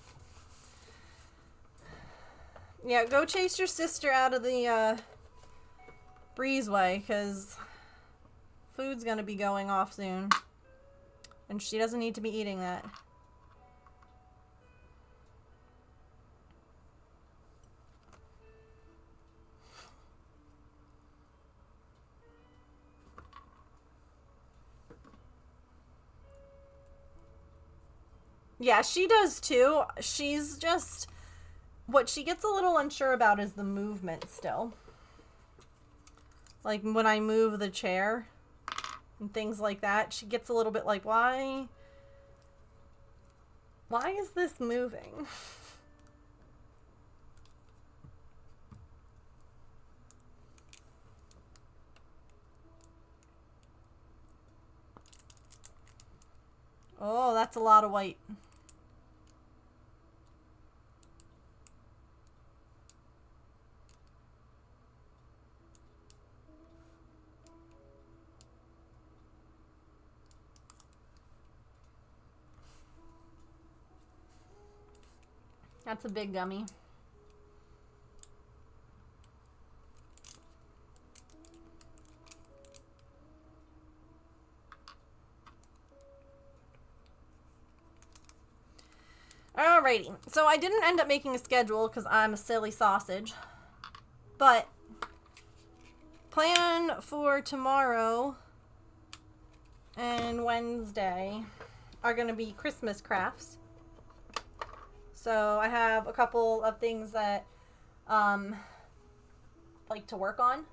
Yeah, go chase your sister out of the breezeway, because food's gonna be going off soon. And she doesn't need to be eating that. Yeah, she does too. She's just... What she gets a little unsure about is the movement still. Like, when I move the chair and things like that, she gets a little bit like, why is this moving? Oh, that's a lot of white. That's a big gummy. Alrighty, so I didn't end up making a schedule because I'm a silly sausage, but plan for tomorrow and Wednesday are going to be Christmas crafts. So I have a couple of things that like to work on,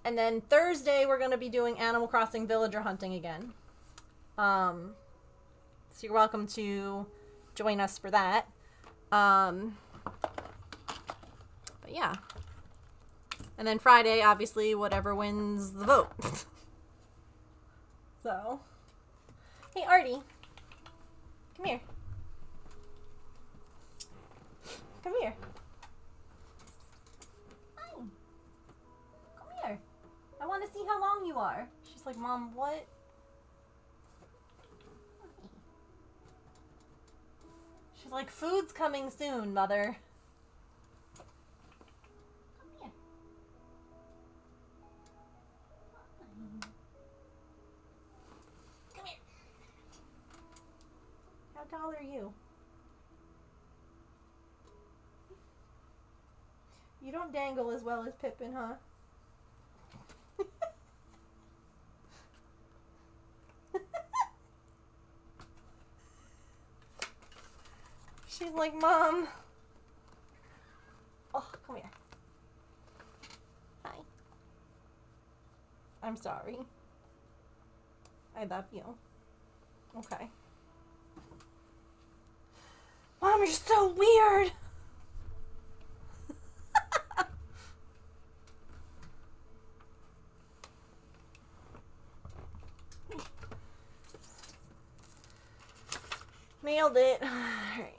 and then Thursday we're going to be doing Animal Crossing villager hunting again. So you're welcome to join us for that. But yeah. And then Friday, obviously, whatever wins the vote. So. Hey, Artie. Come here. Come here. Hi. Come here. I want to see how long you are. She's like, Mom, what? She's like, food's coming soon, Mother. Come here. Come here. How tall are you? You don't dangle as well as Pippin, huh? She's like, Mom. Oh, come here. Hi. I'm sorry. I love you. Okay. Mom, you're so weird. Nailed it. All right.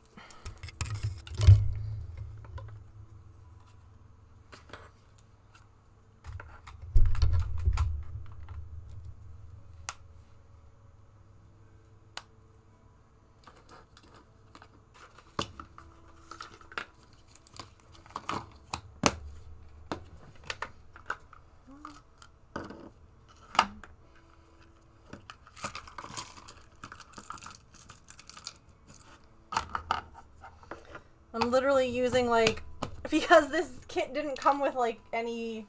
I'm literally using, like, because this kit didn't come with, like, any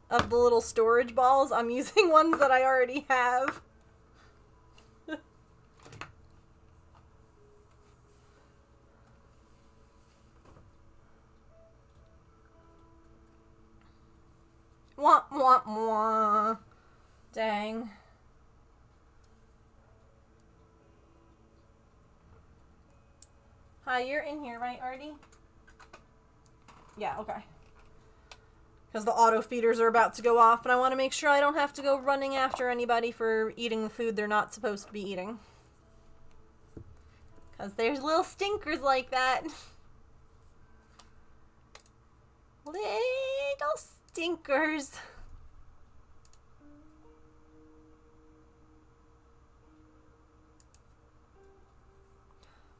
of the little storage balls, I'm using ones that I already have. Wah, wah, wah. Dang. Hi, you're in here, right, Artie? Yeah, okay. Because the auto feeders are about to go off, and I want to make sure I don't have to go running after anybody for eating the food they're not supposed to be eating. Because there's little stinkers like that. Little stinkers.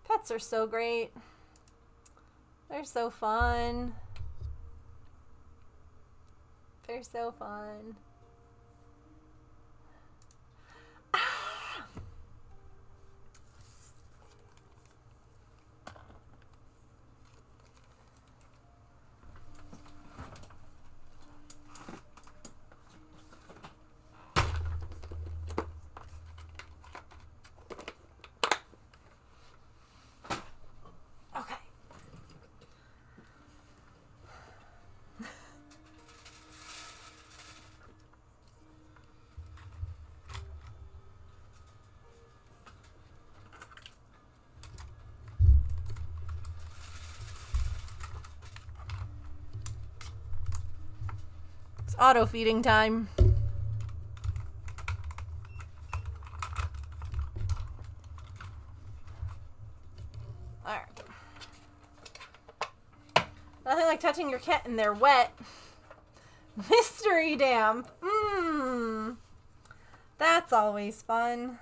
Pets are so great. They're so fun. They're so fun. Ah! Okay. It's auto feeding time. like touching your cat and they're wet. Mystery damp. That's always fun.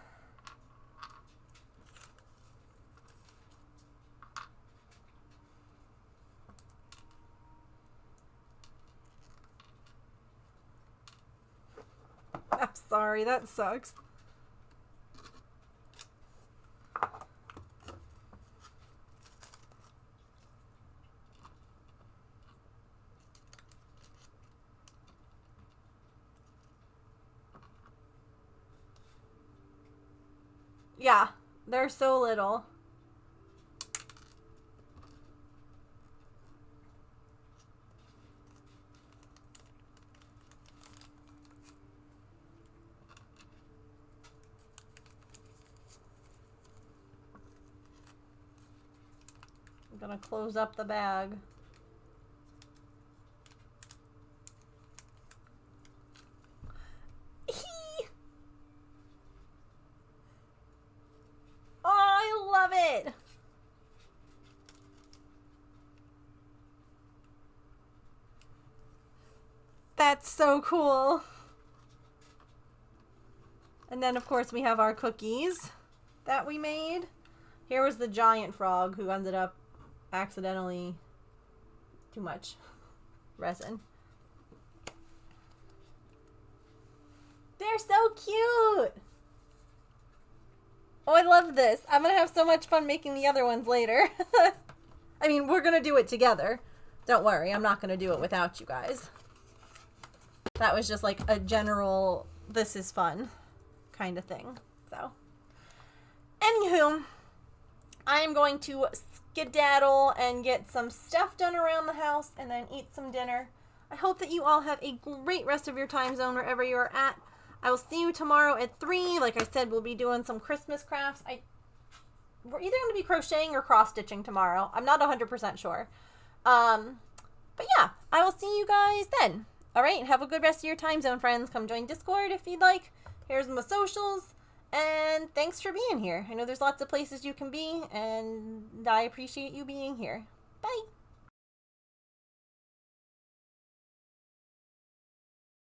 I'm sorry, that sucks. Yeah, they're so little. I'm gonna close up the bag. Oh, I love it! That's so cool. And then, of course, we have our cookies that we made. Here was the giant frog who ended up accidentally too much resin. They're so cute! Oh, I love this. I'm gonna have so much fun making the other ones later. I mean, we're gonna do it together. Don't worry, I'm not gonna do it without you guys. That was just like a general, this is fun kind of thing. So, anywho, I'm going to skedaddle and get some stuff done around the house and then eat some dinner. I hope that you all have a great rest of your time zone wherever you are at. I will see you tomorrow at 3. Like I said, we'll be doing some Christmas crafts. We're either going to be crocheting or cross-stitching tomorrow. I'm not 100% sure. But yeah, I will see you guys then. All right, have a good rest of your time zone, friends. Come join Discord if you'd like. Here's my socials. And thanks for being here. I know there's lots of places you can be, and I appreciate you being here. Bye.